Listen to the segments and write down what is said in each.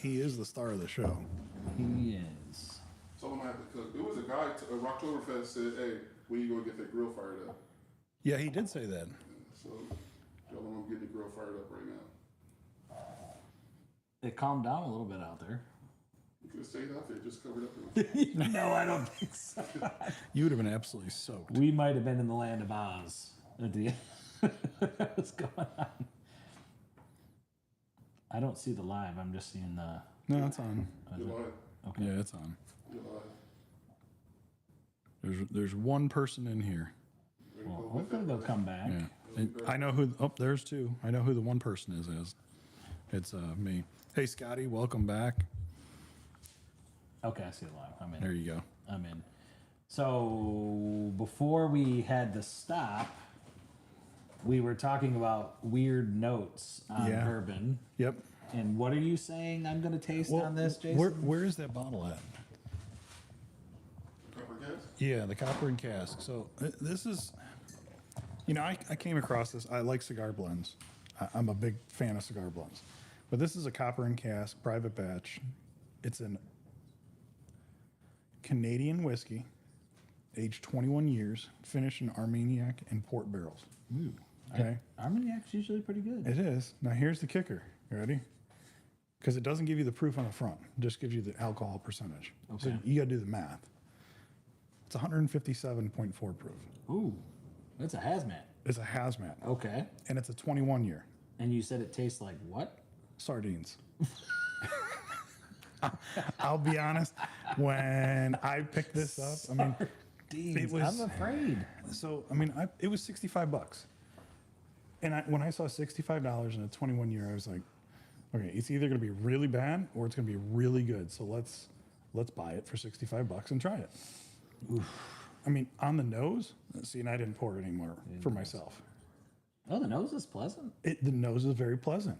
He is the star of the show. He is. Told him I had to cook. There was a guy at Rocktoberfest said, "Hey, when you gonna get that grill fired up?" Yeah, he did say that. So, tell him I'm getting the grill fired up right now. It calmed down a little bit out there. You could have stayed out there, just covered up. No, I don't think so. You would have been absolutely soaked. We might have been in the land of Oz at the end. What's going on? I don't see the live. I'm just seeing the. No, it's on. You're lying. Okay. Yeah, it's on. You're lying. There's one person in here. Well, hopefully they'll come back. Yeah, and I know who. Oh, there's two. I know who the one person is. It's me. Hey, Scotty, welcome back. Okay, I see the live. I'm in. There you go. I'm in. So before we had to stop, we were talking about weird notes on Yeah. bourbon. Yep. And what are you saying I'm going to taste on this, Jason? Where is that bottle at? Copper gas? Yeah, the copper and cask. So this is, I came across this. I like cigar blends. I'm a big fan of cigar blends. But this is a copper and cask private batch. It's an Canadian whiskey, aged 21 years, finished in Armagnac and port barrels. Ooh. Okay. Armagnac's usually pretty good. It is. Now here's the kicker. You ready? Because it doesn't give you the proof on the front. It just gives you the alcohol percentage. So Okay. you got to do the math. It's 157.4 proof. Ooh, that's a hazmat. It's a hazmat. Okay. And it's a 21 year. And you said it tastes like what? Sardines. I'll be honest. When I picked this up, I mean, It was- I'm afraid. so I mean, it was $65, and when I saw $65 in a 21 year, I was like, okay, it's either going to be really bad or it's going to be really good. So let's buy it for $65 and try it. Oof. I mean, on the nose. See, and I didn't pour it anymore for myself. Oh, the nose is pleasant. The nose is very pleasant.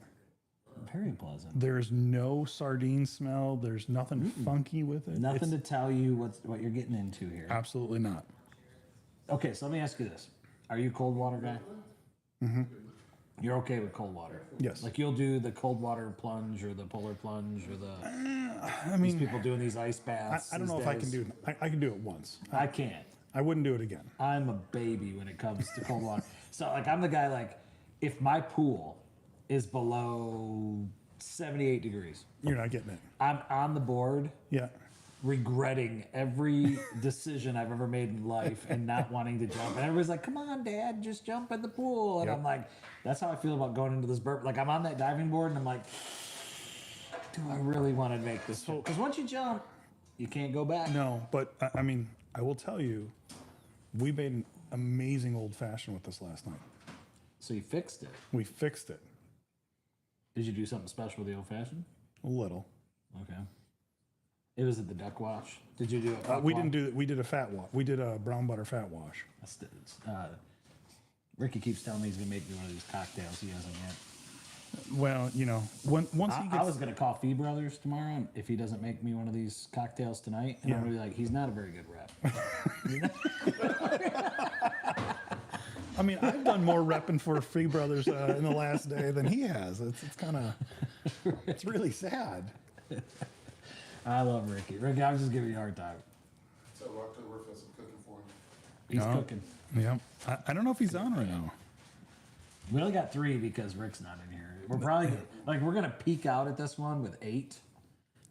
Very pleasant. There's no sardine smell. There's nothing funky with it. Nothing It's to tell you what you're getting into here. absolutely not. Okay, so let me ask you this: are you a cold water guy? Mm-hmm. You're okay with cold water? Yes. Like you'll do the cold water plunge or the polar plunge or the. I mean, These people doing these ice baths. I don't know these if I days. can do it. I can do it once. I can't. I wouldn't do it again. I'm a baby when it comes to cold water. So like I'm the guy like if my pool is below 78 degrees, You're not getting it. I'm on the board Yeah. regretting every decision I've ever made in life and not wanting to jump. And everybody's like, "Come on, Dad, just jump in the pool." And Yep. I'm like, that's how I feel about going into this burp. Like I'm on that diving board and I'm like, do I really want to make this? Because once you jump, you can't go back. No, but I mean, I will tell you, we made an amazing old fashioned with this last night. So you fixed it. We fixed it Did you do something special with the old fashioned? a little. Okay. It was at the duck wash. Did you do it? We didn't do it. We did a fat wash. We did a brown butter fat wash. Ricky keeps telling me he's gonna make me one of these cocktails he hasn't yet. Well, once he I gets, was gonna call Fee Brothers tomorrow if he doesn't make me one of these cocktails tonight, and I'm gonna be like, he's not a very good rep. I mean, I've done more repping for Free Brothers in the last day than he has. It's kind of, it's really sad. I love Ricky. Ricky, I was just giving you a hard time. Tell Rocktoberfest I'm cooking for him. He's No. cooking. Yeah, I don't know if he's on right now. We only got 3 because Rick's not in here. We're probably we're gonna peak out at this one with 8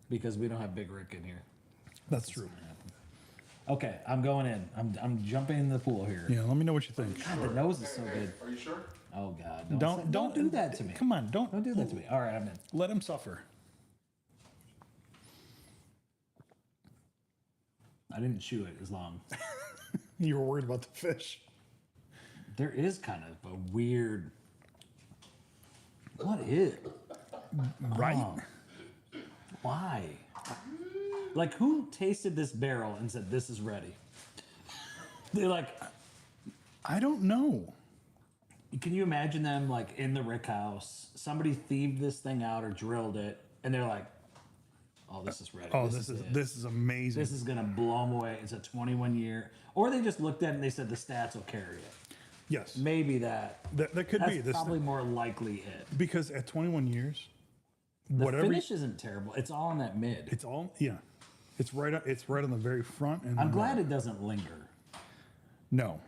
because we don't have Big Rick in here. That's true. Okay, I'm going in. I'm jumping in the pool here. Yeah, let me know what you think. God, the nose is so good. Are you sure? Oh God, Don't do that to me. Come on, don't Don't do that to me. All right, I'm in. Let him suffer. I didn't chew it as long. You were worried about the fish. There is kind of a weird. What is? Right? Oh. Why? Like, who tasted this barrel and said, this is ready? They're like, I don't know. can you imagine them, like, in the Rick house? Somebody thieved this thing out or drilled it, and they're like, oh, this is ready. Oh, it. this is amazing. This is going to blow them away. It's a 21-year. Or they just looked at it and they said the stats will carry it. Yes. Maybe that. That could That's be this probably more likely it. because at 21 years, The whatever. finish isn't terrible. It's all in that mid. It's all It's right. It's right on the very front. And I'm glad it doesn't linger. No.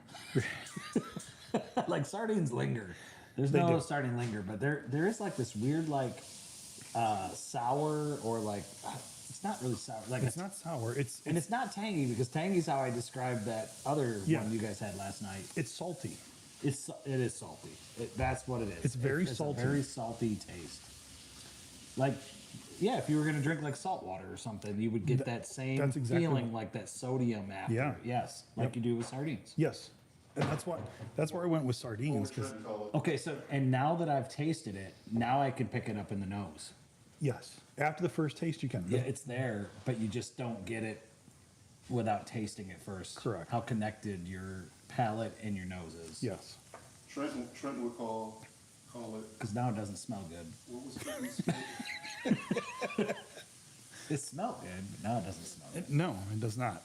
Like sardines linger. There's They no do. sardine linger, but there is like this weird like sour or like it's not really sour. Like It's not sour. and it's not tangy because tangy is how I described that other Yeah. one you guys had last night. It's salty. It is salty. That's what it is. It's very it's salty. A very salty taste. Like, yeah, if you were gonna drink like salt water or something, you would get that same that's exactly feeling what- like that sodium after. Yeah. Yes, like Yep. you do with sardines. Yes, and that's where I went with sardines because Trenton call it. Okay, so and now that I've tasted it, now I can pick it up in the nose. yes, after the first taste you can. Yeah, it's there, but you just don't get it without tasting it first. Correct. How connected your palate and your nose is. Yes. Trenton would call it. Because now it doesn't smell good. What was it? It smelled good, but now it doesn't smell good. No, it does not.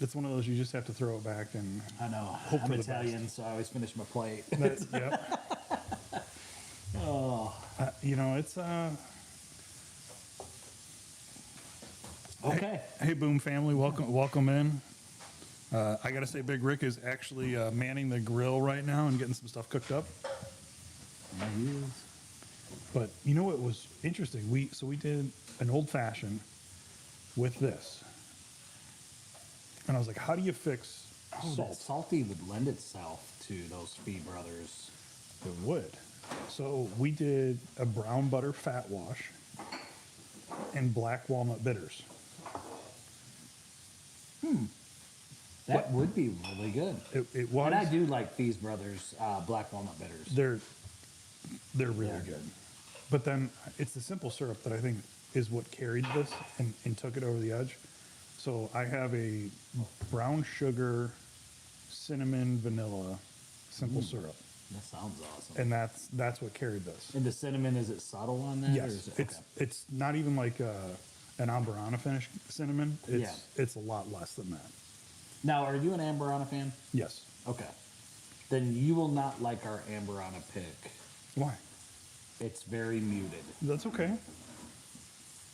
It's one of those you just have to throw it back and. I know. Hope I'm for the best. Italian, so I always finish my plate. Yep. Oh. It's Okay. Hey, Boom family, welcome in. I gotta say, Big Rick is actually manning the grill right now and getting some stuff cooked up. Yeah, he is. But you know what was interesting? We did an old fashioned with this, and I was like, how do you fix Oh, salt? that salty would lend itself to those Fee Brothers. It would. So we did a brown butter fat wash and black walnut bitters. That would be really good. It was. And I do like Fee's Brothers black walnut bitters. They're really Yeah. good. But then it's the simple syrup that I think is what carried this and took it over the edge. So I have a brown sugar, cinnamon, vanilla, simple syrup, That sounds awesome. and that's what carried this. And the cinnamon, is it subtle on that? Or Yes, is it, it's not even like an Amburana finish cinnamon. It's a lot less than that. Now, are you an Amburana fan? Yes. Okay. Then you will not like our Amburana pick. Why? It's very muted. That's okay.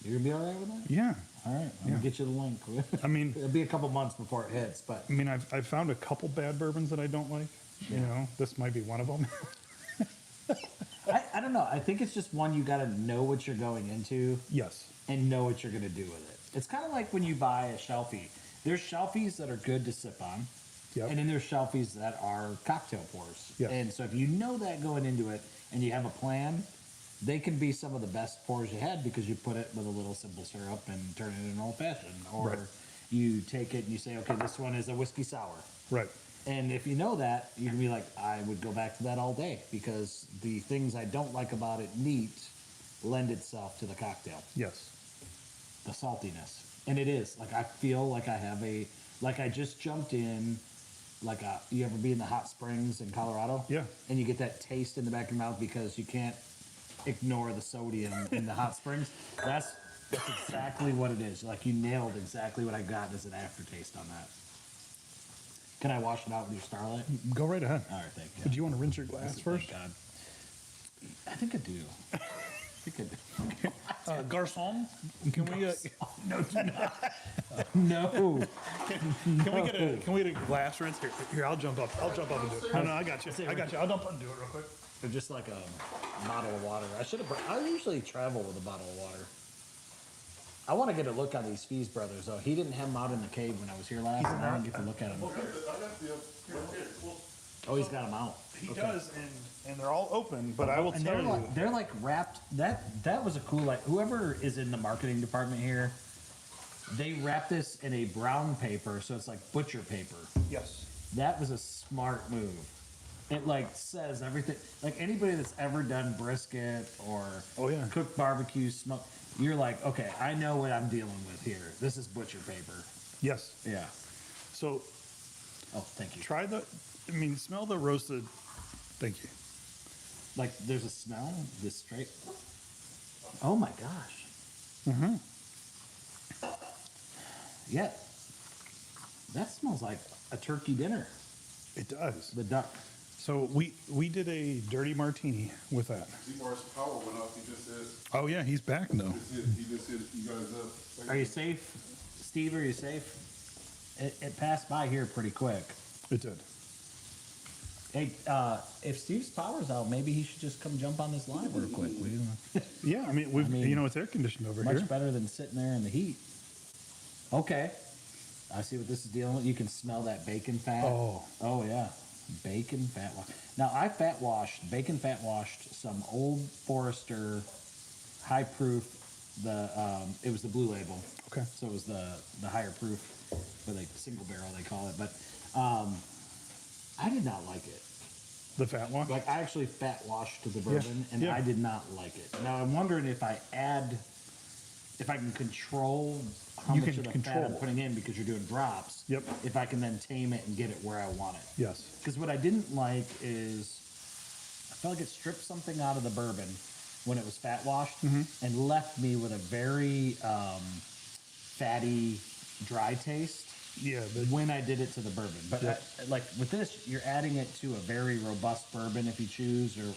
You're gonna be all right with that? Yeah. All right, I'm Yeah. gonna get you the link. I mean, It'll be a couple months before it hits, but I've found a couple bad bourbons that I don't like. You know, this might be one of them. I don't know. I think it's just one you got to know what you're going into Yes. and know what you're gonna do with it. It's kind of like when you buy a shelfie. There's shelfies that are good to sip on, Yep. and then there's shelfies that are cocktail pours. Yes. And so if you know that going into it and you have a plan, they can be some of the best pours you had because you put it with a little simple syrup and turn it into an old fashioned. Or Right. you take it and you say, okay, this one is a whiskey sour. Right. And if you know that, you can be like, I would go back to that all day because the things I don't like about it neat lend itself to the cocktail, Yes. the saltiness. And it is like, I feel like I have like I just jumped in, you ever be in the hot springs in Colorado? Yeah. And you get that taste in the back of your mouth because you can't ignore the sodium in the hot springs. That's exactly what it is. Like you nailed exactly what I got as an aftertaste on that. Can I wash it out with your Starlight? Go right ahead. All right, thank you. Do you want to rinse your glass Thank first? God. I think I do. I think I do. Garçon, can we? No, do not. No. Can we get a glass rinse here? I'll jump up. And do it. No, I got you. I'll jump up and do it real quick. Or just like a bottle of water. I usually travel with a bottle of water. I want to get a look on these Fees Brothers, though. He didn't have them out in the cave when I was here last, and I didn't get to look at them. Oh, he's got them out. He does, and they're all open. But I will And tell they're you, like they're like wrapped. That was a cool whoever is in the marketing department here, they wrap this in a brown paper, so it's like butcher paper. yes, That was a smart move. It says everything. Like anybody that's ever done brisket or Oh, yeah. cooked barbecue, smoke, you're like, okay, I know what I'm dealing with here. This is butcher paper. yes. Yeah. So Oh, thank you. smell the roasted. Thank you. Like there's a smell. This straight. Oh my gosh. Mm-hmm. Yeah. That smells like a turkey dinner. It does. The duck. So we did a dirty martini with that. Z-Bar's power went off. He just said, Oh yeah, he's back though. he just hit you guys up. Are you safe, Steve? Are you safe? It passed by here pretty quick. It did. Hey, if Steve's power's out, maybe he should just come jump on this line real quick. Yeah, I mean, it's air conditioned over Much here. better than sitting there in the heat. Okay. I see what this is dealing with. You can smell that bacon fat. Oh. Oh, yeah. Bacon fat wash. Now, I bacon fat washed some Old Forester high proof. It was the blue label. Okay. So it was the higher proof, or like single barrel they call it. But I did not like it. The fat wash? Like I actually fat washed the bourbon, and yeah. I did not like it. Now I'm wondering if I can control how You much can of the control. fat I'm putting in because you're doing drops. Yep. If I can then tame it and get it where I want it. Yes. Because what I didn't like is I felt like it stripped something out of the bourbon when it was fat washed and left me with a very fatty, dry taste. Yeah, When I did it to the bourbon. But Yeah. like with this, you're adding it to a very robust bourbon if you choose, or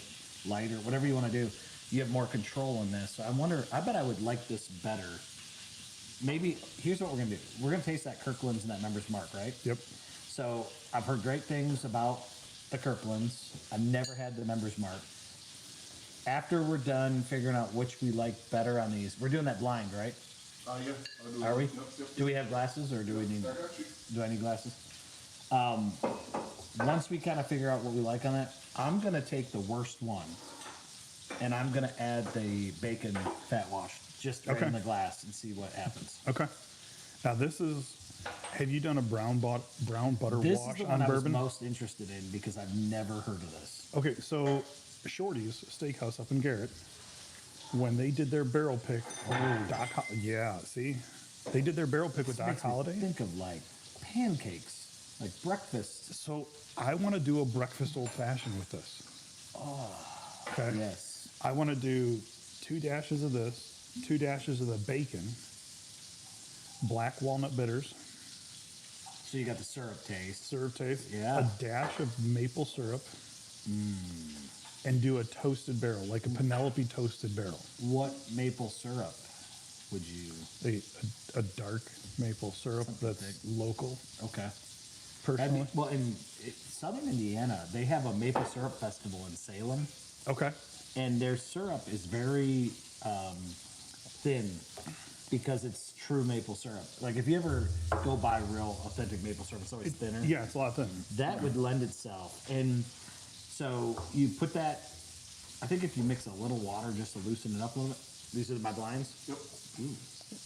light, or whatever you want to do. You have more control in this. So I bet I would like this better. Maybe, here's what we're going to do. We're going to taste that Kirkland's and that Members Mark, right? Yep. So I've heard great things about the Kirkland's. I've never had the Members Mark. After we're done figuring out which we like better on these, we're doing that blind, right? Yeah. I'll do Are it. we? Yep. Do we have glasses, or do we need? I got you. Do I need glasses? Once we kind of figure out what we like on that, I'm gonna take the worst one, and I'm gonna add the bacon fat wash just right Okay. in the glass and see what happens. Okay. Now have you done a brown butter This wash is the on one I was bourbon? most interested in because I've never heard of this. Okay, so Shorty's Steakhouse up in Garrett, when they did their barrel pick, they did their barrel pick with Doc Makes me Holliday. think of like pancakes, like breakfast. So I want to do a breakfast old fashioned with this. Okay. Yes. I want to do 2 dashes of this, 2 dashes of the bacon, black walnut bitters, So you got the syrup taste. syrup taste, Yeah. a dash of maple syrup, and do a toasted barrel, like a Penelope toasted barrel. What maple syrup would you? A dark maple syrup that's thick. local, Okay. personally. Well, in Southern Indiana, they have a maple syrup festival in Salem, Okay. and their syrup is very thin because it's true maple syrup. Like if you ever go buy real authentic maple syrup, it's always thinner. Yeah, it's a lot thinner. That would lend itself. And so you put that, I think if you mix a little water just to loosen it up a little bit. These are my blinds. Yep.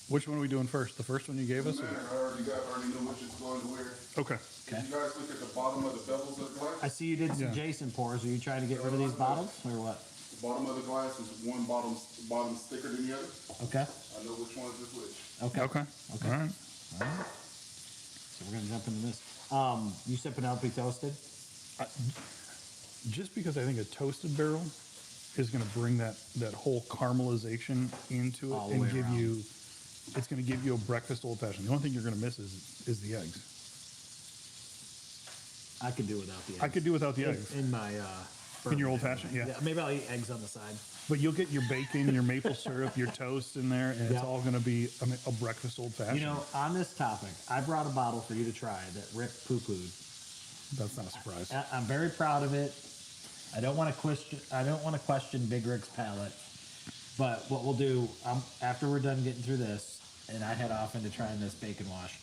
Which one are we doing first? The first one you gave us? Man, I already know which is going to where. Okay. Okay. Did you guys look at the bottom of the bevels of the glass? I see you did some Yeah. Jason pours. Are you trying to get rid of these bottles or what? The bottom of the glass is one bottom thicker than the other. Okay. I know which one is which. Okay. Okay. Okay. All right. So we're gonna jump into this. You said Penelope toasted. Just because I think a toasted barrel is going to bring that whole caramelization into it All the and way give around. you, it's going to give you a breakfast old fashioned. The only thing you're going to miss is the eggs. I could do without the eggs. I could do without the eggs. in my In your bourbon old fashioned, anyway. yeah. Maybe I'll eat eggs on the side. But you'll get your bacon, your maple syrup, your toast in there, and it's Yeah. all going to be a breakfast old fashioned. You know, on this topic, I brought a bottle for you to try that Rick poo-pooed. That's not a surprise. I'm very proud of it. I don't want to question Big Rick's palate. But what we'll do, after we're done getting through this, and I head off into trying this bacon wash,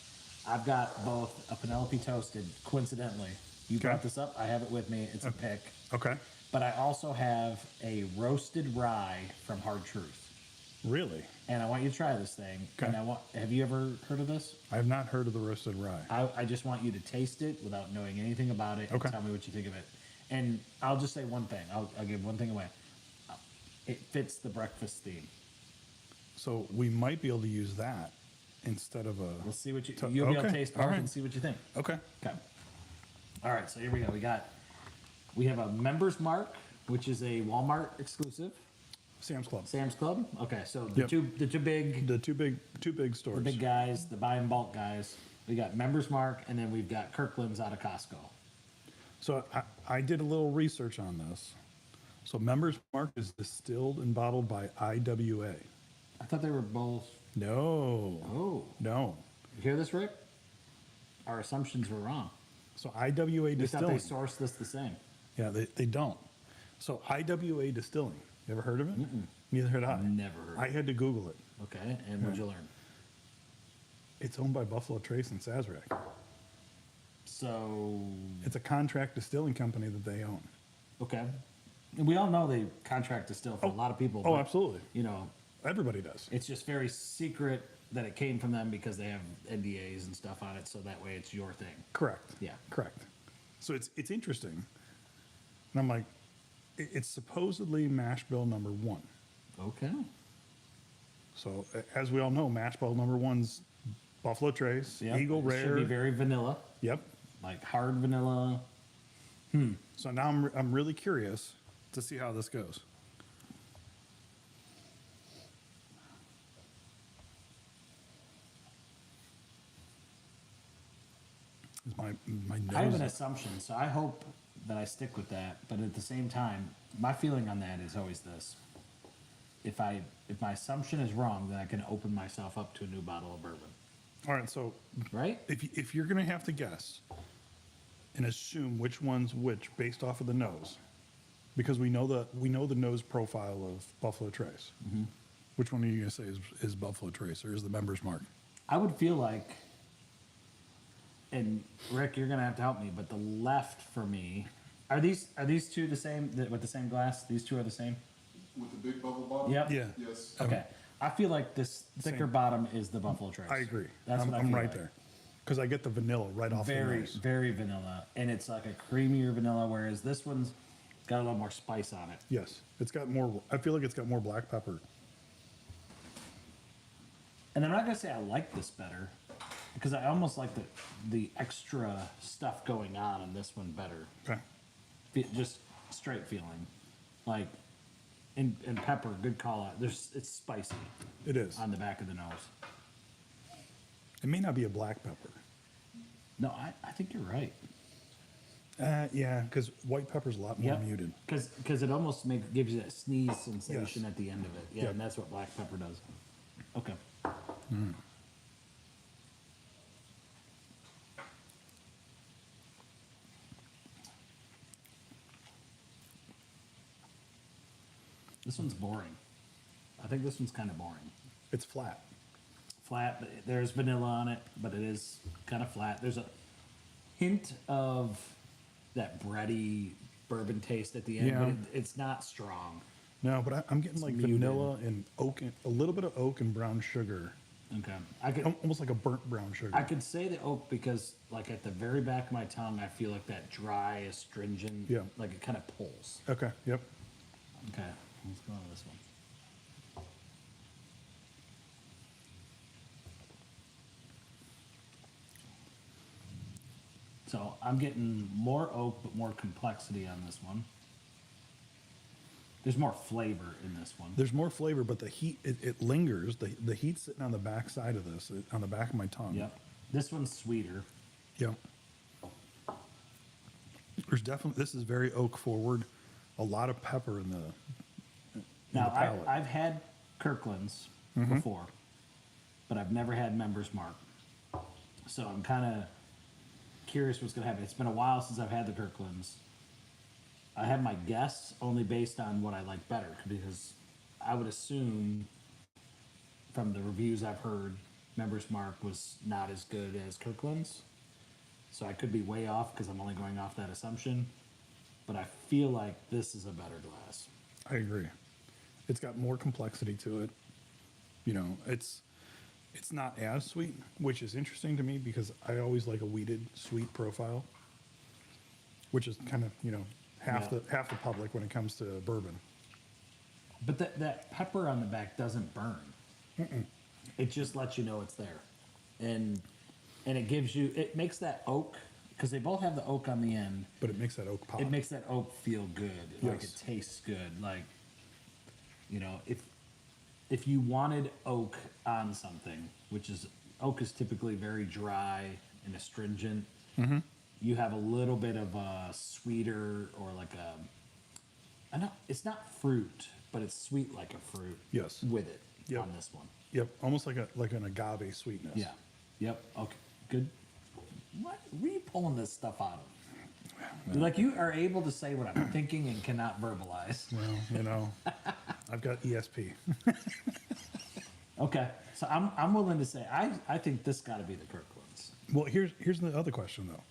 I've got both a Penelope toasted. Coincidentally, you Okay. brought this up. I have it with me. It's a pick. Okay. But I also have a roasted rye from Hard Truth, Really? and I want you to try this thing. Okay. And have you ever heard of this? I have not heard of the roasted rye. I just want you to taste it without knowing anything about it. Okay. And tell me what you think of it. And I'll just say one thing. I'll give one thing away. It fits the breakfast theme. So we might be able to use that instead of a. We'll see what So- you'll be able to okay, taste all both right. and see what you think. Okay. Okay. All right. So here we go. We have a Members Mark, which is a Walmart exclusive. Sam's Club. Sam's Club. Okay. So the Yep. two big The two big stores. the big guys, the buy in bulk guys. We got Members Mark, and then we've got Kirkland's out of Costco. So I did a little research on this. So Members Mark is distilled and bottled by IWA. I thought they were both. No. Oh, No. you hear this, Rick? Our assumptions were wrong. So IWA We thought they Distilling. sourced this the same. Yeah, they don't. So IWA Distilling. You ever heard of it? Neither had I. Never heard. I had to Google it. Okay, and what'd you learn? It's owned by Buffalo Trace and Sazerac. So, It's a contract distilling company that they own. okay. And we all know they contract distill for a lot of people. Oh, but, absolutely. You know, Everybody does. it's just very secret that it came from them because they have NDAs and stuff on it, so that way it's your thing. Correct. Yeah. Correct. So it's interesting. And I'm like, it's supposedly mash bill number 1. Okay. So as we all know, mash bill number 1's Buffalo Trace, Yep. Eagle It Rare. should be very vanilla, Yep. like hard vanilla. So now I'm really curious to see how this goes. Is my I have an nose? assumption, so I hope that I stick with that. But at the same time, my feeling on that is always this: if my assumption is wrong, then I can open myself up to a new bottle of bourbon. All right. So Right? if you're gonna have to guess and assume which one's which based off of the nose, because we know the nose profile of Buffalo Trace. Which one are you gonna say is Buffalo Trace or is the Members Mark? I would feel like, and Rick, you're gonna have to help me, but the left for me are these two the same with the same glass? These two are the same. With the big bubble bottle? Yep. Yeah. Yes. Okay. I feel like this thicker Same. bottom is the Buffalo Trace. I agree. That's I'm, what I I'm feel right like. there because I get the vanilla right off the Very, nose. very vanilla, and it's like a creamier vanilla, whereas this one's got a little more spice on it. Yes, it's got more. I feel like it's got more black pepper. And I'm not gonna say I like this better, because I almost like the extra stuff going on in this one better. Okay. Just straight feeling, like, and pepper, good call out. It's spicy It is. on the back of the nose. It may not be a black pepper. No, I think you're right. Yeah, because white pepper's a lot more muted. Because it almost gives you that sneeze sensation Yes. at the end of it. Yeah, Yep. and that's what black pepper does. Okay. This one's boring. I think this one's kind of boring. It's flat. Flat, but there's vanilla on it, but it is kind of flat. There's a hint of that bready bourbon taste at the end, Yeah. but it's not strong. No, but I'm getting like muted. vanilla and oak, and a little bit of oak and brown sugar, Okay. I could almost like a burnt brown sugar. I could say the oak because, like, at the very back of my tongue, I feel like that dry, astringent, Yeah. like it kind of pulls. Okay. Yep. Okay, let's go on to this one. So I'm getting more oak, but more complexity on this one. There's more flavor in this one. There's more flavor, but the heat it lingers. The heat's sitting on the back side of this, on the back of my tongue. Yep. This one's sweeter. Yep. There's definitely this is very oak forward. A lot of pepper in the Now, palate. I've had Kirkland's before, but I've never had Members Mark. So I'm kind of curious what's going to happen. It's been a while since I've had the Kirkland's. I have my guess only based on what I like better, because I would assume from the reviews I've heard, Members Mark was not as good as Kirkland's. So I could be way off because I'm only going off that assumption. But I feel like this is a better glass. I agree. It's got more complexity to it. You know, it's not as sweet, which is interesting to me because I always like a wheated sweet profile, which is kind of, you know, half Yeah. the public when it comes to bourbon. But that pepper on the back doesn't burn. It just lets you know it's there, and it gives you, it makes that oak, because they both have the oak on the end. But it makes that oak pop. It makes that oak feel good, like it Yes. tastes good. Like, you know, if you wanted oak on something, which is oak is typically very dry and astringent. you have a little bit of a sweeter or like I know it's not fruit, but it's sweet like a fruit. Yes. With it Yep. on this one. Yep, almost like an agave sweetness. Yeah. Yep. Okay. Good. What? Where are you pulling this stuff out of? Like you are able to say what I'm thinking and cannot verbalize. Well, I've got ESP. Okay. So I'm willing to say I think this got to be the Kirkland's. Well, here's the other question though.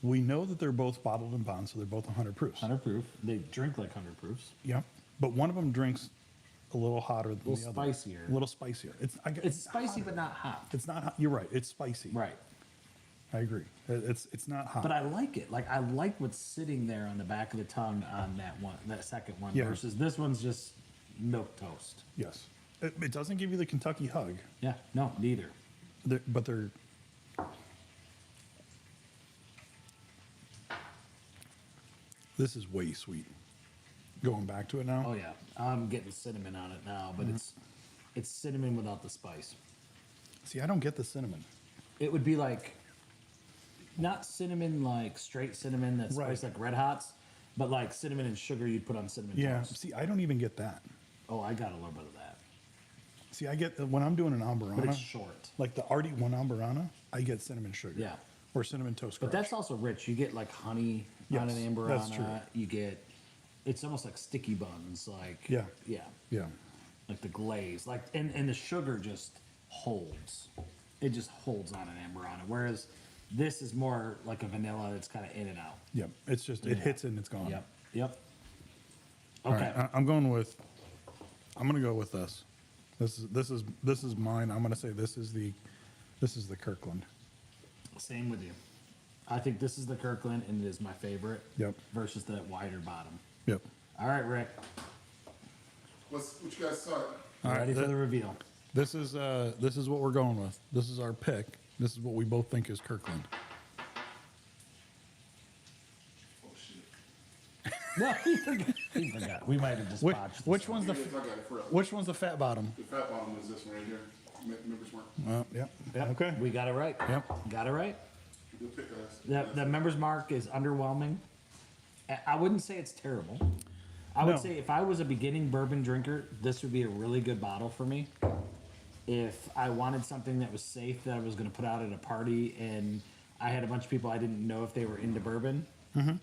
We know that they're both bottled and bond, so they're both 100 proofs. 100 proof. They drink like 100 proofs. Yeah, but one of them drinks a little hotter than Little the other. spicier. A little spicier. It's spicy but not hot. It's not hot. You're right. It's spicy. Right. I agree. It's not hot. But I like it. Like I like what's sitting there on the back of the tongue on that second one Yeah. versus this one's just milk toast. Yes. It doesn't give you the Kentucky hug, Yeah. No, neither. but they're. This is way sweet. Going back to it now. Oh yeah. I'm getting cinnamon on it now, but it's cinnamon without the spice. See, I don't get the cinnamon. It would be like not cinnamon like straight cinnamon that's Right. spiced like Red Hots, but like cinnamon and sugar you'd put on cinnamon Yeah. toast. See, I don't even get that. Oh, I got a little bit of that. See, I get when I'm doing an But amburana, it's short. like the Artie one amburana, I get cinnamon sugar. Yeah. Or cinnamon toast But crunch. that's also rich. You get like honey on Yes, an amburana. that's true. You get it's almost like sticky buns, like Yeah. yeah, Yeah. like the glaze, like and the sugar just holds. It just holds on an amburana. Whereas this is more like a vanilla that's kind of in and out. Yep. It's just it hits it and it's gone. Yep. Yep. All Okay. right, I'm gonna go with this. This is mine. I'm gonna say this is the Kirkland. Same with you. I think this is the Kirkland, and it is my favorite. Yep. Versus the wider bottom. Yep. All right, Rick. What you guys thought? All right, Ready for the reveal? This is what we're going with. This is our pick. This is what we both think is Kirkland. Oh shit. No, he forgot. He forgot. We might have just botched this Which one. one's the Yes, I got it for real. which one's the fat bottom? The fat bottom is this one right here. Members mark. Yep. Yep. Okay. We got it right. Yep. Got it right. Good pick, guys. The members mark is underwhelming. I wouldn't say it's terrible. I would No. say if I was a beginning bourbon drinker, this would be a really good bottle for me. If I wanted something that was safe that I was going to put out at a party and I had a bunch of people I didn't know if they were into bourbon,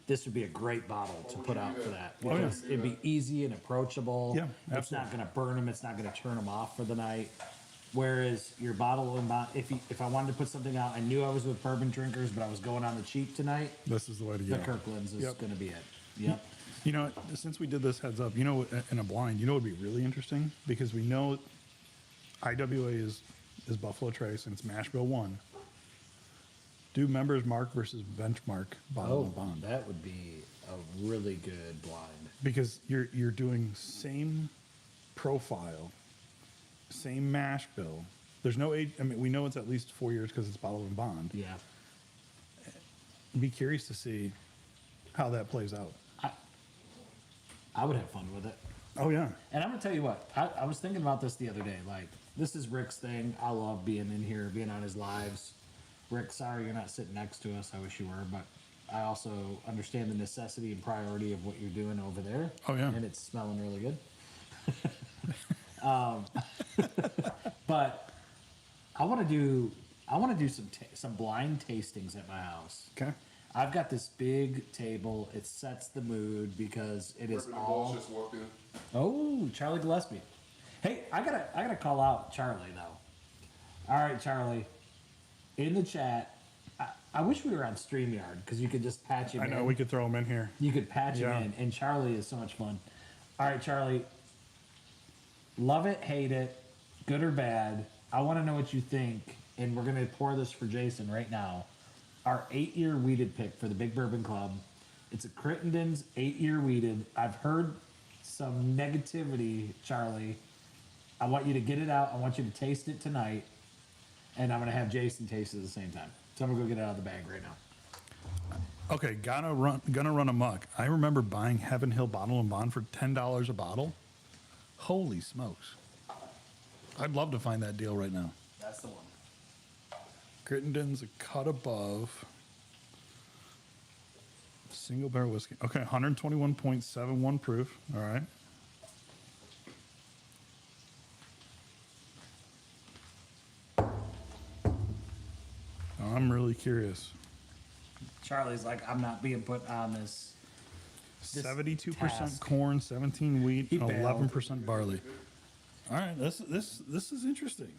this would be a great bottle to put out for that Oh, yeah. because it'd be easy and approachable. Yeah, It's not going to burn them. It's not going to turn them off for the night. Whereas your bottle and if I wanted to put something out, I knew I was with bourbon drinkers, but I was going on the cheap tonight. This is the way to The go. Kirkland's is Yep. going to be it. Yep. You know, since we did this heads up, in a blind, what would be really interesting because we know IWA is Buffalo Trace and it's mash bill 1. Do members mark versus benchmark bottle and bond that would be a really good blind. because you're doing same profile, same mash bill. There's no age. I mean, we know it's at least 4 years because it's bottled and bond. Yeah. Be curious to see how that plays out. I would have fun with it. Oh yeah. And I'm gonna tell you what, I was thinking about this the other day. Like, this is Rick's thing. I love being in here, being on his lives. Rick, sorry you're not sitting next to us. I wish you were, but I also understand the necessity and priority of what you're doing over there. Oh, yeah. And it's smelling really good. But I want to do some blind tastings at my house. Okay. I've got this big table. It sets the mood because it is Ripping the all. balls just walked in. Oh, Charlie Gillespie. Hey, I gotta call out Charlie though. All right, Charlie. In the chat, I wish we were on StreamYard because you could just patch him I in. know we could throw them in here. You could patch Yeah. him in, and Charlie is so much fun. All right, Charlie. Love it, hate it, good or bad. I want to know what you think, and we're gonna pour this for Jason right now. Our 8-year weeded pick for the Big Bourbon Club. It's a Crittenden's 8-year weeded. I've heard some negativity, Charlie. I want you to get it out. I want you to taste it tonight, and I'm gonna have Jason taste it at the same time. So I'm gonna go get it out of the bag right now. Okay, gonna run amok. I remember buying Heaven Hill Bottle and Bond for $10 a bottle. Holy smokes! I'd love to find that deal right now. That's the one. Crittenden's a cut above. Single barrel whiskey. Okay, 121.71 proof. All right. I'm really curious. Charlie's like, I'm not being put on this. 72% task. corn, 17 wheat, He and bailed. 11% barley. All right, this is interesting.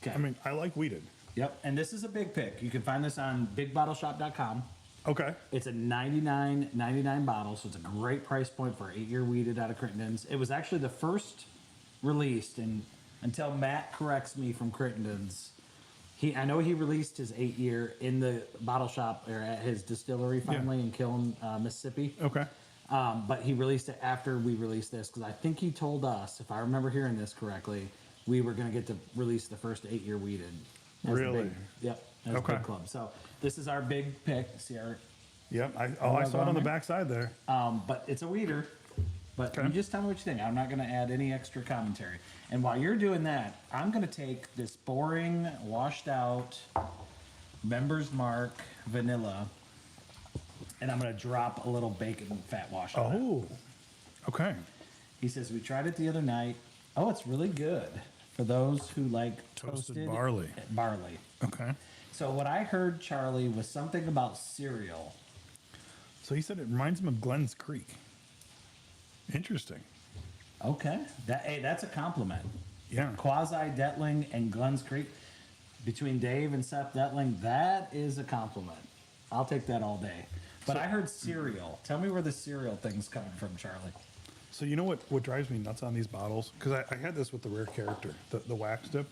Okay. I mean, I like wheated. Yep. And this is a big pick. You can find this on bigbottleshop.com. Okay. It's a $99.99 bottle, so it's a great price point for 8-year wheated out of Crittenden's. It was actually the first released, and until Matt corrects me from Crittenden's, I know he released his 8-year in the bottle shop or at his distillery finally in Kiln, Mississippi. Okay. But he released it after we released this because I think he told us, if I remember hearing this correctly, we were going to get to release the first 8-year wheated. as the Really? big- Yep. As a Okay. big club. So this is our big pick. See our Yep. I logo saw it on the there? back side there. but it's a weeder. But Okay. you just tell me what you think. I'm not going to add any extra commentary. And while you're doing that, I'm going to take this boring, washed out Members Mark vanilla, and I'm going to drop a little bacon fat wash on it. Oh. Okay. He says, we tried it the other night. Oh, it's really good for those who like Toasted barley. Barley. Okay. So what I heard, Charlie, was something about cereal. So he said it reminds him of Glenn's Creek. Interesting. Okay. That's a compliment. Yeah. Quasi Detling and Glens Creek, between Dave and Seth Detling, that is a compliment. I'll take that all day. But I heard cereal. Tell me where the cereal thing's coming from, Charlie. So you know what drives me nuts on these bottles? Because I had this with the Rare Character, the wax dip.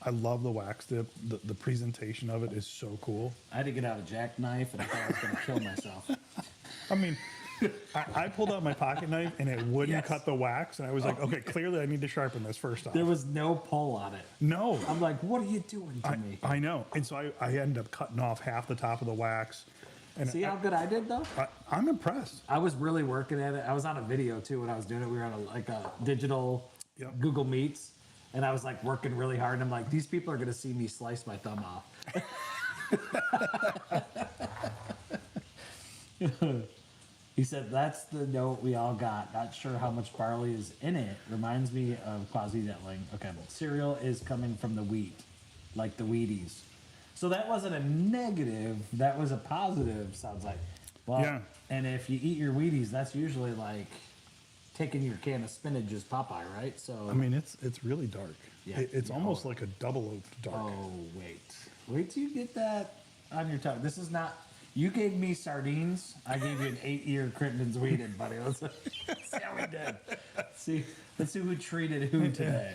I love the wax dip. The presentation of it is so cool. I had to get out a jackknife and I thought I was going to kill myself. I mean, I pulled out my pocket knife and it wouldn't Yes. cut the wax, and I was like, okay, clearly I need to sharpen this first off. There was no pull on it. No, I'm like, what are you doing to me? I know, and so I ended up cutting off half the top of the wax. And See how good I did, though? I'm impressed. I was really working at it. I was on a video, too, when I was doing it. We were on a digital Yep. Google Meets, and I was, like, working really hard. And I'm like, these people are going to see me slice my thumb off. He said, that's the note we all got. Not sure how much barley is in it. Reminds me of Quasi Detling. Okay, but cereal is coming from the wheat, like the Wheaties. So that wasn't a negative. That was a positive, sounds like. Well, Yeah. And if you eat your Wheaties, that's usually like taking your can of spinach as Popeye, right? So, I mean, it's really dark. Yeah. It's almost like a double oaked dark. oh, wait till you get that on your tongue. This is not. You gave me sardines. I gave you an 8-year Crittenden's Wheated, buddy. Let's see how we did. Let's see who treated who today.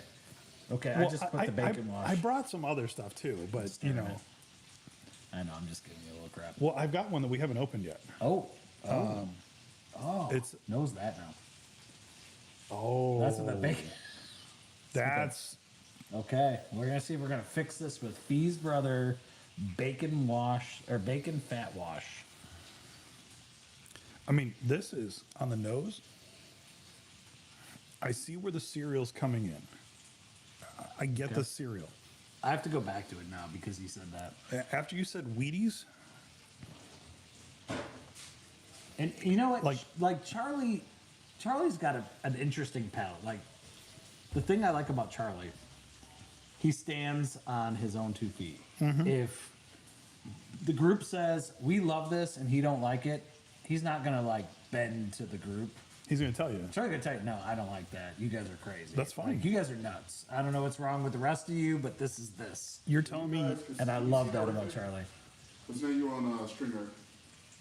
Okay, I Well, just put the bacon wash. I brought some other stuff too, but you know, I know, I'm just giving you a little crap. well, I've got one that we haven't opened yet. Oh, It's knows that now. oh, That's what the bacon. that's Okay, we're gonna see if we're gonna fix this with Fee's brother bacon wash or bacon fat wash. I mean, this is on the nose. I see where the cereal's coming in. I get the cereal. I have to go back to it now because he said that. After you said Wheaties, And you know what? Like- Like Charlie's got an interesting palate. Like the thing I like about Charlie, he stands on his own 2 feet. If the group says we love this and he don't like it, he's not gonna like bend to the group. he's going to tell you. Charlie gonna tell you, no, I don't like that. You guys are crazy. That's fine. Like, you guys are nuts. I don't know what's wrong with the rest of you, but this is this. You're telling me. And I love that about Charlie. What's name you on StreamYard?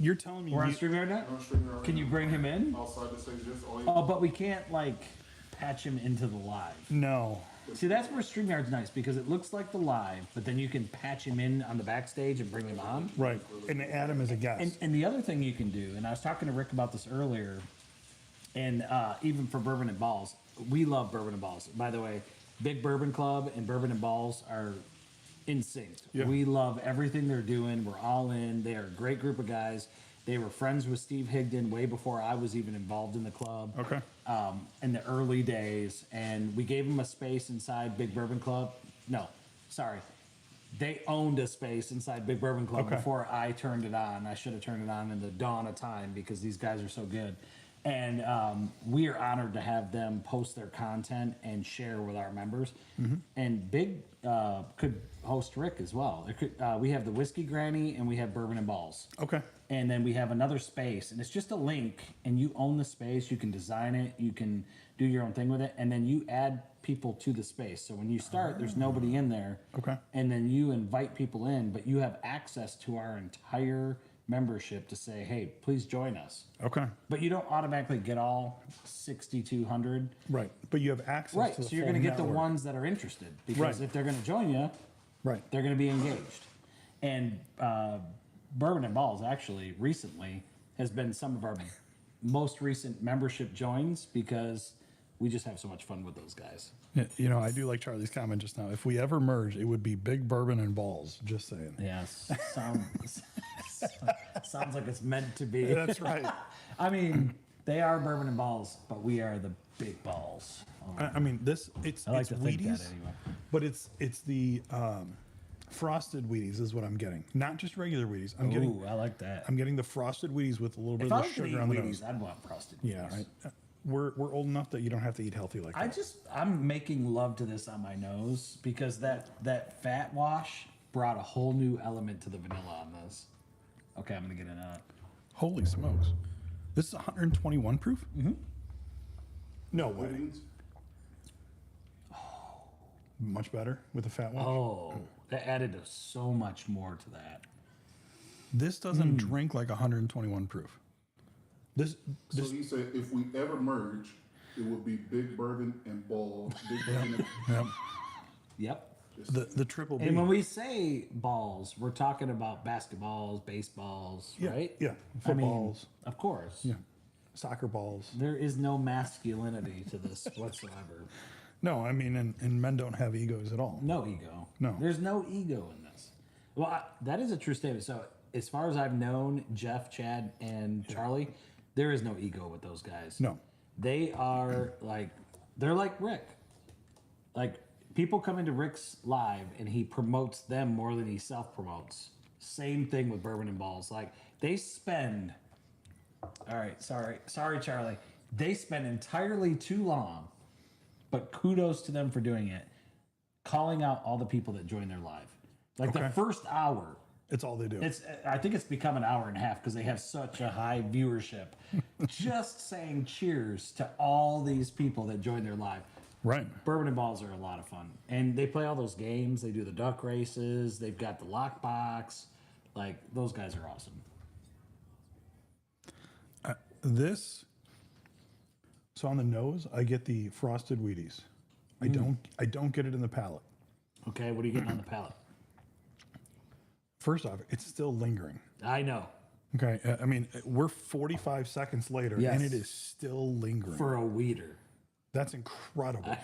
You're telling me. We're on you- StreamYard now? You're on StreamYard. Can you bring him in? outside the stage? Just all you. Oh, but we can't like patch him into the live. No. See, that's where StreamYard's nice because it looks like the live, but then you can patch him in on the backstage and bring him on. Right. And Adam is a guest. And the other thing you can do, and I was talking to Rick about this earlier, and even for Bourbon and Balls, we love Bourbon and Balls. By the way, Big Bourbon Club and Bourbon and Balls are in sync. Yeah. We love everything they're doing. We're all in. They are a great group of guys. They were friends with Steve Higdon way before I was even involved in the club. Okay. In the early days, and we gave them a space inside Big Bourbon Club. No, sorry, they owned a space inside Big Bourbon Club Okay. before I turned it on. I should have turned it on in the dawn of time because these guys are so good. And we are honored to have them post their content and share with our members. And Big could host Rick as well. It could, we have the Whiskey Granny and we have Bourbon and Balls. Okay. And then we have another space, and it's just a link, and you own the space. You can design it, you can do your own thing with it, and then you add people to the space. So when you start, there's nobody in there. Okay. And then you invite people in, but you have access to our entire membership to say, hey, please join us. Okay. But you don't automatically get all 6,200. Right. But you have access Right. to the So you're full going to get the network. ones that are interested, because Right. if they're going to join you, Right. they're going to be engaged. And Bourbon and Balls actually recently has been some of our most recent membership joins because we just have so much fun with those guys. Yeah, you know, I do like Charlie's comment just now. If we ever merge, it would be Big Bourbon and Balls. Just saying. Yes. Sounds like it's meant to be. That's right. I mean, they are Bourbon and Balls, but we are the big balls. I mean, it's I like it's to think Wheaties, that anyway. but it's the frosted Wheaties is what I'm getting. Not just regular Wheaties. I'm getting Ooh, I like that. I'm getting the frosted Wheaties with a little bit If I of the was going to sugar eat on the Wheaties, nose. I'd want frosted Yeah, Wheaties. we're old enough that you don't have to eat healthy like that. I'm making love to this on my nose because that fat wash brought a whole new element to the vanilla on this. Okay, I'm gonna get in on it. Holy smokes! This is 121 proof. Mm-hmm. No way. Wings. Much better with the fat wash. Oh, that added so much more to that. This doesn't drink like 121 proof. This So he said if we ever merge, it would be Big Bourbon and Ball. Big Bourbon and Yep. the triple B. And when we say balls, we're talking about basketballs, baseballs, Yeah, right? yeah, I mean, footballs. of course. Yeah, soccer balls. There is no masculinity to this whatsoever. No, I mean, and men don't have egos at all. No ego. No. There's no ego in this. Well, that is a true statement. So, as far as I've known Jeff, Chad, and Charlie, there is no ego with those guys. No. They are they're like Rick. Like, people come into Rick's live and he promotes them more than he self promotes. Same thing with Bourbon and Balls. Like, they spend, all right, sorry, Charlie. They spend entirely too long, but kudos to them for doing it, calling out all the people that join their live. Like, the Okay. first hour, It's all they do. I think it's become an hour and a half because they have such a high viewership. Just saying cheers to all these people that join their live. Right. Bourbon and Balls are a lot of fun. And they play all those games. They do the duck races. They've got the lockbox. Like, those guys are awesome. This. So on the nose, I get the frosted Wheaties. I don't get it in the palate. Okay, what are you getting on the palate? First off, it's still lingering. I know. Okay, I mean, we're 45 seconds later, Yes. and it is still lingering. For a weeder. That's incredible.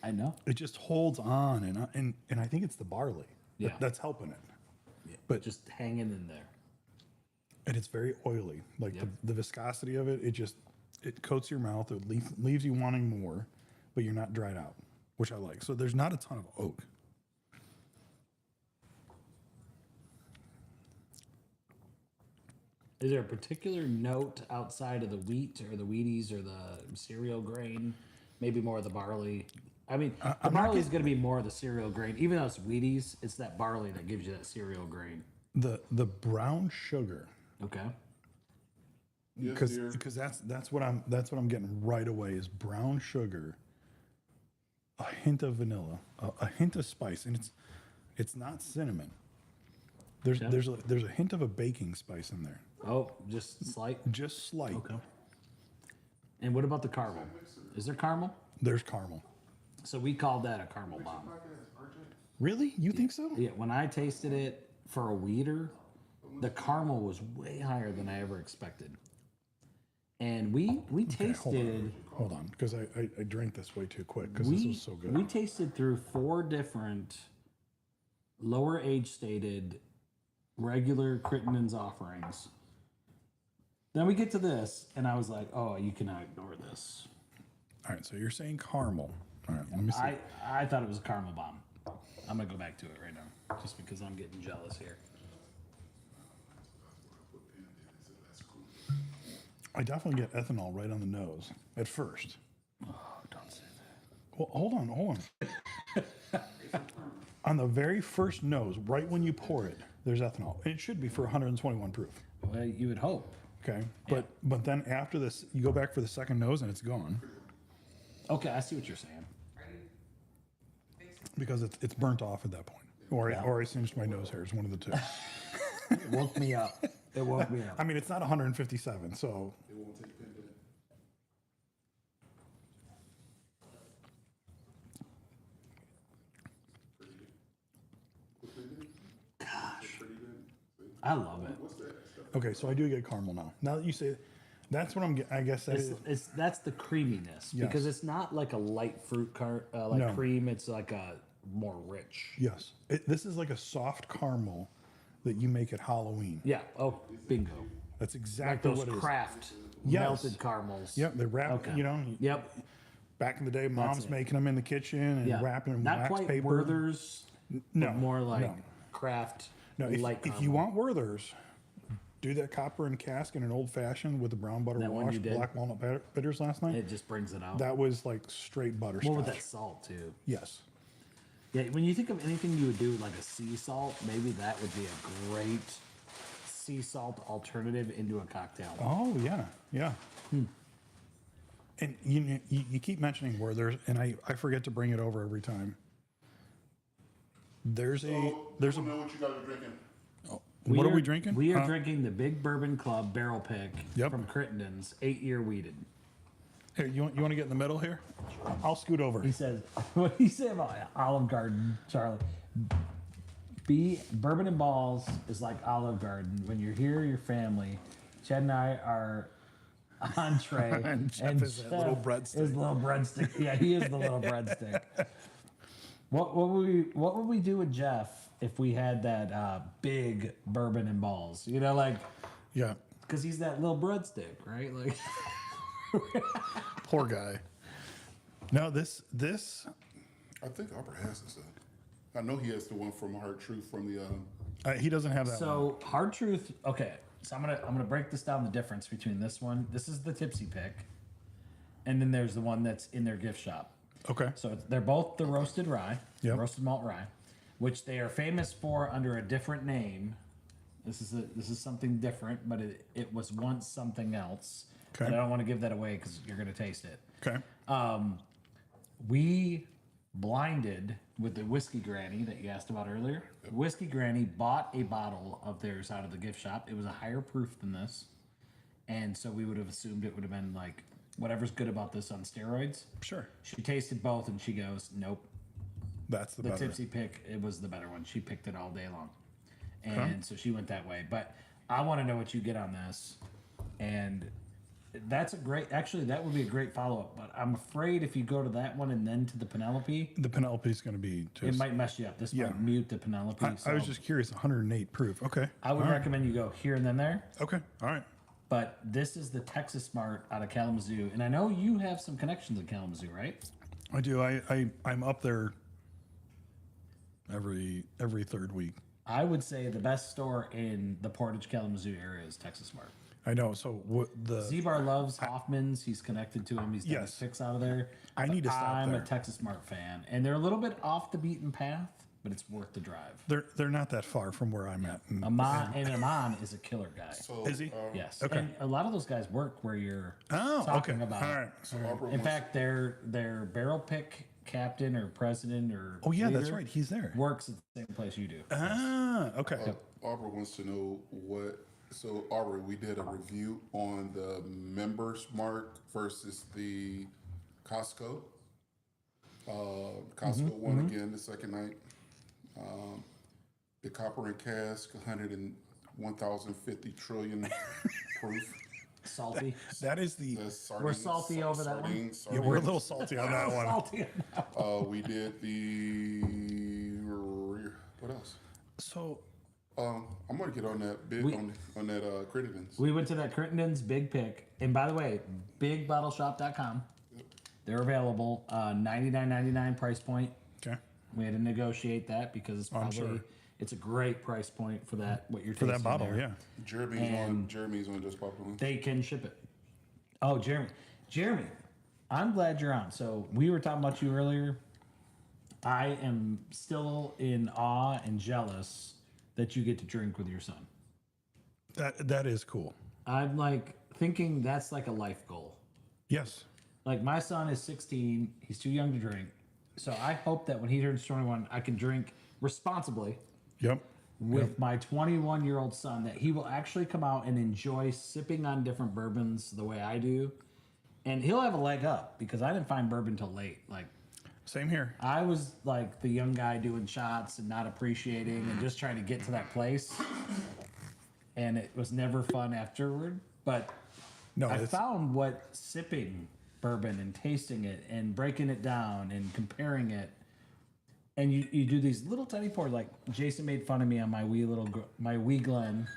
I know. It just holds on, and I think it's the barley Yeah. that's helping it. Yeah, But- just hanging in there. And it's very oily. Like Yep. the viscosity of it, it coats your mouth. It leaves you wanting more, but you're not dried out, which I like. So there's not a ton of oak. Is there a particular note outside of the wheat or the Wheaties or the cereal grain? Maybe more of the barley. I mean, the barley is going to be more of the cereal grain. Even though it's Wheaties, it's that barley that gives you that cereal grain. The brown sugar, Yes, Okay. dear. because that's what I'm getting right away is brown sugar, a hint of vanilla, a hint of spice, and it's not cinnamon. There's a hint of a baking spice in there, Oh, just slight. just slight. Okay. And what about the caramel? Is there caramel? There's caramel. So we called that a caramel bomb. Really? You think so? Yeah, when I tasted it for a weeder, the caramel was way higher than I ever expected. And we tasted Hold on, because I drank this way too quick because this was so good. we tasted through 4 different lower age stated regular Crittenden's offerings. Then we get to this, and I was like, "Oh, you cannot ignore this." All right, so you're saying caramel. All right, let me see. I thought it was a caramel bomb. I'm gonna go back to it right now, just because I'm getting jealous here. I definitely get ethanol right on the nose at first. Oh, don't say that. Well, hold on. On the very first nose, right when you pour it, there's ethanol. And it should be for 121 proof. Well, you would hope. Okay, but then after this, you go back for the second nose and it's gone Okay, I see what you're saying. because it's burnt off at that point, or I singed my nose hairs, one of the two. It woke me up. It woke me up. I mean, it's not 157, so It won't take pen to I love it. What's that? okay. So I do get caramel now. Now that you say, that's what I'm getting. I guess that is. That's the creaminess Yes. because it's not like a light fruit No. cream. It's like a more rich. Yes, this is like a soft caramel that you make at Halloween. Yeah. Oh, bingo. That's Like exactly those what it is. craft Yes. melted caramels. Yep, they wrap. Okay. You know, Yep. back in the day, mom's it. making them in the kitchen and Yeah. wrapping them in Not wax quite paper. Werther's. No, but more like no. craft. No, light if you caramel. want Werther's, do that copper and cask in an old fashioned with the brown butter That one wash, you did? black walnut bitters last night. it just brings it out. That was like straight butterscotch. More with that salt too. Yes. Yeah, when you think of anything you would do with like a sea salt, maybe that would be a great sea salt alternative into a cocktail. Oh yeah, yeah. And you keep mentioning Werther's, and I forget to bring it over every time. There's So, a people know what you guys are drinking. what are we drinking? We are drinking the Big Bourbon Club Barrel Pick Yep. from Crittenden's, 8-year weeded. Here, you want to get in the middle here? I'll scoot over. He says, what do you say about Olive Garden, Charlie? Bourbon and Balls is like Olive Garden. When you're here, your family. Chad and I are entree. And Jeff is that little breadstick. Is little breadstick. Yeah, he is the little breadstick. What would we do with Jeff if we had that big Bourbon and Balls? You know, like, Yeah, because he's that little breadstick, right? Like, poor guy. No, this I think Arbor has this. I know he has the one from Hard Truth from the. he doesn't have that one. so Hard Truth. Okay, so I'm gonna break this down. The difference between this one. This is the Tipsy Pick, and then there's the one that's in their gift shop. Okay. So they're both the roasted rye, Yep. roasted malt rye, which they are famous for under a different name. This is something different, but it was once something else. Okay. But I don't want to give that away because you're gonna taste it. Okay. We blinded with the Whiskey Granny that you asked about earlier. Whiskey Granny bought a bottle of theirs out of the gift shop. It was a higher proof than this, and so we would have assumed it would have been like whatever's good about this on steroids. Sure. She tasted both and she goes, nope. That's the The better. Tipsy Pick, it was the better one. She picked it all day long. And so she went that way. But I want to know what you get on this. And that's a great, actually, that would be a great follow up. But I'm afraid if you go to that one and then to the Penelope, The Penelope's going to be it just. might mess you up. This Yeah. might mute the Penelope. I was just curious. 108 proof. Okay. I would All right. recommend you go here and then there. Okay. All right. But this is the Texas Smart out of Kalamazoo. And I know you have some connections in Kalamazoo, right? I do. I'm up there every third week. I would say the best store in the Portage, Kalamazoo area is Texas Smart. I know. So what the Z-Bar loves Hoffman's. He's connected to him. He's done Yes. his picks out of there. I need to But stop I'm there. a Texas Smart fan. And they're a little bit off the beaten path, but it's worth the drive. they're not that far from where I'm at. And, Amon is a killer guy. So, Is he? Yes. Okay. And a lot of those guys work where you're Oh, talking okay. about. All right. So Arbor In wants- fact, their barrel pick captain or president or Oh yeah, that's leader right. He's there. works at the same place you do. Ah, okay. Arbor wants to know what. So Arbor, we did a review on the Member Smart versus the Costco. Costco won again the second night. The Copper and Cask, 101,050 trillion proof. Salty. That is the. The sardine, We're salty over that one? Yeah, we're a little salty on that one. Salty. We did the. What else? So I'm gonna get on that bid on that Crittenden's. We went to that Crittenden's Big Pick. And by the way, bigbottleshop.com. They're available. $99.99 price point. okay. We had to negotiate that because it's I'm probably sure. it's a great price point for that what you're For that tasting bottle, there. yeah. Jeremy's on just popped on. They can ship it. Oh, Jeremy, I'm glad you're on. So we were talking about you earlier. I am still in awe and jealous that you get to drink with your son. That is cool. I'm like thinking that's like a life goal. Yes. Like my son is 16, he's too young to drink. So I hope that when he turns 21, I can drink responsibly Yep. with my 21-year-old son, that he will actually come out and enjoy sipping on different bourbons the way I do. And he'll have a leg up because I didn't find bourbon till late. Like Same here. I was like the young guy doing shots and not appreciating and just trying to get to that place. And it was never fun afterward. But No, I it's found what sipping bourbon and tasting it and breaking it down and comparing it. And you do these little tiny pours. Like Jason made fun of me on my wee Glen.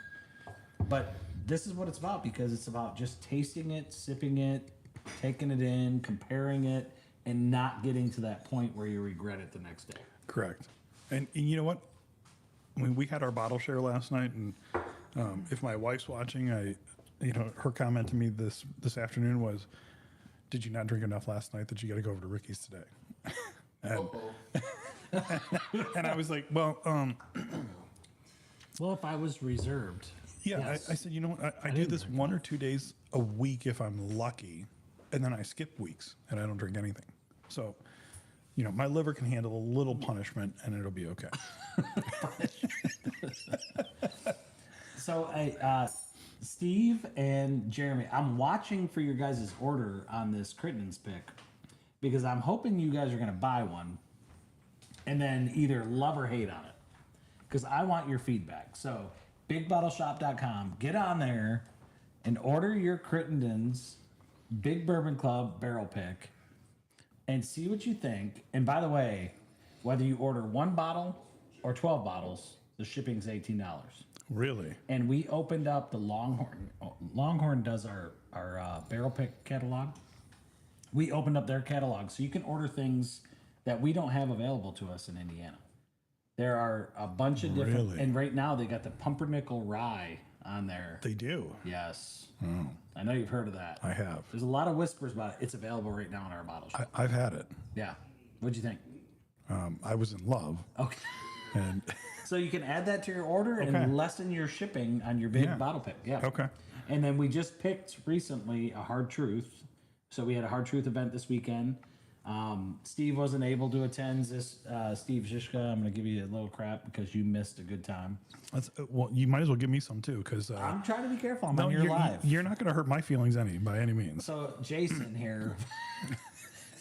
But this is what it's about, because it's about just tasting it, sipping it, taking it in, comparing it, and not getting to that point where you regret it the next day. correct. And you know what? I mean, we had our bottle share last night, and if my wife's watching, her comment to me this afternoon was, "Did you not drink enough last night that you got to go over to Ricky's today?" And I was like, "Well, Well, if I was reserved. yeah." Yes. I said, "You know what? I do didn't this drink 1 or 2 days a week if I'm lucky, and then I skip weeks and I don't drink anything. So, my liver can handle a little punishment, and it'll be okay." So, Steve and Jeremy, I'm watching for your guys' order on this Crittenden's pick, because I'm hoping you guys are going to buy one and then either love or hate on it, because I want your feedback. So, bigbottleshop.com, get on there and order your Crittenden's Big Bourbon Club barrel pick and see what you think. And by the way, whether you order 1 bottle or 12 bottles, the shipping's $18. Really? And we opened up the Longhorn. Longhorn does our barrel pick catalog. We opened up their catalog, so you can order things that we don't have available to us in Indiana. There are a bunch of different, Really? and right now they got the pumpernickel rye on there. They do. Yes, I know you've heard of that. I have. There's a lot of whispers about it. It's available right now in our bottle shop. I've had it. Yeah, what'd you think? I was in love, Okay. and So you can add that to your order Okay. and lessen your shipping on your big Yeah. bottle pick. Yeah. okay. And then we just picked recently a Hard Truth. So we had a Hard Truth event this weekend. Steve wasn't able to attend this. Steve Zishka, I'm going to give you a little crap because you missed a good time. Well, you might as well give me some too, because I'm trying to be careful. I'm on your live. You're not going to hurt my feelings by any means. So Jason here,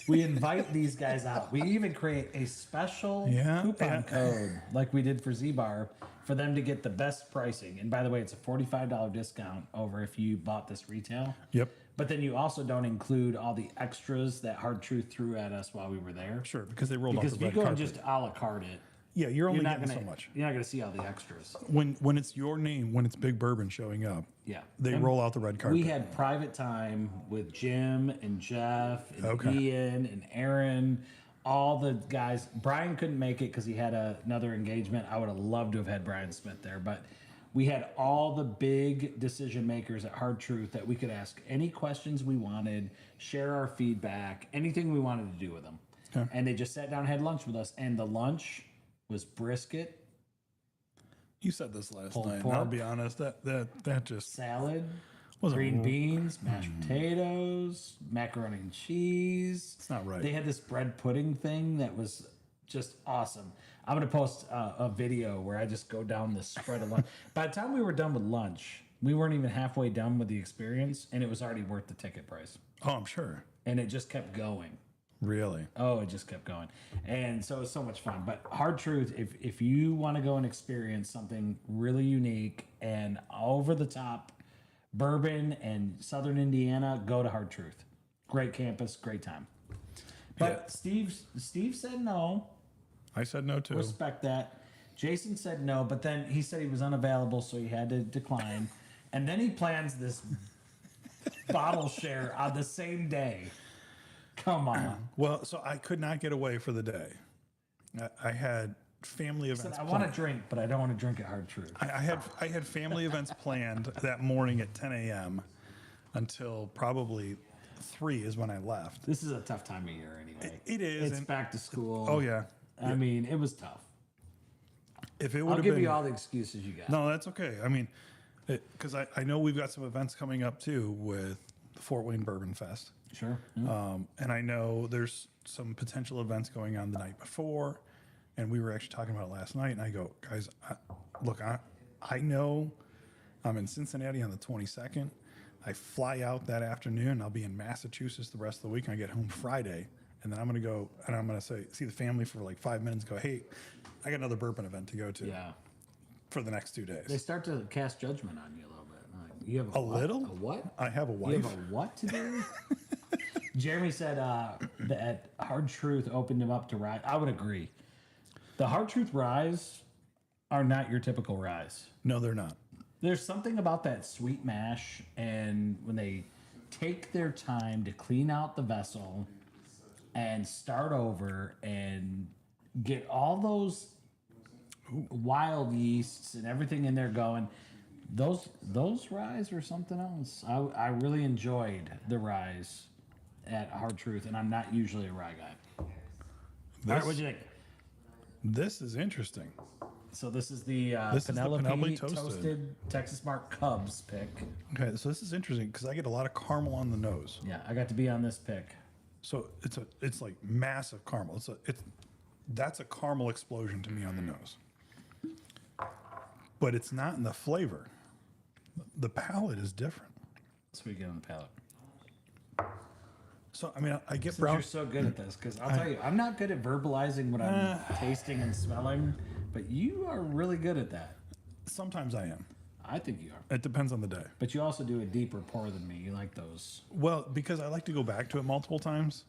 we invite these guys out. We even create a special coupon code like we did for Z-Bar for them to get the best pricing. And by the way, it's a $45 discount over if you bought this retail. Yep. But then you also don't include all the extras that Hard Truth threw at us while we were there. Sure, because they rolled Because off if the you red go carpet. and just a la carte it, Yeah, you're only you're not getting gonna so much. You're not gonna see all the extras. When it's your name, when it's Big Bourbon showing up, Yeah, they And roll out the red carpet. We had private time with Jim and Jeff and Okay. Ian and Aaron, all the guys. Brian couldn't make it because he had another engagement. I would have loved to have had Brian Smith there, but we had all the big decision makers at Hard Truth that we could ask any questions we wanted, share our feedback, anything we wanted to do with them. Okay. And they just sat down and had lunch with us. And the lunch was brisket, You said this last Pulled night. and pork. I'll be honest, that just salad, Wasn't green wrong. beans, mashed potatoes, macaroni and cheese. it's not right. They had this bread pudding thing that was just awesome. I'm going to post a video where I just go down this spread of lunch. By the time we were done with lunch, we weren't even halfway done with the experience, and it was already worth the ticket price. Oh, I'm sure. And it just kept going. Really. Oh, it just kept going. And so it's so much fun. But Hard Truth, if you want to go and experience something really unique and over the top bourbon and Southern Indiana, go to Hard Truth. Great campus, great time. But Steve said no. I said no too. Respect that. Jason said no, but then he said he was unavailable, so he had to decline. And then he plans this bottle share on the same day. Come on. Well, so I could not get away for the day. I had family I events. said, I want to drink, but I don't want to drink at Hard Truth. I had family events planned that morning at 10 a.m. until probably 3 is when I left. This is a tough time of year anyway. It is. It's and- back to school. Oh yeah. I mean, it was tough. If it would I'll have give been, you all the excuses you got. no, that's okay. I mean, because I know we've got some events coming up too with the Fort Wayne Bourbon Fest. Sure. And I know there's some potential events going on the night before, and we were actually talking about it last night. And I go, guys, I know I'm in Cincinnati on the 22nd. I fly out that afternoon. I'll be in Massachusetts the rest of the week. And I get home Friday, and then I'm going to go and I'm going to see the family for like 5 minutes. Go, hey, I got another bourbon event to go to Yeah. for the next 2 days. They start to cast judgment on you a little bit. Like, you have A what? little? A what? I have a You wife. have a what to do? Jeremy said that Hard Truth opened him up to rye. I would agree. The Hard Truth ryes are not your typical ryes. No, they're not. There's something about that sweet mash, and when they take their time to clean out the vessel and start over and get all those wild yeasts and everything in there going, those ryes are something else. I really enjoyed the ryes at Hard Truth, and I'm not usually a rye guy. All right, what'd you think? This is interesting. So this is the This is the Penelope, Penelope toasted. Toasted Texas Mark Cubs pick. Okay, so this is interesting because I get a lot of caramel on the nose. Yeah, I got to be on this pick. So it's like massive caramel. That's a caramel explosion to me on the nose. But it's not in the flavor. The palate is different. So we get on the palate. So I mean, I get Since brown. you're so good at this, because I'll tell you, I'm not good at verbalizing what I'm tasting and smelling, but you are really good at that. Sometimes I am. I think you are. It depends on the day. But you also do a deeper pour than me. You like those. Well, because I like to go back to it multiple times.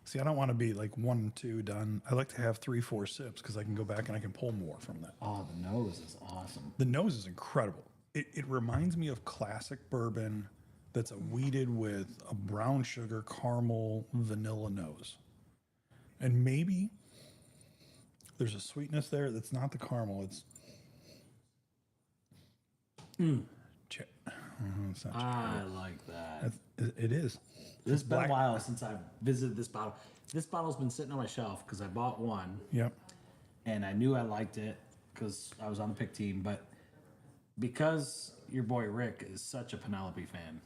See, I don't want to be like 1, 2 done. I like to have 3, 4 sips because I can go back and I can pull more from that. Oh, the nose is awesome. The nose is incredible. It reminds me of classic bourbon that's weeded with a brown sugar, caramel, vanilla nose. And maybe there's a sweetness there that's not the caramel. It's it's not I like that. it is. It's been black- a while since I've visited this bottle. This bottle's been sitting on my shelf because I bought one Yep. and I knew I liked it because I was on the pick team. But because your boy Rick is such a Penelope fan,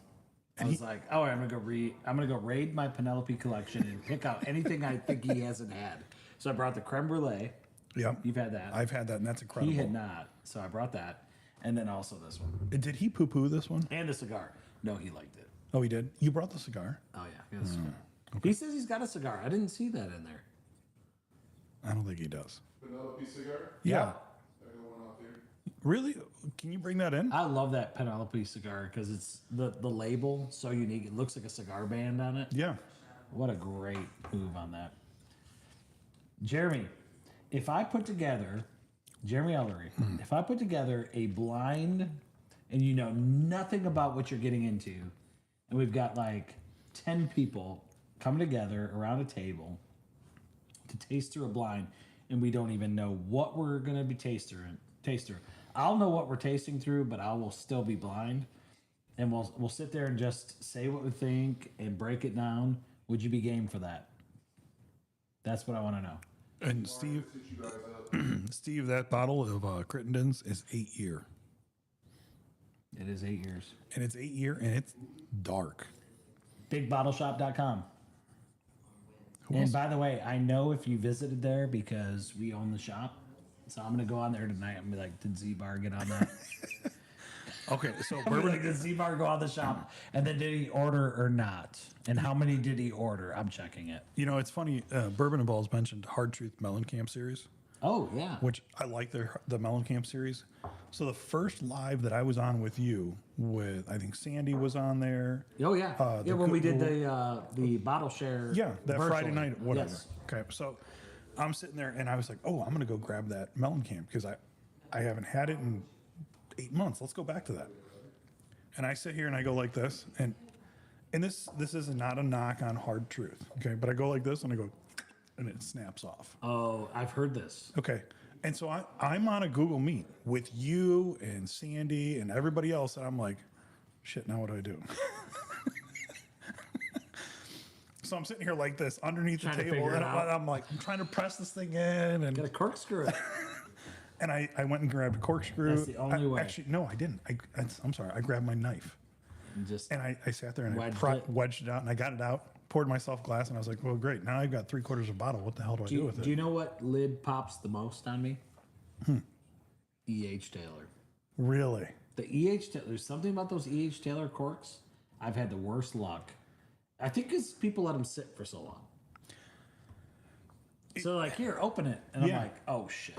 I was like, "Oh, I'm gonna go raid my Penelope collection and pick out anything I think he hasn't had." So I brought the creme brulee. Yep. You've had that. I've had that, and that's incredible. He had not, so I brought that, and then also this one Did he poo-poo this one? and the cigar. No, he liked it. Oh, he did. You brought the cigar. Oh yeah, he got a cigar. He says he's got a cigar. I didn't see that in there. I don't think he does. Penelope cigar? Yeah. I got one out there. Really? Can you bring that in? I love that Penelope cigar because it's the label so unique. It looks like a cigar band on it. Yeah. What a great move on that. Jeremy, if I put together, Jeremy Ellery, if I put together a blind and you know nothing about what you're getting into, and we've got like 10 people coming together around a table to taste through a blind, and we don't even know what we're going to be taste through. I'll know what we're tasting through, but I will still be blind. And we'll sit there and just say what we think and break it down. Would you be game for that? That's what I want to know. And Steve, Hit you guys up. Steve, that bottle of Crittenden's is 8 year, It is 8 years. and it's 8 year, and it's dark. BigBottleShop.com. And else? by the way, I know if you visited there because we own the shop. So I'm going to go on there tonight and be like, did Z-Bar get on that? Okay, so I'm bourbon. like, did Z-Bar go on the shop? And then did he order or not? And how many did he order? I'm checking it. You know, it's funny. Bourbon and Balls mentioned Hard Truth Mellencamp series, Oh, yeah. which I like the Mellencamp series. So the first live that I was on with you, with I think Sandy was on there. Oh, yeah. the Yeah, when we did Google- the bottle share. Yeah, that Friday virtually. night, whatever. Yes. Okay, so I'm sitting there and I was like, oh, I'm gonna go grab that Mellencamp because I haven't had it in 8 months. Let's go back to that. And I sit here and I go like this, and this is not a knock on Hard Truth, okay? But I go like this and I go, and it snaps off. Oh, I've heard this. Okay. And so I'm on a Google Meet with you and Sandy and everybody else, and I'm like, shit, now what do I do? So I'm sitting here like this underneath the Trying to table, figure and it out. I'm like, I'm trying to press this thing in, Got a and corkscrew it. I went and grabbed a corkscrew. That's the only way. Actually, no, I didn't. I'm sorry. I grabbed my knife, And just and I sat there and Wedged it. wedged it out, and I got it out, poured myself a glass, and I was like, well, great. Now I've got 3/4 of a bottle. What the hell do I do with it? Do you know what lid pops the most on me? E.H. Taylor. Really? The E.H. Taylor, there's something about those E.H. Taylor corks. I've had the worst luck. I think because people let them sit for so long. So like, here, open it, and Yeah. I'm like, oh shit,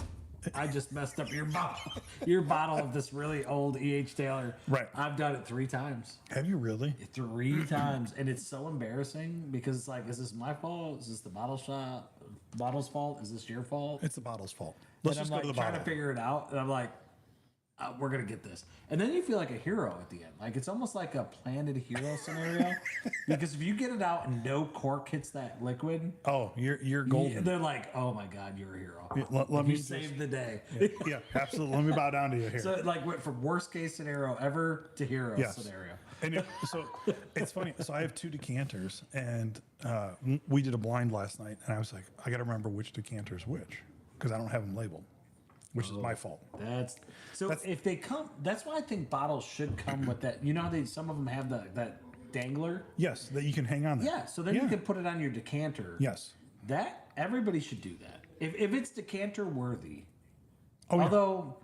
I just messed up your bottle. Your bottle of this really old E.H. Taylor. Right. I've done it 3 times. Have you really? 3 times, and it's so embarrassing because it's like, is this my fault? Is this the bottle's fault? Is this your fault? It's the bottle's fault. Let's And just I'm go to like the trying bottle. to figure it out, and I'm like, we're gonna get this. And then you feel like a hero at the end. Like it's almost like a planted hero scenario, because if you get it out and no cork hits that liquid, Oh, you're golden. they're like, oh my god, you're a hero. Let You me just- saved the day. Yeah, absolutely. Let me bow down to you here. So it like went from worst case scenario ever to hero Yes. scenario. And so it's funny. So I have 2 decanters, and we did a blind last night, and I was like, I got to remember which decanter is which because I don't have them labeled, which is my fault. If they come, that's why I think bottles should come with that. You know how some of them have that dangler. Yes, that you can hang on there. Yeah, so then you can put it on your decanter. Yes. That everybody should do that. If it's decanter worthy. Oh, yeah. Although,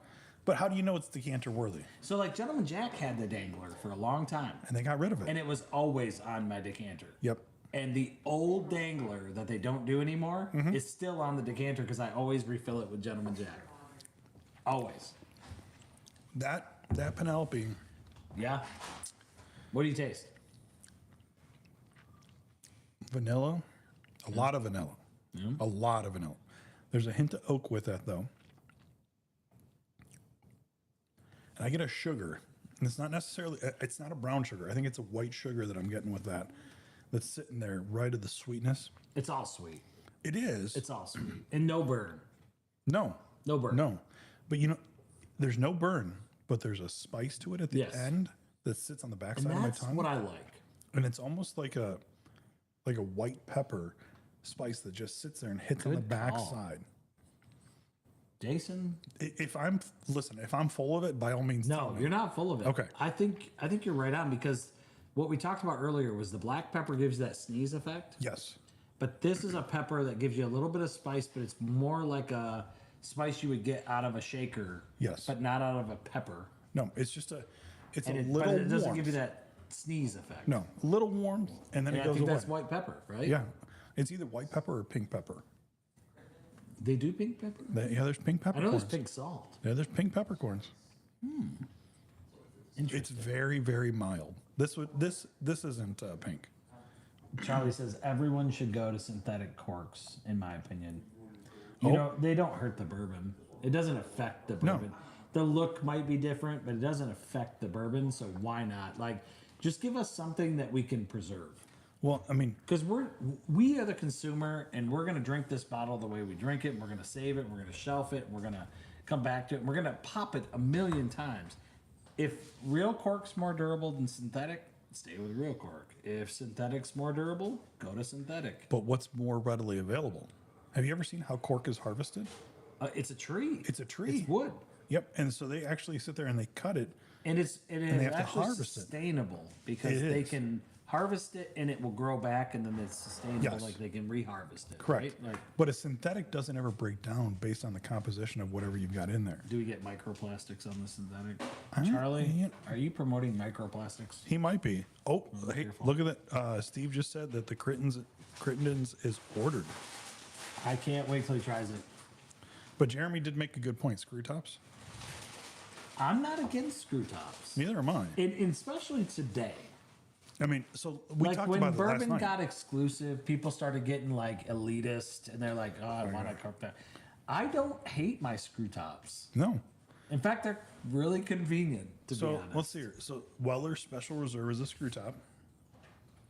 But how do you know it's decanter worthy? so like Gentleman Jack had the dangler for a long time, And they got rid of it. and it was always on my decanter. Yep. And the old dangler that they don't do anymore Mm-hmm. is still on the decanter because I always refill it with Gentleman Jack. Always. That Penelope, Yeah. What do you taste? vanilla, a lot of vanilla. A lot of vanilla. There's a hint of oak with that, though. And I get a sugar. And it's not necessarily, it's not a brown sugar. I think it's a white sugar that I'm getting with that. That's sitting there right at the sweetness. It's all sweet. It is. It's all sweet. And no burn. No. No burn. No. But there's no burn, but there's a spice to it at the Yes. end that sits on the And backside of my that's tongue. what I like. And it's almost like a white pepper spice that just sits there and hits on the Good call. backside. Jason? If I'm full of it, by all means, tell No, me. you're not full of it. Okay. I think you're right on because what we talked about earlier was the black pepper gives you that sneeze effect. Yes. But this is a pepper that gives you a little bit of spice, but it's more like a spice you would get out of a shaker. Yes. But not out of a pepper. No, it's just it's And a but little it doesn't warmth. give you that sneeze effect. No, a little warmth, and then And it I goes think away. that's white pepper, right? Yeah, it's either white pepper or pink pepper. They do pink pepper? Yeah, there's pink I know peppercorns. there's pink salt. Yeah, there's pink peppercorns. It's Interesting. very, very mild. This isn't pink. Charlie says everyone should go to synthetic corks, in my opinion. Oh. You know, they don't hurt the bourbon. It doesn't affect the No. bourbon. The look might be different, but it doesn't affect the bourbon, so why not? Like, just give us something that we can preserve. Well, I mean, Because we are the consumer, and we're going to drink this bottle the way we drink it, and we're going to save it, and we're going to shelf it, and we're going to come back to it, and we're going to pop it a million times. If real cork's more durable than synthetic, stay with real cork. If synthetic's more durable, go to synthetic. but what's more readily available? Have you ever seen how cork is harvested? It's a tree. It's a tree. It's wood. Yep. And so they actually sit there and they cut it. And it is they have to actually harvest it. sustainable because It they is. can harvest it and it will grow back and then it's sustainable. Yes. Like they can reharvest it. Correct. Right? Like, But a synthetic doesn't ever break down based on the composition of whatever you've got in there. do we get microplastics on the synthetic? don't- Charlie, yeah. are you promoting microplastics? He might be. Oh, hey, careful. look at that. Steve just said that the Crittenden's is ordered. I can't wait till he tries it. But Jeremy did make a good point. Screw tops? I'm not against screw tops. Neither am I. And especially today. I mean, so we Like talked when about it last bourbon night. got exclusive, people started getting like elitist and they're like, oh, I want to cork that. I don't hate my screw tops. No. In fact, they're really convenient, to be So honest. let's see here. So Weller Special Reserve is a screw top.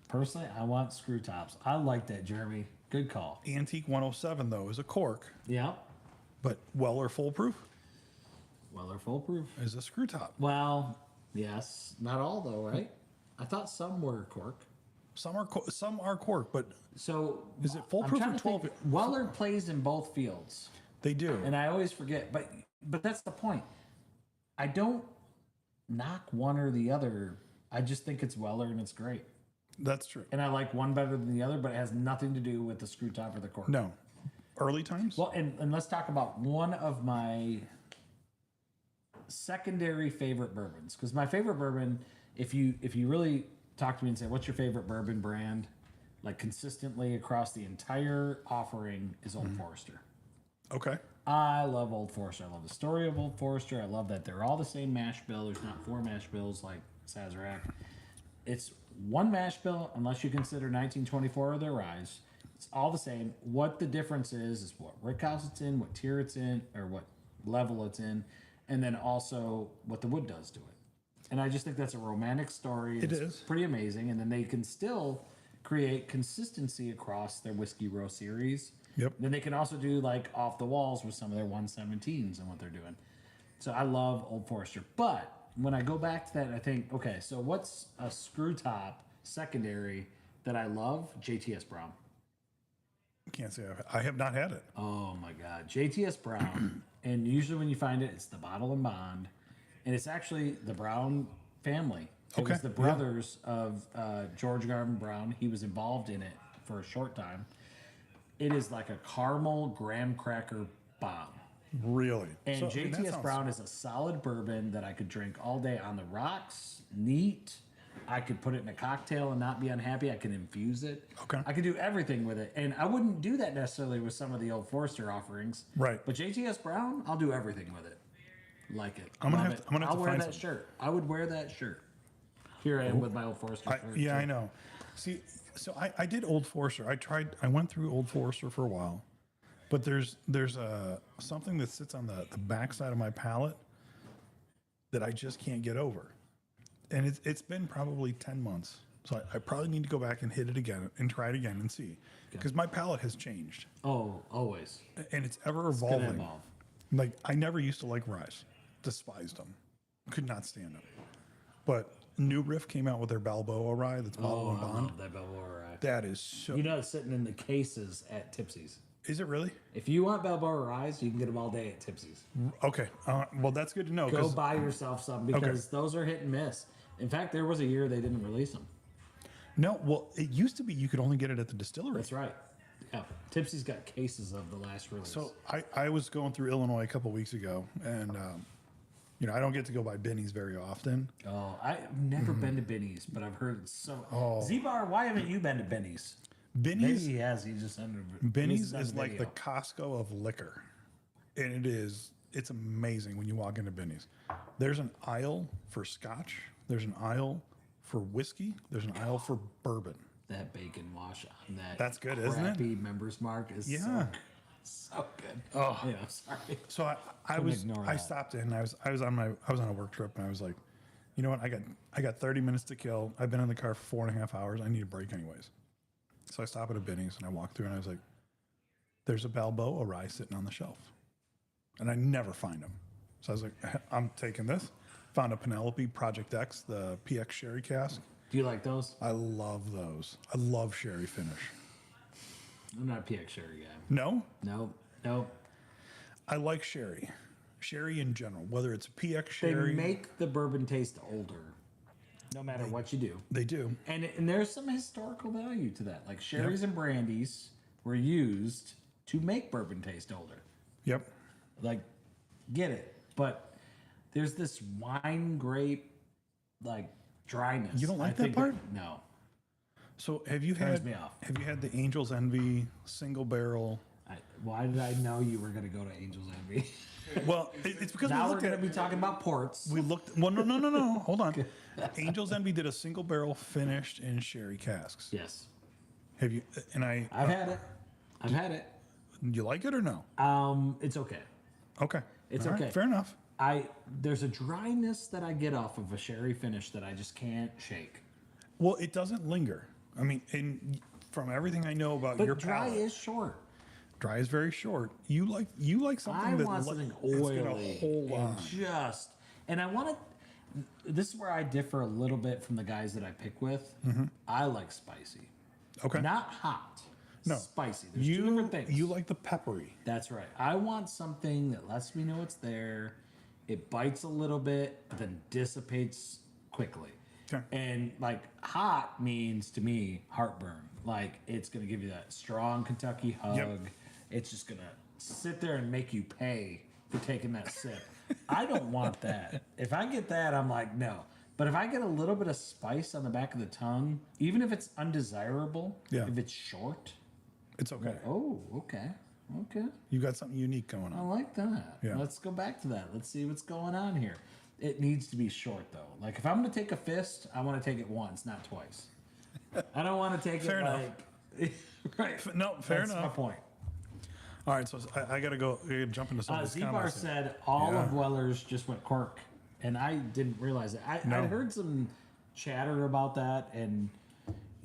Personally, I want screw tops. I like that, Jeremy. Good call. Antique 107 though is a cork, Yeah. but Weller foolproof Well, they're foolproof. is a screw top. Well, yes. Not all, though, right? I thought some were cork. Some are cork, but So is it I'm foolproof trying or to think. 12? Weller plays in both fields, They do. and I always forget. But that's the point. I don't knock one or the other. I just think it's Weller and it's great, That's true. and I like one better than the other. But it has nothing to do with the screw top or the cork. No, early times. Well, and let's talk about one of my secondary favorite bourbons, because my favorite bourbon, if you really talk to me and say what's your favorite bourbon brand, like consistently across the entire offering, is Old Forester. Okay. I love Old Forester. I love the story of Old Forester. I love that they're all the same mash bill. There's not 4 mash bills like Sazerac. It's one mash bill, unless you consider 1924 or their rise. It's all the same. What the difference is what rickhouse it's in, what tier it's in, or what level it's in, and then also what the wood does to it. And I just think that's a romantic story. It It's is. pretty amazing. And then they can still create consistency across their Whiskey Row series. Yep. Then they can also do like off the walls with some of their 117s and what they're doing. So I love Old Forester. But when I go back to that, I think, okay, so what's a screw top secondary that I love? JTS Brown. Can't say I have not had it. Oh my God. JTS Brown. And usually when you find it, it's the Bottle and Bond. And it's actually the Brown family. It Okay, was the brothers of George Garvin Brown. He was involved in it for a short time. It is like a caramel graham cracker bomb. Really. And So, I mean, that JTS sounds- Brown is a solid bourbon that I could drink all day on the rocks, neat. I could put it in a cocktail and not be unhappy. I could infuse it. Okay. I could do everything with it. And I wouldn't do that necessarily with some of the Old Forester offerings. Right. But JTS Brown, I'll do everything with it. Like it. I'm gonna Love have it. to- I'm gonna have I'll to wear find that some. shirt. I would wear that shirt. Here I am with my Old Forester shirt. Yeah, too. I know. See, so I did Old Forester. I went through Old Forester for a while, but there's something that sits on the backside of my palate that I just can't get over. And it's been probably 10 months. So I probably need to go back and hit it again and try it again and see. Because my palate has changed Oh, always. and it's ever Gonna evolving. evolve. Like I never used to like Rise. Despised them. Could not stand them. But New Riff came out with their Balboa Rye that's bottle Oh, and I bond. love that Balboa Rye. That is so. You know, it's sitting in the cases at Tipsy's. Is it really? If you want Balboa Ryes, you can get them all day at Tipsy's. Okay. Well, that's good to know. Go 'Cause- buy yourself some because those are hit and miss. In fact, there was a year they didn't release them. No, well, it used to be you could only get it at the distillery. That's right. Yeah, Tipsy's got cases of the last release. So I was going through Illinois a couple weeks ago, and I don't get to go by Benny's very often. oh, I've never been to Benny's, but I've heard it's so. Oh. Z-Bar, why haven't you been to Benny's? Maybe Benny's he has. He just under. Benny's is like the Costco of liquor, and it's amazing when you walk into Benny's. There's an aisle for Scotch. There's an aisle for whiskey. There's an aisle for bourbon. that bacon wash on that. That's good, isn't it? crappy Members Mark is Yeah. so good. Oh. Yeah, I'm sorry. So I ignore that. stopped in. I was on a work trip, and I was like, you know what? I got 30 minutes to kill. I've been in the car for 4.5 hours. I need a break anyways. So I stop at a Benny's and I walk through and I was like, there's a Balboa Rye sitting on the shelf, and I never find them. So I was like, I'm taking this. Found a Penelope Project X, the PX Sherry cask. Do you like those? I love those. I love sherry finish. I'm not a PX Sherry guy. No, Nope. I like sherry. Sherry in general, whether it's a PX They Sherry. make the bourbon taste older, no matter what you do. They do. And there's some historical value to that. Like sherries and brandies were used to make bourbon taste older. Yep. Like, get it. But there's this wine grape, like, dryness. You don't like I that think part? No. So have you Turns had me off. have you had the Angel's Envy single barrel? Why did I know you were going to go to Angel's Envy? Well, it's because now we we're looked going to at be talking about ports. we looked. Well, no. Hold on. Angel's Envy did a single barrel finished in sherry casks. Yes. Have you? And I've had it. I've had it. you like it or no? It's okay. Okay. It's All right, okay. Fair enough. There's a dryness that I get off of a sherry finish that I just can't shake. Well, it doesn't linger. I mean, and from everything I know about But your dry palate, is short. dry is very short. You like something I that want something is oily gonna hold on. and I want to. This is where I differ a little bit from the guys that I pick with. I like spicy, Okay. not hot. No. Spicy. There's two different things. You like the peppery. That's right. I want something that lets me know it's there. It bites a little bit, but then dissipates quickly. Okay. And like hot means to me heartburn. Like it's gonna give you that strong Kentucky hug. Yep. It's just gonna sit there and make you pay for taking that sip. I don't want that. If I get that, I'm like, no. But if I get a little bit of spice on the back of the tongue, even if it's undesirable, Yeah. if it's short, It's okay. oh, okay. Okay. You got something unique going I on. like that. Yeah. Let's go back to that. Let's see what's going on here. It needs to be short though. Like if I'm going to take a fist, I want to take it once, not twice. I don't want to take Fair it enough. like right. No, fair That's enough. my point. All right, so I gotta go. I gotta jump into some of these Z-Bar comments. said all Yeah. of Weller's just went cork, and I didn't realize it. No. I heard some chatter about that, and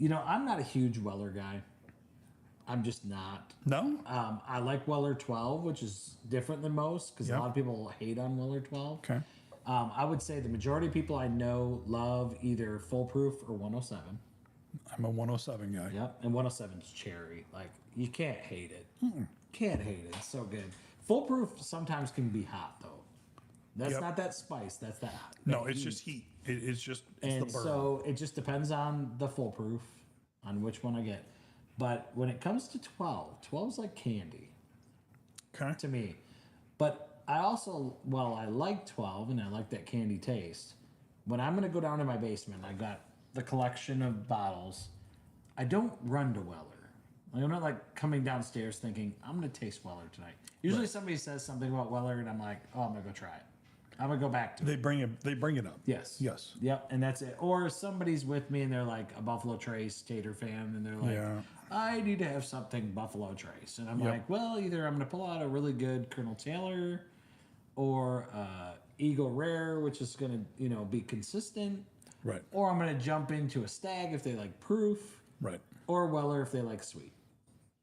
I'm not a huge Weller guy. I'm just not. No. I like Weller 12, which is different than most because Yep. a lot of people hate on Weller 12. Okay. I would say the majority of people I know love either Foolproof or 107. I'm a 107 guy. Yep, and 107's cherry. Like you can't hate it. Can't hate it. It's so good. Foolproof sometimes can be hot though. That's Yep. not that spice. That's that. No, that it's heat. just heat. It's just And the burn. so it just depends on the Foolproof, on which one I get. But when it comes to 12's like candy Okay. to me. But I also, I like 12 and I like that candy taste. When I'm going to go down to my basement, I got the collection of bottles. I don't run to Weller. Like, I'm not like coming downstairs thinking, I'm going to taste Weller tonight. Usually somebody says something about Weller and I'm like, oh, I'm going to go try it. I'm going to go back to it. They bring it up. Yes. Yes. Yep, and that's it. Or somebody's with me and they're like a Buffalo Trace Tater fan and they're like, Yeah. I need to have something Buffalo Trace. And I'm Yep. like, well, either I'm going to pull out a really good Colonel Taylor or Eagle Rare, which is going to, be consistent. Right. Or I'm going to jump into a Stag if they like proof, Right. or Weller if they like sweet.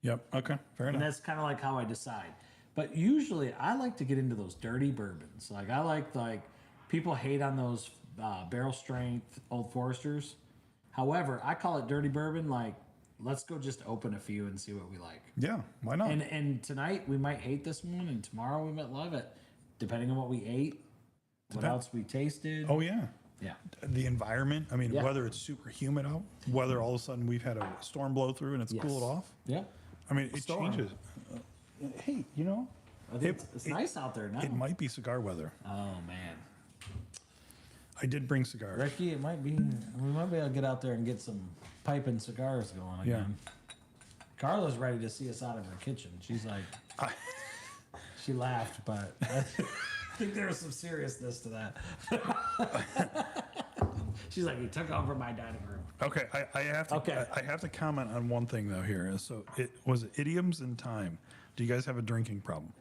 Yep. Okay. Fair And enough. that's kind of like how I decide. But usually I like to get into those dirty bourbons. Like I like people hate on those barrel strength Old Foresters. However, I call it dirty bourbon. Like let's go just open a few and see what we like. Yeah. Why not? And tonight we might hate this one, and tomorrow we might love it, depending on what we ate, what else we tasted. oh yeah. Yeah. The environment. I mean, Yeah. whether it's super humid out, whether all of a sudden we've had a storm blow through and it's Yes. cooled off. Yeah. I mean, it Storm. changes. Hey, I think it's nice out there now. it might be cigar weather. Oh man, I did bring cigars. Ricky, it might be. We might be able to get out there and get some piping cigars going again. Carla's ready to see us out of her kitchen. She's like, she laughed, but I think there was some seriousness to that. She's like, you took over my dining room. Okay, I have to. Okay. I have to comment on one thing though here. So it was idioms in time. Do you guys have a drinking problem?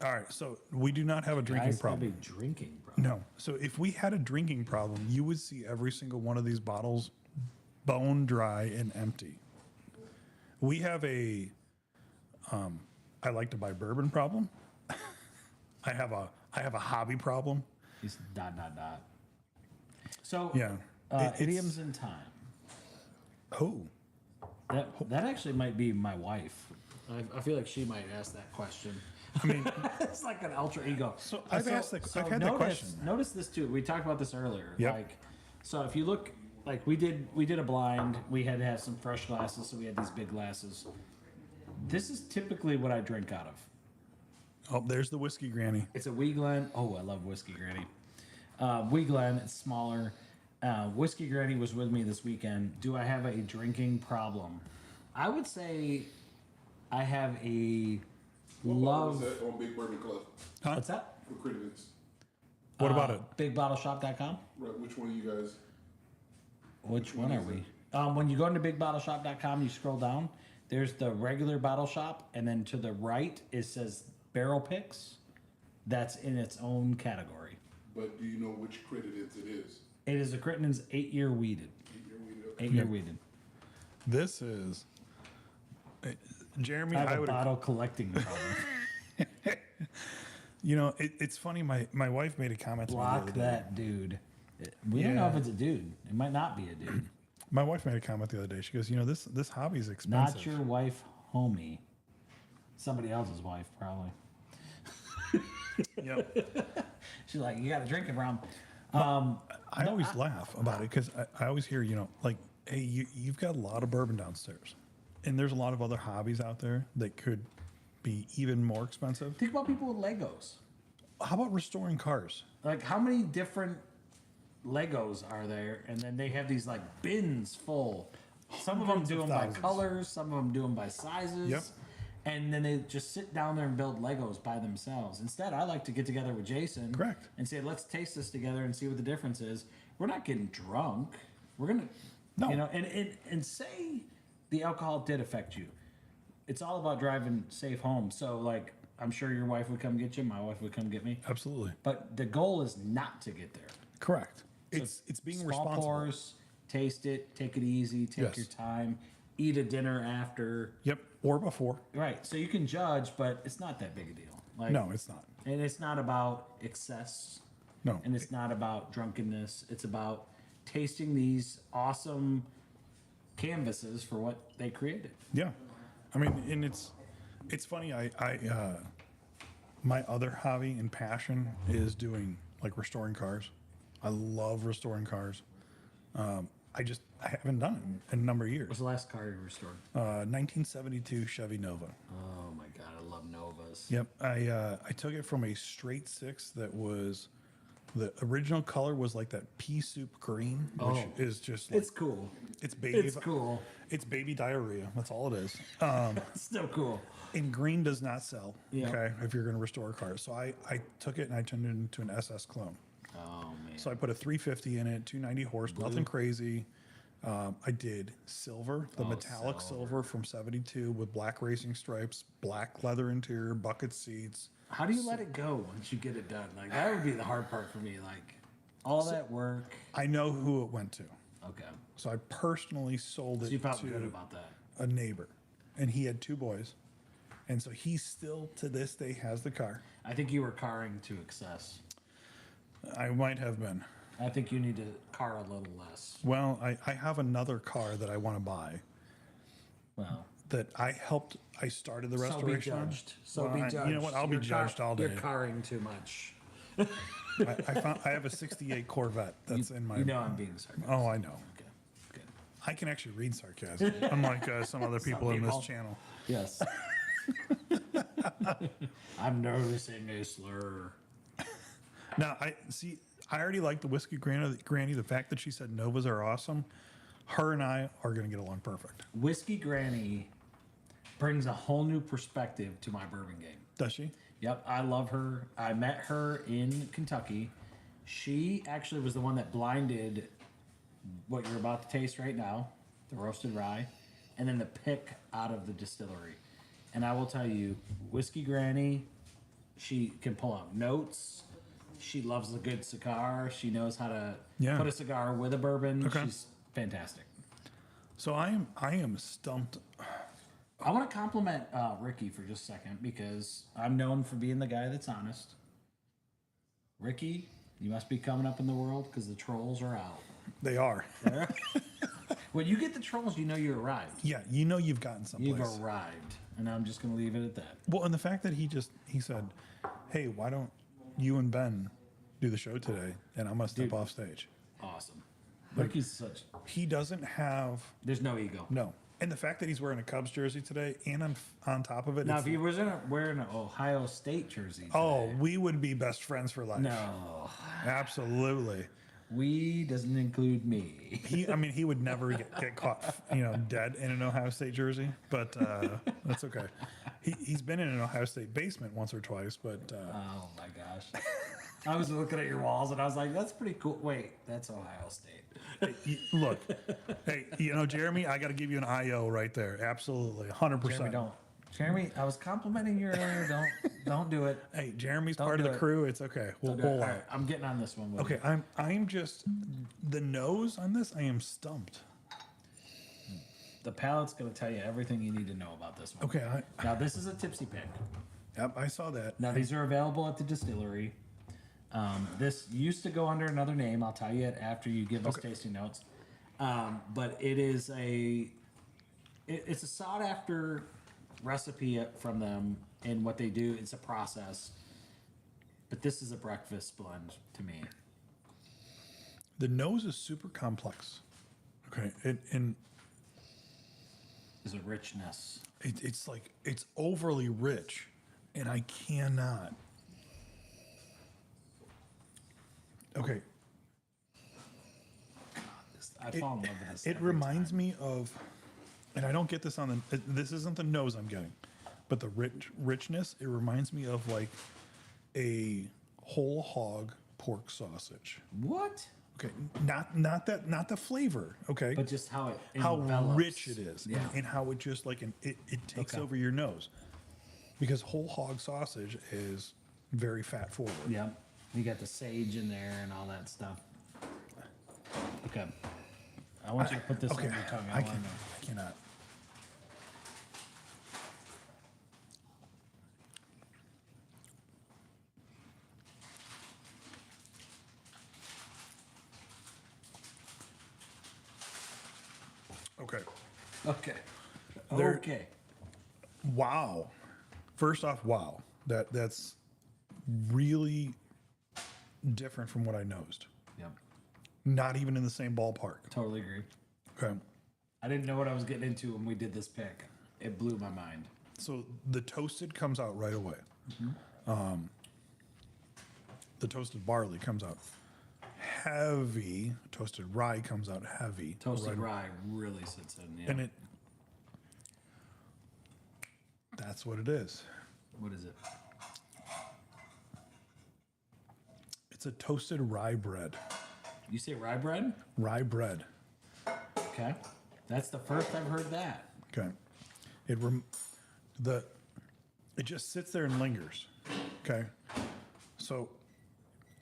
All right, so we do not have a drinking Guys problem. have a drinking problem. No. So if we had a drinking problem, you would see every single one of these bottles bone dry and empty. We have a I like to buy bourbon problem. I have a hobby problem. He's ... So Yeah. It's- idioms in time. Oh, That actually might be my wife. I feel like she might ask that question. I mean, It's like an alter ego. So I've had that notice, question. Notice this too. We talked about this earlier. Yep. Like, so if you look, like we did a blind. We had to have some fresh glasses, so we had these big glasses. This is typically what I drink out of. oh, there's the whiskey granny. It's a Wee Glen. Oh, I love Whiskey Granny. Wee Glen, it's smaller. Whiskey Granny was with me this weekend. Do I have a drinking problem? I would say I have a love. What was that on Big Bourbon Club? What's that? For critics. What about it? BigBottleShop.com. Right, which one of you guys? Which one are we? When you go into BigBottleShop.com, you scroll down. There's the regular bottle shop, and then to the right it says Barrel Picks. That's in its own category. But do you know which Crittenden's it is? It is a Crittenden's 8-year weeded. 8-year weeded. This is Jeremy. I have I a would. bottle collecting problem. You know, it's funny. My wife made a comment to me the Block other day. that dude. We don't know Yeah. if it's a dude. It might not be a dude. My wife made a comment the other day. She goes, you know, this hobby is expensive. Not your wife, homie. Somebody else's wife, probably. Yep. She's like, you got a drinking problem. I always laugh about it because I always hear, you know, like, hey, you've got a lot of bourbon downstairs, and there's a lot of other hobbies out there that could be even more expensive. Think about people with Legos. How about restoring cars? Like, how many different Legos are there? And then they have these like bins full. Some of them Hundreds do of them by thousands. colors. Some of them do them by sizes. Yep. And then they just sit down there and build Legos by themselves. Instead, I like to get together with Jason. Correct. And say, let's taste this together and see what the difference is. We're not getting drunk. We're gonna, No. you know, and say the alcohol did affect you. It's all about driving safe home. So like, I'm sure your wife would come get you. My wife would come get me. Absolutely. But the goal is not to get there. Correct. It's being Small responsible. pours, taste it, take it easy, take Yes. your time, eat a dinner after. Yep. Or before. Right. So you can judge, but it's not that big a deal. Like, No, it's not. and it's not about excess, No. and it's not about drunkenness. It's about tasting these awesome canvases for what they created. Yeah, I mean, and it's funny. My other hobby and passion is doing like restoring cars. I love restoring cars. I haven't done it in a number of years. What's the last car you restored? 1972 Chevy Nova. Oh my God, I love Novas. Yep, I took it from a straight six that was the original color was like that pea soup green, which Oh. is just like, It's cool. it's baby. It's cool. It's baby diarrhea. That's all it is. It's still cool. And green does not sell. Yeah. Okay, if you're going to restore a car, so I took it and I turned it into an SS clone. Oh man. So I put a 350 in it, 290 horse, nothing crazy. I did silver, the metallic silver from 72 with black racing stripes, black leather interior, bucket seats. How do you let it go once you get it done? Like that would be the hard part for me. Like all that work. I know who it went to, Okay. so I personally sold So it you felt to good about that. a neighbor, and he had 2 boys, and so he still to this day has the car. I think you were carring to excess. I might have been. I think you need to car a little less. Well, I have another car that I want to buy Well, that I started the so be restoration on. judged. So Well, be I- judged. you know what? I'll be judged all day. You're carring too much. I have a 68 Corvette that's in my. You know I'm being sarcastic. Oh, I know. Okay. Good. I can actually read sarcasm, unlike some other people in this people. channel. Yes. I'm noticing a slur. Now, I already like the whiskey granny. The fact that she said Novas are awesome, her and I are going to get along perfect. Whiskey Granny brings a whole new perspective to my bourbon game. Does she? Yep, I love her. I met her in Kentucky. She actually was the one that blinded what you're about to taste right now, the roasted rye, and then the pick out of the distillery. And I will tell you, Whiskey Granny, she can pull out notes. She loves a good cigar. She knows how to Yeah. put a cigar with a bourbon. Okay. She's fantastic. So I am stumped. I want to compliment Ricky for just a second because I'm known for being the guy that's honest. Ricky, you must be coming up in the world because the trolls are out. They are. When you get the trolls, you know you arrived. Yeah, you know you've gotten You've someplace. arrived. And I'm just going to leave it at that. Well, and the fact that he said, "Hey, why don't you and Ben do the show today?" And I'm gonna step off stage. Awesome. Ricky's such. He doesn't have There's no ego. no, and the fact that he's wearing a Cubs jersey today, and on top of it, Now, it's if he was wearing an Ohio State jersey, today, oh, we would be best friends for life. no, Absolutely. we doesn't include me. I mean, he would never get caught, dead in an Ohio State jersey, but that's okay. He's been in an Ohio State basement once or twice, but Oh my gosh. I was looking at your walls and I was like, that's pretty cool. Wait, that's Ohio State. look, hey, Jeremy, I got to give you an IO right there. Absolutely, 100%. Jeremy, don't. Jeremy, I was complimenting you earlier. Don't do it. Hey, Jeremy's Don't part of do the it. crew. It's okay. We'll Don't do it. pull All out. right, I'm getting on this one. With Okay, I'm just the nose on this. I am stumped. the palate's going to tell you everything you need to know about this one. Okay. Now, this is a tipsy pick. Yep, I saw that. Now, these are available at the distillery. This used to go under another name. I'll tell you it after you give us tasting notes. But it is it's a sought after recipe from them, and what they do, it's a process. But this is a breakfast blend to me. The nose is super complex. Okay, and There's a richness. it's like it's overly rich, and I cannot. Okay, I fall in love with this. it every reminds time. me of, and I don't get this on the. This isn't the nose I'm getting, but the richness. It reminds me of like a whole hog pork sausage. What? Okay, not the flavor. Okay, But just how it how envelops. rich it is, Yeah. and how it just like it takes Okay. over your nose, because whole hog sausage is very fat forward. Yep. You got the sage in there and all that stuff. Okay. I want you to put this Okay, on your tongue. I I want to know. cannot. Okay. Okay. There- Okay. Wow. First off, wow. That's really different from what I nosed. Yep. Not even in the same ballpark. Totally agree. Okay. I didn't know what I was getting into when we did this pick. It blew my mind. So the toasted comes out right away. The toasted barley comes out heavy. Toasted rye comes out heavy. Toasted right away. rye really sits in. Yeah. And that's what it is. What is it? It's a toasted rye bread. You say rye bread? Rye bread. Okay. That's the first I've heard that. Okay. It just sits there and lingers. Okay. So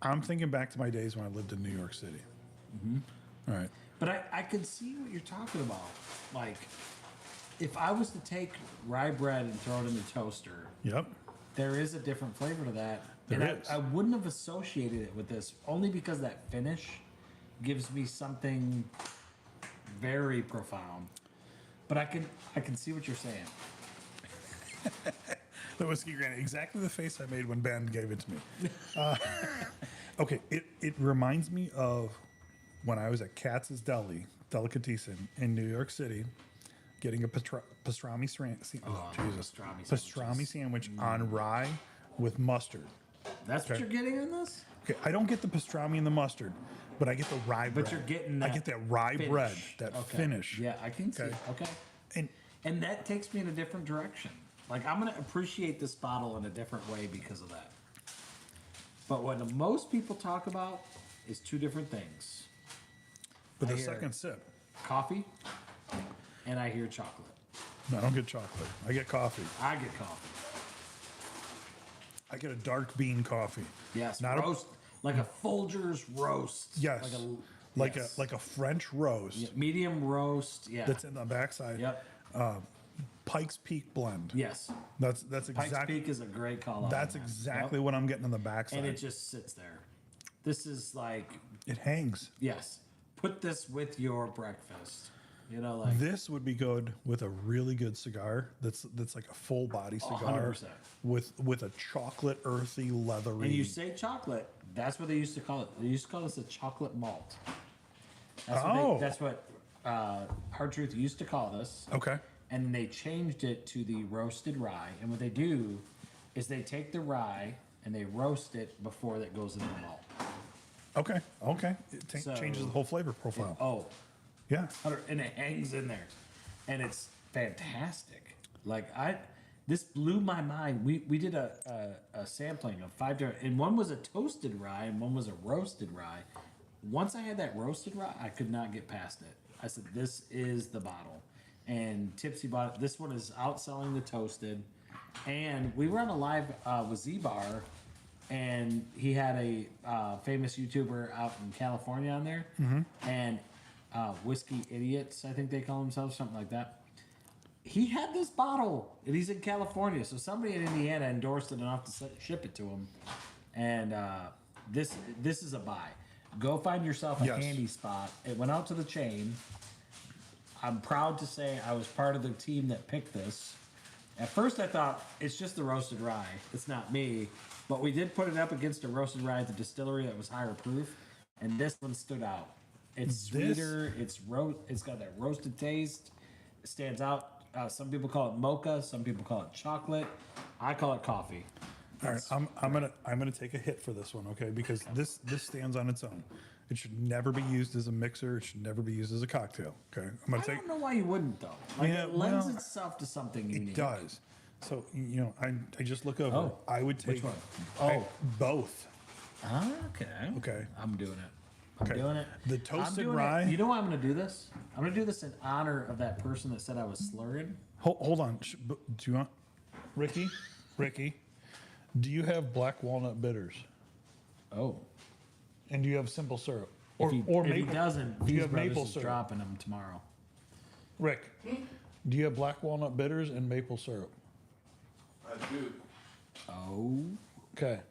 I'm thinking back to my days when I lived in New York City. All right. But I could see what you're talking about. Like, if I was to take rye bread and throw it in the toaster, Yep. there is a different flavor to that. There and is. I wouldn't have associated it with this only because that finish gives me something very profound. But I can see what you're saying. The whiskey granny, exactly the face I made when Ben gave it to me. Okay, it reminds me of when I was at Katz's Delicatessen in New York City, getting a pastrami sandwich on rye with mustard. That's what Okay. you're getting in this? Okay, I don't get the pastrami and the mustard, but I get the rye bread. But you're getting I that get that rye finish. bread, that Okay. finish. Yeah, I can see. Okay. Okay. And And that takes me in a different direction. Like, I'm going to appreciate this bottle in a different way because of that. But what most people talk about is two different things. with I the hear second sip, Coffee, and I hear chocolate. no, I don't get chocolate. I get coffee. I get coffee. I get a dark bean coffee. Yes, Not a- roast, like a Folgers roast. Yes. Yes. Like a French roast Yeah, medium roast. Yeah. that's in the backside. Yep. Pike's Peak blend. Yes. That's Pikes exactly Peak is a great call. that's on that. exactly Yep. what I'm getting on the backside. And it just sits there. This is like, It hangs. yes, put this with your breakfast. You know, like This would be good with a really good cigar. That's like a full body cigar 100%. with a chocolate, earthy, leathery. and you say chocolate, that's what they used to call it. They used to call this a chocolate malt. Oh. That's what Hard Truth used to call this. Okay. And then they changed it to the roasted rye. And what they do is they take the rye and they roast it before that goes into the malt. Okay. Okay. It So- changes the whole flavor profile. Oh, Yeah. and it hangs in there, and it's fantastic. Like this blew my mind. We did a sampling of 5 different, and one was a toasted rye and one was a roasted rye. Once I had that roasted rye, I could not get past it. I said, "This is the bottle." And Tipsy bought it. This one is outselling the toasted. And we were on a live with Z-Bar, and he had a famous YouTuber out in California on there. And Whiskey Idiots, I think they call themselves, something like that. He had this bottle, and he's in California, so somebody in Indiana endorsed it enough to ship it to him. And this is a buy. Go find yourself a Yes. handy spot. It went out to the chain. I'm proud to say I was part of the team that picked this. At first, I thought it's just the roasted rye. It's not me, but we did put it up against a roasted rye at the distillery that was higher proof, and this one stood out. It's This- sweeter. It's got that roasted taste. It stands out. Some people call it mocha. Some people call it chocolate. I call it coffee. All right, I'm gonna take a hit for this one, okay? Because this stands on its own. It should never be used as a mixer. It should never be used as a cocktail. Okay, I'm gonna I take. don't know why you wouldn't though. Like Yeah, it lends well, itself to something unique. It does. So I just look over. Oh, I would take which one? both. Okay. Okay. I'm doing it. I'm Okay. doing it. The I'm toasted doing it. rye. You know why I'm going to do this? I'm going to do this in honor of that person that said I was slurring. Hold on. Do you want Ricky? Ricky, do you have black walnut bitters? Oh. And do you have simple syrup? If he maple? doesn't, Do you These have Brothers maple is syrup? dropping them tomorrow. Rick, do you have black walnut bitters and maple syrup? I do. Oh. Okay.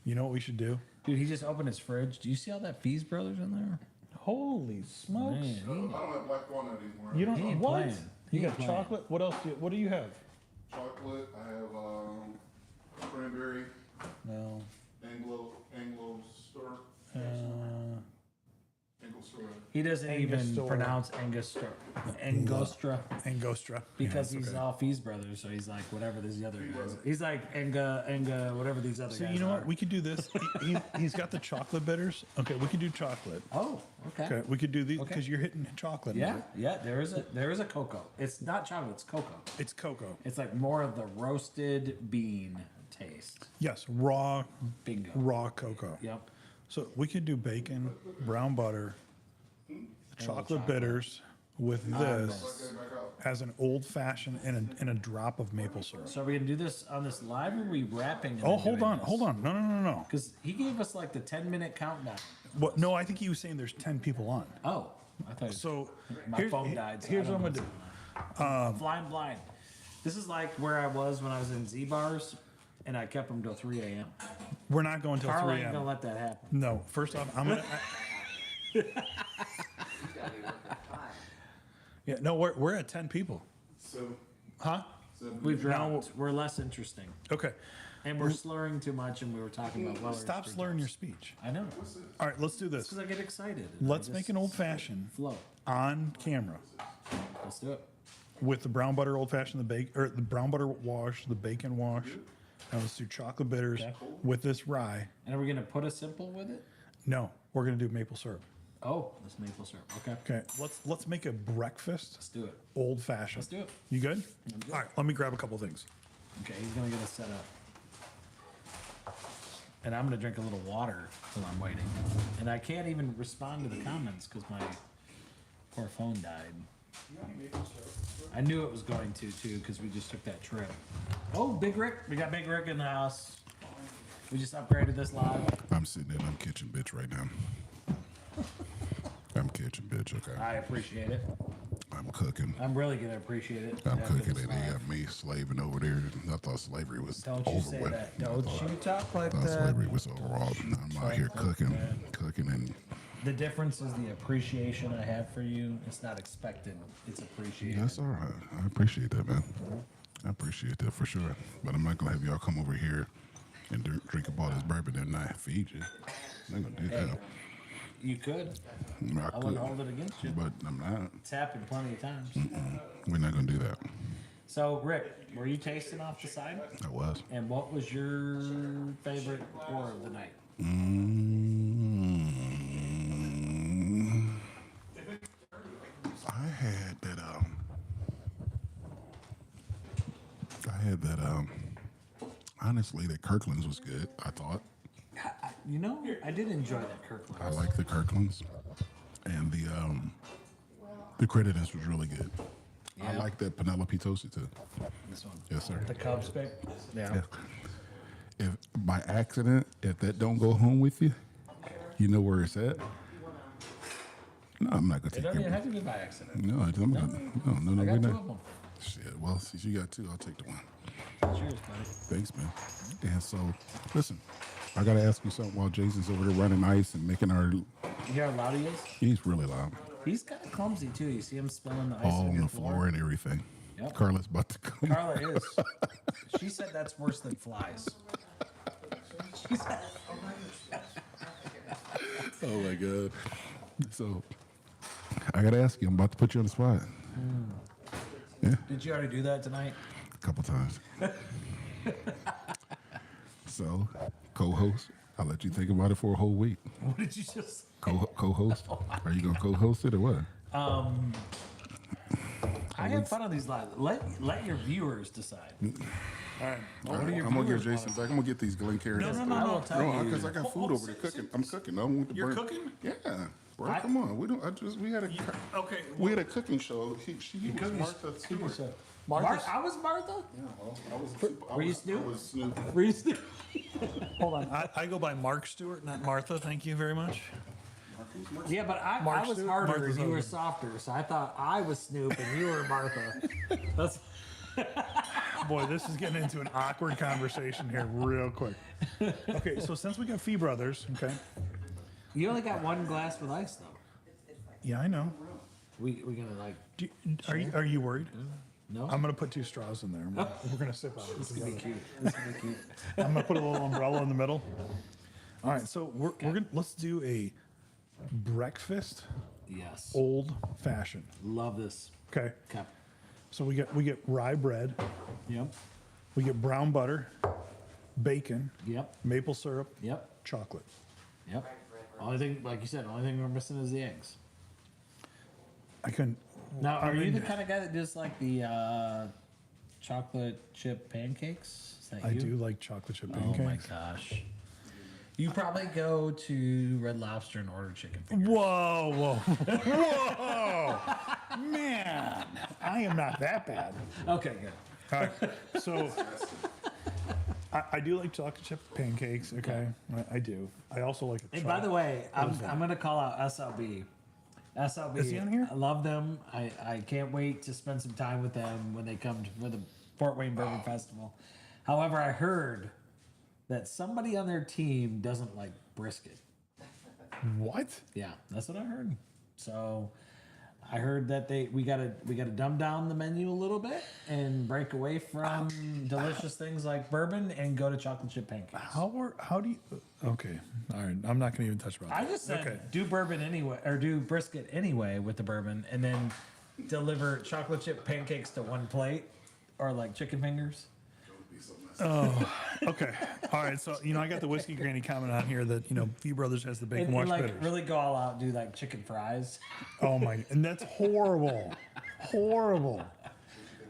You know what we should do? Dude, he just opened his fridge. Do you see all that Fees Brothers in there? Holy smokes! Man, I don't have black walnut anymore. You don't He ain't what? playing. You He got ain't playing. chocolate. What else? What do you have? Chocolate. I have cranberry. No. Anglo store. Angostura. He doesn't even Angostura. pronounce Angostura Angostura. because Yeah, he's okay. all Fees Brothers, so he's like whatever these other guys. He's like Enga, whatever these other So guys you know are. what? We could do this. He's got the chocolate bitters. Okay, we could do chocolate. Oh, okay. Okay, we could do these Okay. because you're hitting chocolate. in Yeah, it. yeah. There is a cocoa. It's not chocolate. It's cocoa. It's cocoa. It's like more of the roasted bean taste. Yes, raw Bingo. cocoa. Yep. So we could do bacon, brown butter, chocolate chocolate. bitters with this Okay, back out. as an old fashioned and a drop of maple syrup. So are we gonna do this on this live, or are we rapping? Oh, hold on. No. Because he gave us like the 10-minute countdown. What? No, I think he was saying there's 10 people on. Oh, I thought So my phone died. So here's I what don't I'm know gonna do. what's going on. Flying blind. This is like where I was when I was in Z bars, and I kept them till 3 a.m. We're not going till Carl 3 ain't gonna a.m. let that happen. No, first off, I'm gonna. Yeah, no, we're at 10 people. Seven. Huh? We've dropped. We're less interesting, Okay. and we're slurring too much, and we were talking about lower. Stop street slurring dogs. your speech. I know. All right, let's do this. Because I get excited. and I Let's just make an old fashioned flow. on camera Let's do it. with the brown butter old fashioned, the brown butter wash, the bacon wash. And let's do chocolate bitters Okay. with this rye. And are we gonna put a simple with it? No, we're gonna do maple syrup. Oh, this maple syrup. Okay. Okay, let's make a breakfast Let's do it. old fashioned. Let's do it. You good? good. All right, let me grab a couple things. Okay, he's gonna get us set up. And I'm gonna drink a little water while I'm waiting. And I can't even respond to the comments because my poor phone died. I knew it was going to too because we just took that trip. Oh, Big Rick! We got Big Rick in the house. We just upgraded this live. I'm sitting in. I'm kitchen bitch right now. I'm kitchen bitch. Okay. I appreciate it. I'm cooking. I'm really gonna appreciate it. I'm after cooking, this and they live. got me slaving over there. I thought slavery was Don't over you say with. that. Don't you talk like I thought that. slavery was over. I'm out here cooking, and The difference is the appreciation I have for you. It's not expected. It's appreciated. that's all right. I appreciate that, man. I appreciate that for sure. But I'm not gonna have y'all come over here and drink up all this bourbon and not feed you. I'm not gonna do that. You could. I mean, I I could, wouldn't hold it against you. but I'm not. It's happened plenty of times. We're not gonna do that. So, Rick, were you tasting off the side? I was. And what was your favorite pour of the night? I had that. Honestly, that Kirkland's was good. I thought. You know, I did enjoy that Kirkland. I like the Kirkland's, and the Creditors was really good. I Yeah. like that Penelope toasted too. This one. Yes, sir. The Cubs pick? Yeah. If by accident, if that don't go home with you, you know where it's at. No, I'm not gonna It take doesn't even your. have to be by accident. No, I'm not. No, I we're got 2 not. of them. Shit. Well, since you got 2, I'll take the one. Cheers, buddy. Thanks, man. And so, listen, I gotta ask you something. While Jason's over there running ice and making our, You hear how loud he is? he's really loud. He's kind of clumsy too. You see him spilling the ice All on on your the floor and everything. Yep. Carla's about to come. Carla is. She said that's worse than flies. She said, Oh my god. So, I gotta ask you. I'm about to put you on the spot. Yeah, did you already do that tonight? a couple times. So, co-host, I'll let you think about it for a whole week. What did you just? Co-host? Are you gonna co-host it or what? I have fun on these lives. Let your viewers decide. All right. What do your I'm gonna viewers give Jason want? back. I'm gonna get these Glencairns. I will tell you. because I got food over there cooking. I'm cooking. I don't want to You're burn. cooking? Yeah, bro. Come on. We had a Okay. we had a cooking show. He was Martha Stewart. I was Martha? Were you Snoop? I was Snoop. Were you Snoop? Hold on. I go by Mark Stewart, not Martha. Thank you very much. Yeah, but I Mark was Stewart, harder Martha's and you were husband. softer, so I thought I was Snoop and you were Martha. That's Boy, this is getting into an awkward conversation here real quick. Okay, so since we got Fee Brothers, okay. you only got 1 glass with ice though. Yeah, I know. We gonna like Are you worried? no? I'm gonna put 2 straws in there. We're gonna sip out of This it is gonna be together. cute. This is gonna be cute. I'm gonna put a little umbrella in the middle. All right, so we're gonna let's do a breakfast Yes. old fashioned. Love this. Okay, Cup. so we get rye bread, Yep. we get brown butter, bacon, Yep. maple syrup, Yep. chocolate. Yep. Only thing, like you said, only thing we're missing is the eggs. I couldn't. Now, are I you mean, the kind of guy that does like the chocolate chip pancakes? Is that I you? do like chocolate chip Oh my pancakes. gosh. You probably go to Red Lobster and order chicken fingers. Whoa, whoa, man! I am not that bad. Okay, good. All right, so I do like chocolate chip pancakes. Okay, I do. I also like. And by the way, I'm going to call out SLB. SLB. Is he on here? I love them. I can't wait to spend some time with them when they come for the Fort Wayne Bourbon Festival. However, I heard that somebody on their team doesn't like brisket. What? Yeah, that's what I heard. So I heard that we gotta dumb down the menu a little bit and break away from delicious things like bourbon and go to chocolate chip pancakes. How do you? Okay, all right. I'm not gonna even touch about I that. just said Okay. do bourbon anyway, or do brisket anyway with the bourbon, and then deliver chocolate chip pancakes to one plate, or like chicken fingers. Okay. All right. So I got the whiskey granny comment on here that Fee Brothers has the bacon And wash like bitters. really go all out, do like chicken fries. Oh my! And that's horrible. Horrible.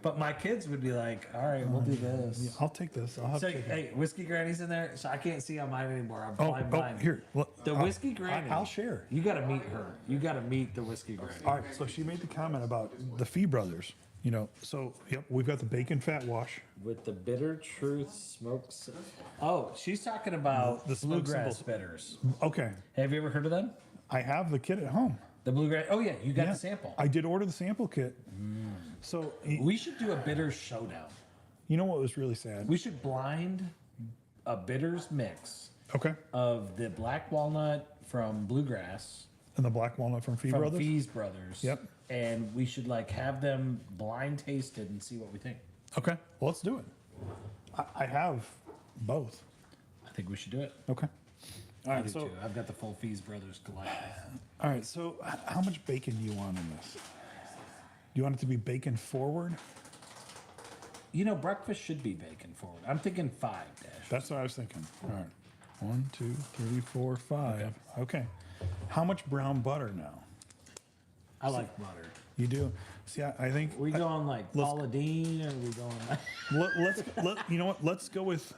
But my kids would be like, "All right, we'll do this." I'll take this. I'll have So, chicken. hey, whiskey granny's in there, so I can't see on mine anymore. I'm Oh, blind. here. Look, The whiskey granny. I'll share. You got to meet her. You got to meet the whiskey granny. All right. So she made the comment about the Fee Brothers. So yep, we've got the bacon fat wash. With the bitter truth smokes. Oh, she's talking about The the smoke bluegrass symbols. bitters. Okay. Have you ever heard of them? I have the kit at home. The bluegrass. Oh yeah, you got Yeah, the sample. I did order the sample kit. So We should do a bitters showdown. you know what was really sad? We should blind a bitters mix Okay. of the black walnut from bluegrass And the black walnut from Fee from Brothers. Fees Brothers. Yep. And we should like have them blind tasted and see what we think. Okay. Well, let's do it. I have both. I think we should do it. Okay. All I right. do So too. I've got the full Fees Brothers collection. all right. So how much bacon do you want in this? Do you want it to be bacon forward? You know, breakfast should be bacon forward. I'm thinking 5 dash. That's what I was thinking. All right. 1, 2, 3, 4, 5. Okay. How much brown butter now? I like butter. You do? See, I think We going like let's- Paula Deen, or we going like you know what? Let's go with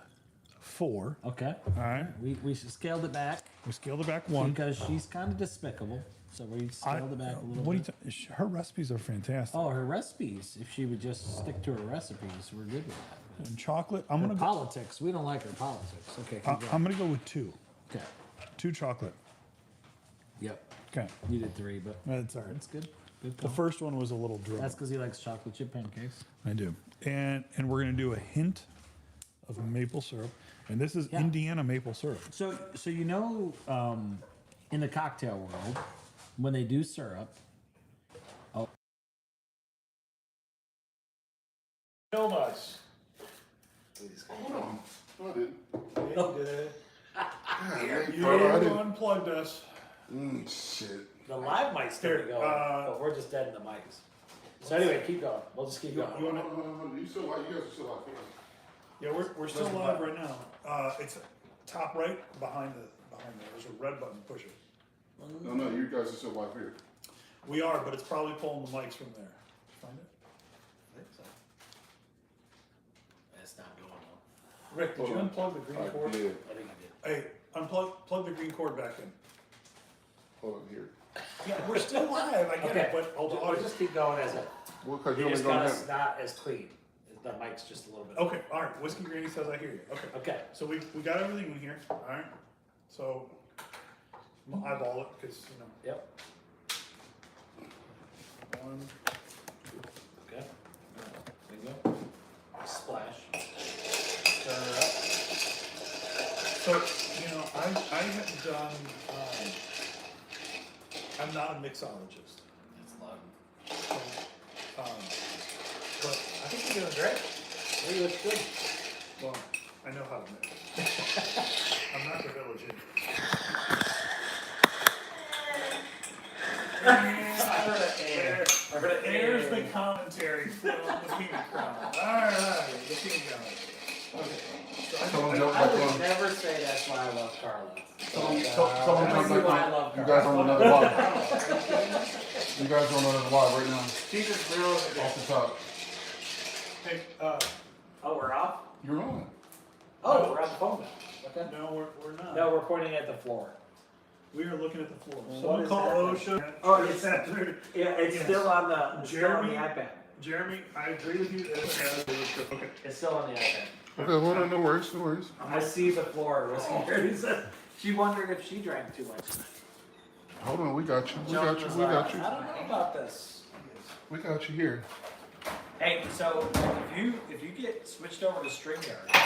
4. okay? All right. We scaled it back We scaled it back 1. because she's kind of despicable. So we scaled it back a little what bit. do you her recipes are fantastic. Oh, her recipes. If she would just stick to her recipes, we're good with that. And chocolate, I'm Her gonna go, politics. We don't like her politics. Okay, keep going. I'm gonna go with 2. Okay. 2 chocolate. Yep. Okay, You did 3, but that's all right. that's good. Good The call. first one was a little dry. That's because he likes chocolate chip pancakes. I do. And we're gonna do a hint of maple syrup. And this is Yeah. Indiana maple syrup. So you know, in the cocktail world, when they do syrup, Tell us. Hold on. No, I didn't. You I didn't. unplugged us. Shit. the live mic's still Here, going, but we're just dead in the mics. So anyway, keep going. We'll just keep going. You wanna, You still like? You guys are still like? yeah, we're still Where's the live button? right now. It's top right behind there. There's a red button. Push it. No, you guys are still live here. We are, but it's probably pulling the mics from there. Find it. It's not going on. Rick, did you Hold on. unplug the green cord? did. I think I did. Hey, plug the green cord back in. Hold on here. Yeah, we're still live. I get it, but hold We'll on. just keep going as it. Well, because You you only just going got down. us not as clean. The mic's just a little bit. Okay, all right. Whiskey Granny says I hear you. Okay. Okay. So we got everything in here. All right. So I'm gonna eyeball it because Yep. one. Okay. Bingo. Splash. Stir it up. So I haven't done. I'm not a mixologist, That's loud. so, but I think you're doing great. Maybe looks good. well, I know how to mix. I'm not the village idiot. There's the commentary from the peanut crown. All right, the peanut crown. Okay. Someone So jump I back would on. never say that's why I love Carla. Someone I jump see back why I on. love You Carla. guys are on another live. You guys are on another live right now. She just ruined it. Off the top. Hey, Oh, we're off? You're on. Oh, we're on the phone now. Okay. no, we're not. No, we're pointing at the floor. We are looking at the floor. Well, Someone what call is OSHA. Oh, it's- after. Yeah, it's Yes. still on the Jeremy? iPad. Jeremy, I agree with you. Okay. It's still on the iPad. Okay, hold on. No worries. No worries. I see the floor. She wondered if she drank too much. Hold on. We got you. We Joan got you. was We like, got you. I don't know about this. We got you here. Hey, so if you get switched over to StreamYard,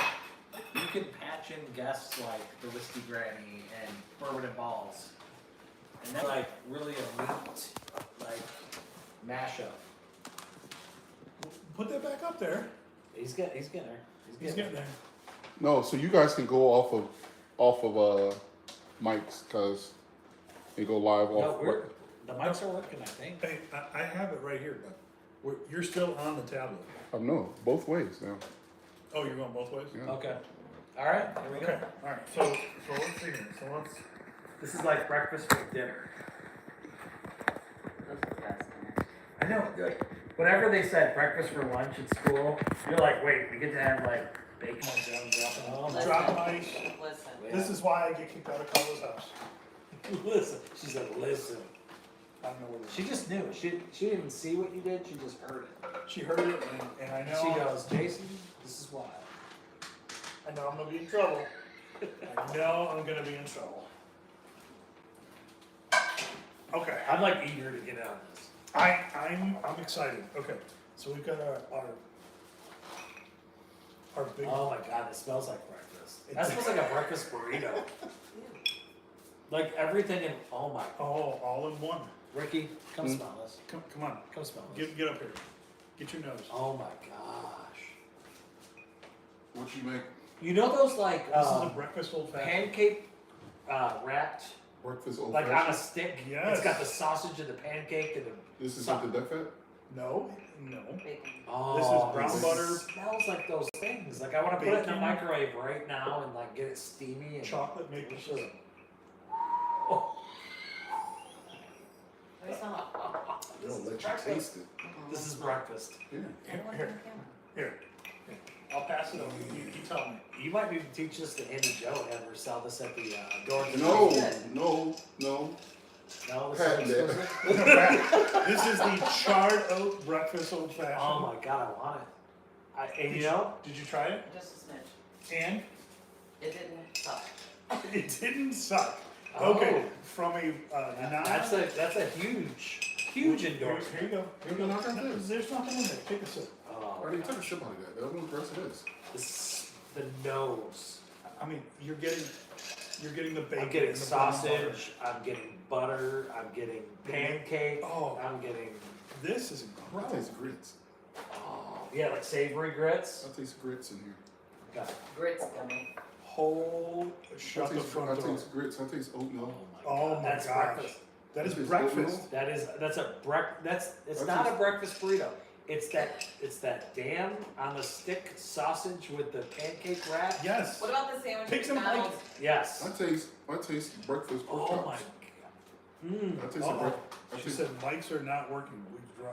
you can patch in guests like the Whiskey Granny and Bourbon and Balls, and then like really a neat like mashup. Put that back up there. He's getting there. He's getting there. No, so you guys can go off of mics because they go live No, off. the mics are working, I think. Hey, I have it right here, but you're still on the tablet. No, both ways now. Oh, you're going both ways? Yeah. Okay. All right. Here we go. Okay. All right. So let's see here. So let's. This is like breakfast for dinner. I know. Like, whenever they said breakfast for lunch at school, you're like, wait, we get to have like bacon and jam dropping on. Drop ice. Listen. This is why I get kicked out of Carla's house. Listen. She said, listen. I don't know what it is. She just knew. She didn't even see what you did. She just heard it. She heard it, and I know. She goes, Jason, this is why. I know I'm gonna be in trouble. I know I'm gonna be in trouble. Okay. I'm like eager to get out of this. I'm excited. Okay. So we've got our big. Oh my god, it smells like breakfast. That smells like a breakfast burrito. Like everything in. Oh my. Oh, all in one. Ricky, come smell this. Come on. Come smell this. Get up here. Get your nose. Oh my gosh. What you make? You know those like This is a breakfast old fashioned. pancake wrapped Breakfast old like on a fashioned? stick? Yes. It's got the sausage and the pancake and the. This is at the death fat? No. Bacon. Oh, This is brown it butter. Smells like those things. Like I want to put it in the Bacon. microwave right now and like get it steamy and Chocolate maple syrup. Oh, What do you smell like? They'll let you breakfast. taste it. this is breakfast. Yeah. Here. Here. I'll pass it over. You tell me. You might need to teach this to Andy Joe and have her sell this at the door. No, Good. no. No, this Patent is that. This is the charred oat breakfast old fashioned. Oh my god, I want it. And you know, Did you try it? Just a smidge. And It didn't suck. it didn't suck. Okay, from a That's a huge endorsement. Here you go. Here you go, knock out No, this. there's nothing in there. Take a sip. I Oh, already took a sip out of that. That one impressive is. the nose. I mean, you're getting the bacon. I'm getting and the brown butter. sausage. I'm getting butter. I'm getting pancake. Oh. I'm getting. This is I incredible. taste grits. Oh, yeah, like savory grits. I taste grits in here. Got it. Grits gummy. Shut the I front door. taste grits. I taste oatmeal. Oh my That's gosh. breakfast. That is This is breakfast. oatmeal? That's a it's That's not a just- breakfast burrito. It's that damn on the stick sausage with the pancake wrap. Yes. What about the sandwich Take at some McDonald's? Yes. I taste breakfast pork Oh chops. my god. I taste Uh-oh. I She taste, said mics are not working.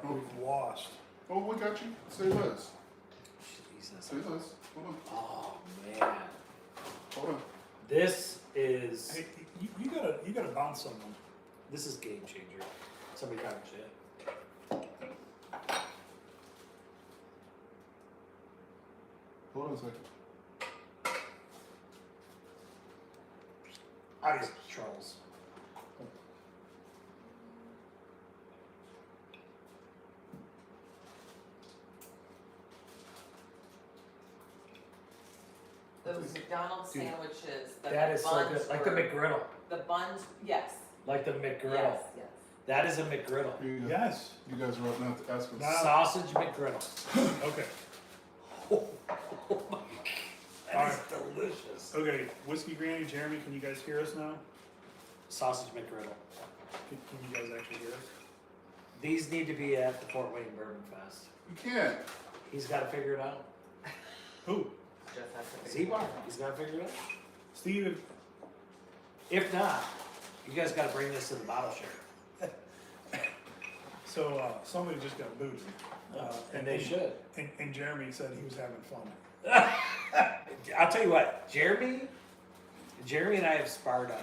We've lost. oh, we got you. Say less. Jesus. Say less. Hold on. Oh man. Hold on. This is Hey, you gotta bounce someone. this is game changer. Somebody got shit. Hold on a second. Adios, Charles. Those McDonald's Dude. sandwiches, That is so buns good. Like the were- McGriddle. The buns, yes. Like the McGriddle. Yes, yes. That is a McGriddle. Here you go. Yes. You guys are up now to ask for Nah. Sausage McGriddle. Okay. Oh my god. That is Alright. delicious. Okay. Whiskey Granny, Jeremy, can you guys hear us now? Sausage McGriddle. Can you guys actually hear us? These need to be at the Fort Wayne Bourbon Fest. You can't. He's got to figure it out. Who? Just has to be. Z-Bar. He's got to figure it out. Steve. If not, you guys got to bring this to the bottle share. So somebody just got booted. And they should. And Jeremy said he was having fun. I'll tell you what, Jeremy and I have sparred on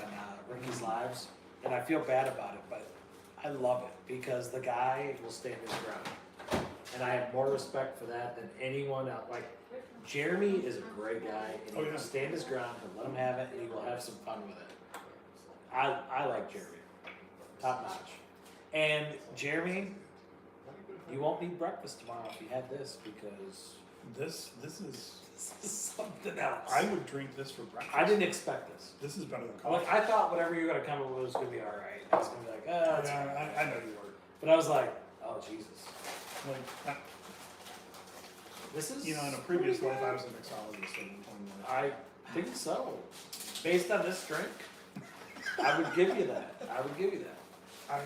Ricky's Lives, and I feel bad about it, but I love it because the guy will stand his ground, and I have more respect for that than anyone else. Like Jeremy is a great guy, and he Oh, yeah. will stand his ground and let him have it, and he will have some fun with it. I like Jeremy, top notch, and Jeremy, you won't need breakfast tomorrow if you had this because This is. this is something else. I would drink this for breakfast. I didn't expect this. This is better than coffee. Like I thought whatever you were gonna come up with was gonna be all right. I was gonna be like, oh, it's Yeah, I know you were. but I was like, oh Jesus, Like, this is you know, in a previous life, I was a mixologist at one point. I think so. Based on this drink, I would give you that. I would give you that. I,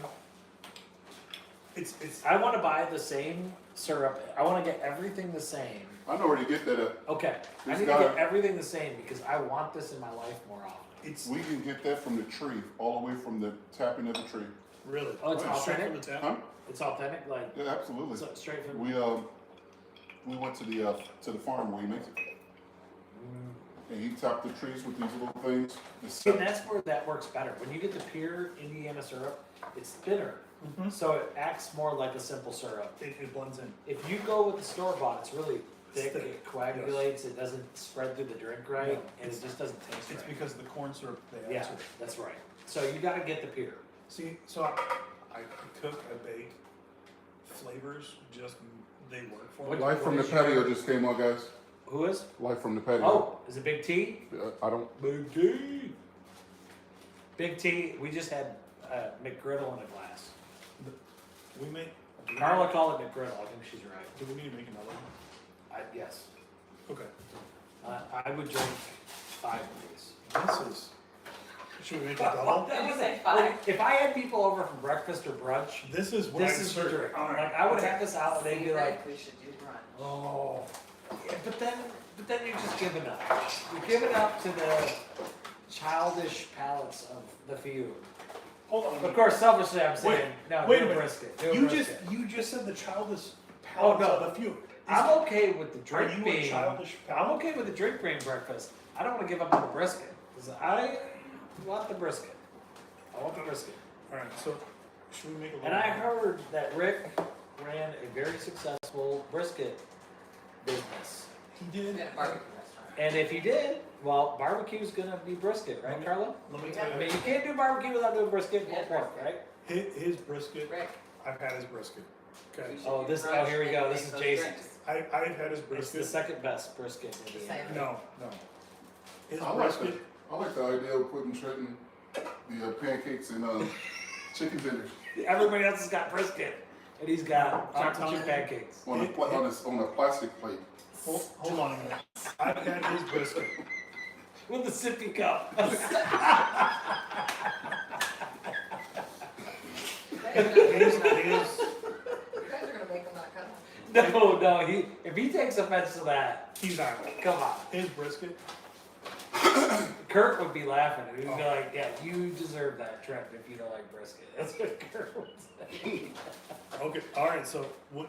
it's I want to buy the same syrup. I want to get everything the same. I know where to get that at. Okay, I It's need to got get it. everything the same because I want this in my life more often. it's We can get that from the tree, all the way from the tapping of the tree. really. Oh, it's straight authentic? from the tap. Huh? It's authentic, like Yeah, absolutely. so straight from. We went to the farm where he makes it, and he tapped the trees with these little things. It's And that's where that works better. When you get the pure Indiana syrup, it's thinner, so it acts more like a simple syrup. It blends in. If you go with the store bought, it's really thick. Thick, It coagulates. It doesn't spread through the drink right, No, and it just doesn't taste It's right. because the corn syrup they Yeah, add to it. that's right. So you got to get the pure. See, so I cook, I bake. Flavors just they work for me. What- Life from the patio just came out, guys. Who is? Life from the patio. Oh, is it Big T? I don't. Big T. Big T. We just had McGriddle in a glass. We make. Carla called it McGriddle. I think she's right. Do we need to make another one? Yes. Okay. I would drink 5 of these. This is. Should we make a double? Did you say five? If I had people over for breakfast or brunch, This is what this I is the serve. drink. All right. Like I would have this out and they'd be See, like, Rick, we should do brunch. oh. Yeah, but then you're just giving up. You're giving up to the childish palates of the few. Hold on. Of course, selfishly, I'm saying, no, wait do a a minute. brisket. Do a You brisket. you just said the childish Oh, palates no. of the few. I'm okay with the Are drink you being. a childish I'm palate? okay with the drink being breakfast. I don't want to give up on the brisket because I want the brisket. I want the brisket. All right. So should we make a little? And I heard that Rick ran a very successful brisket business. he did. We got a barbecue restaurant. And if you did, well, barbecue's gonna be brisket, right, Carla? Let me tell I you, mean, you can't do barbecue without doing brisket and pork, right? his brisket. Rick. I've had his brisket. Okay. you should Oh, do this- oh, brunch here we and go. make This is those Jason's. drinks. I've had his It's the brisket. second best brisket in Just Indiana. saying. No. His I like brisket. I like the idea of putting Trenton the pancakes and chicken tenders Everybody else has got brisket, and he's got I'm chocolate telling chip you. pancakes. on a plastic plate. Hold on a minute. I've had his brisket. With the sippy cup. His, You guys are gonna make them not cut off. No, if he takes offense to that, he's not. come on. His brisket. Kurt would be laughing, and he'd be like, yeah, you deserve that, Trent, if you don't like brisket. That's what Kurt would say. Okay. All right. So what?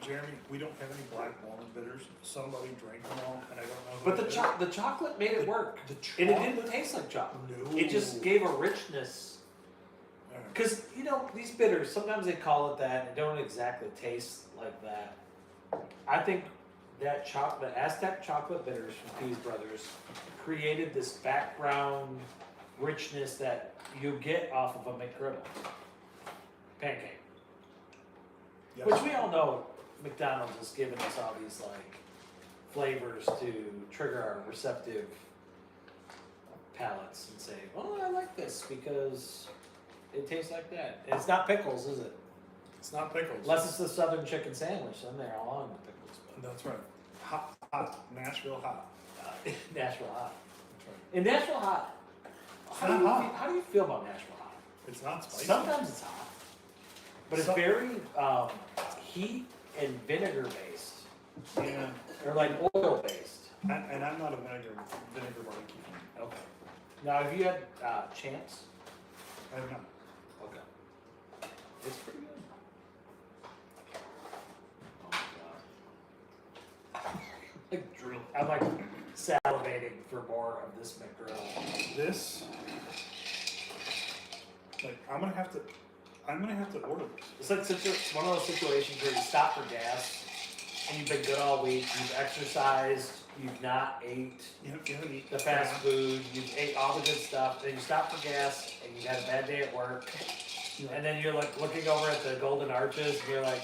Jeremy, we don't have any black walnut bitters. Somebody drank them all, and I don't know. Who But it is. the chocolate made it work. The And it chocolate? didn't taste like chocolate. No. It just gave a richness. All right. Because, these bitters, sometimes they call it that, and it don't exactly taste like that. I think that the Aztec chocolate bitters from Pease Brothers created this background richness that you get off of a McGriddle pancake. Yes. Which we all know McDonald's has given us all these flavors to trigger our receptive palates and say, well, I like this because it tastes like that. And it's not pickles, is it? It's not pickles. Unless it's the Southern chicken sandwich, then they're all on the pickles. That's right. Hot. Nashville hot. But, Nashville hot. That's right. In Nashville hot, It's not hot. how do you feel about Nashville hot? It's not spicy. Sometimes it's hot, but it's Some- very heat and vinegar based, Yeah. or like oil based. And I'm not a vinegar barbecue fan. Okay. Now, have you had Champs? I have not. Okay. It's pretty good. Oh my god. I'm like salivating for more of this McGriddle. This. I'm gonna have to order this. It's like one of those situations where you stop for gas and you've been good all week, you've exercised, you've not ate You haven't eaten the fast food, you've ate all the good stuff, then you stop for gas and you had a bad day at work, and then you're like looking over at the Golden Arches and you're like,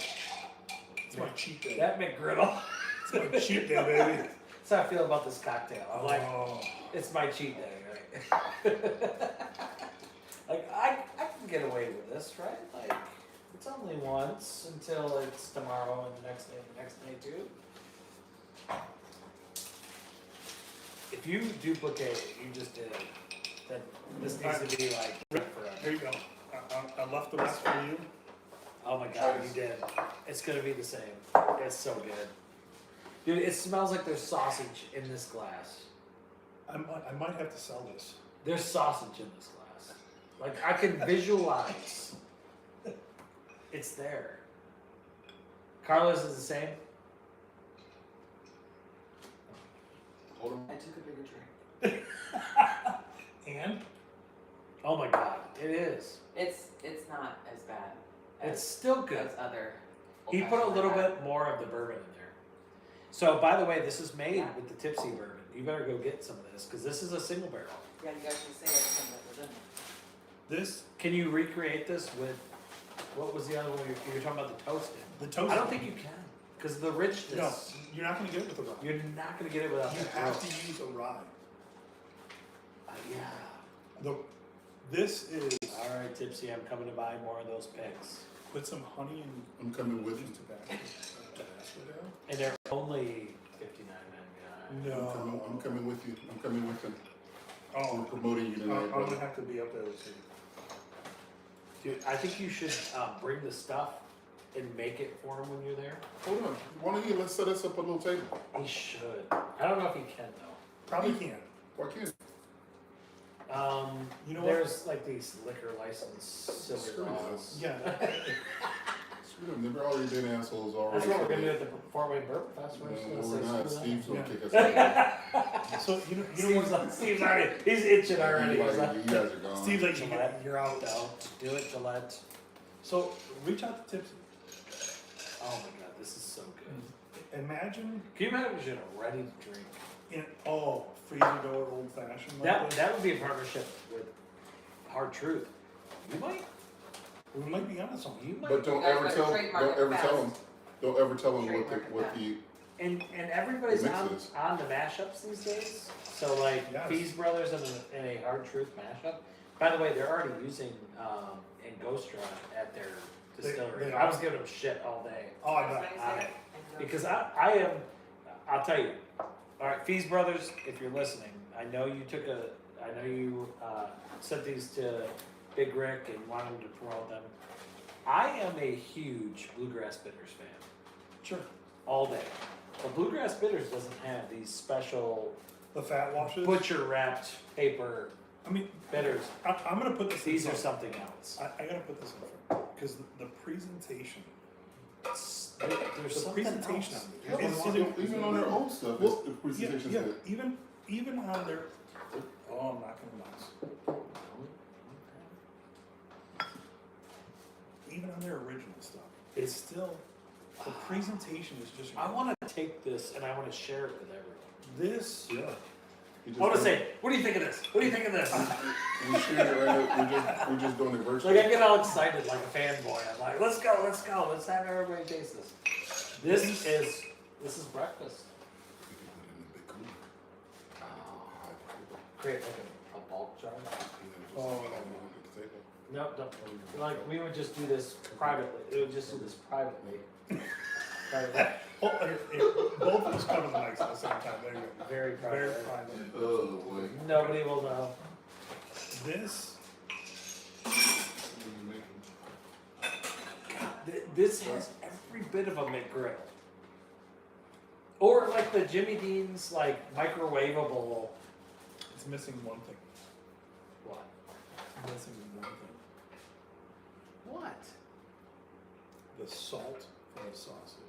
It's my cheat day. that McGriddle. It's my cheat day, baby. That's how I feel about this cocktail. I'm like, Oh. it's my cheat day, right? Like, I can get away with this, right? Like, it's only once until it's tomorrow and the next day too. If you duplicate it, you just did it, then this needs to be like forever. Here you go. I left the rest for you. Oh my god, you did. It's gonna be the same. It's so good. Dude, it smells like there's sausage in this glass. I might have to sell this. There's sausage in this glass. Like, I can visualize. It's there. Carlos is the same. Hold on. I took a bigger drink. And Oh my god, it is. It's not as bad It's as, still good. as other. He put a old-fashioned little I've had. bit more of the bourbon in there. So, by the way, this is made Yeah. with the Tipsy bourbon. You better go get some of this because this is a single barrel. Yeah, you guys can say everything that was in there. this, Can you recreate this with what was the other one you were talking about? The toasted. the toast. I don't think you can because the richness. No, you're not gonna get it with a rye. You're not gonna get it without You that have roast. to use a rye. Yeah. This is All right, Tipsy, I'm coming to buy more of those picks. put some honey and I'm coming with you. tobacco down. And they're only $59.99. No, I'm coming with you. I'm coming with them. I'm Oh, promoting you tonight, I'm brother. gonna have to be up there with you. Dude, I think you should bring the stuff and make it for him when you're there. Hold on. Why don't you let's set us up a little table? He should. I don't know if he can though. Probably can't. Why can't? You know what? There's like these liquor license silver Screw laws. Yeah. Screw them. They've already been assholes already. That's what we're gonna do at the Four-Way Bourbon Fest. We're just No, gonna we're say not. screw that. Steve's gonna Yeah. kick us out. So you know Steve's, what? Steve's already, he's itching already. You He's like, guys are gone. Steve's like, Gillette. you're out. Don't do it, Gillette. So reach out to Tipsy. Oh my god, this is so good. Imagine. Can you imagine if you had a ready to drink Freezer door old fashioned. That would be a partnership with Hard Truth. You might. We might be on something. You might. But don't You guys ever better tell trademark them. it fast. Don't ever tell them Trademark what it the. And everybody's The on mixes. the mashups these days. So like Yes. Fees Brothers and a Hard Truth mashup. By the way, they're already using Angostura at their distillery. they I was are? giving them shit all day Oh, I That's know. what he on said. it because I am. I'll tell you. All right, Fees Brothers, if you're listening, I know you sent these to Big Rick and wanted to promote them. I am a huge Bluegrass Bitters fan. Sure. All day. But Bluegrass Bitters doesn't have these special The fat washes. butcher wrapped paper I mean, bitters. I'm gonna put this. These in are front. something else. I gotta put this in front because the presentation. There's The something presentation else. on it. Even on their own stuff, Well, the presentation's yeah, good. even on their. Oh, I'm not gonna box. Even on their original stuff, it's still the presentation is just. I want to take this and I want to share it with everyone. This. Yeah. I want to say, what do you think of this? What do you think of this? We share it right now. We're just doing it virtually. Like I get all excited like a fanboy. I'm like, let's go, let's have everybody taste this. This is breakfast. Create like a bulk jar. Oh, No, like we would just do this privately. It would just do this privately. Privately. Oh, both of us cover the mics at the same time. There you go. Very private. Very private. Oh boy. Nobody will know. This. This has every bit of a McGriddle. Or like the Jimmy Dean's like microwavable. It's missing one thing. What? Missing one thing. What? The salt for the sausage.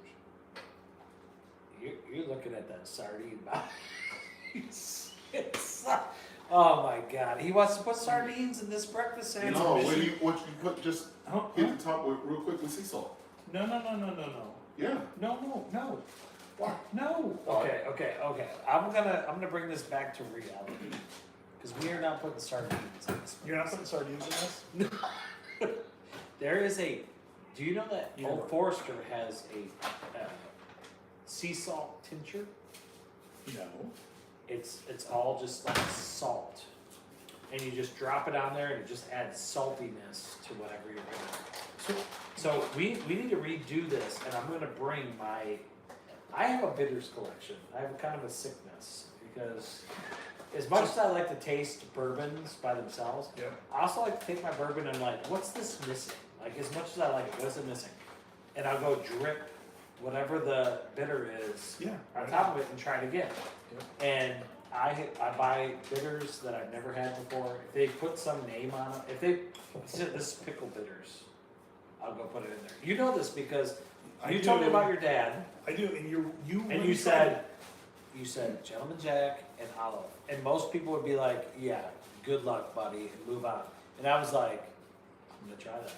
You're looking at that sardine box. Oh my god. He wants to put sardines in this breakfast sandwich. No, what you put? Just Oh, hit the top with real quick with sea salt. no. Yeah. No. What? No. Okay. I'm gonna bring this back to reality. Because we are not putting sardines in this. You're not putting sardines in this? There is a. Do you know that Yeah. Old Forester has a sea salt tincture? No. It's all just like salt, and you just drop it on there, and it just adds saltiness to whatever you're doing. So we need to redo this, and I'm gonna bring my. I have a bitters collection. I have a kind of a sickness because as much as I like to taste bourbons by themselves, Yeah. I also like to take my bourbon and like, what's this missing? Like as much as I like it, what's it missing? And I'll go drip whatever the bitter is Yeah. on top of it and try it again. And I buy bitters that I've never had before. If they put some name on it, if they said this is pickle bitters, I'll go put it in there. You know this because you told me about your dad, I do, and you and really you tried said Gentleman Jack and olive, and most people would be like, yeah, good luck, buddy, and move on. And I was like, I'm gonna try that,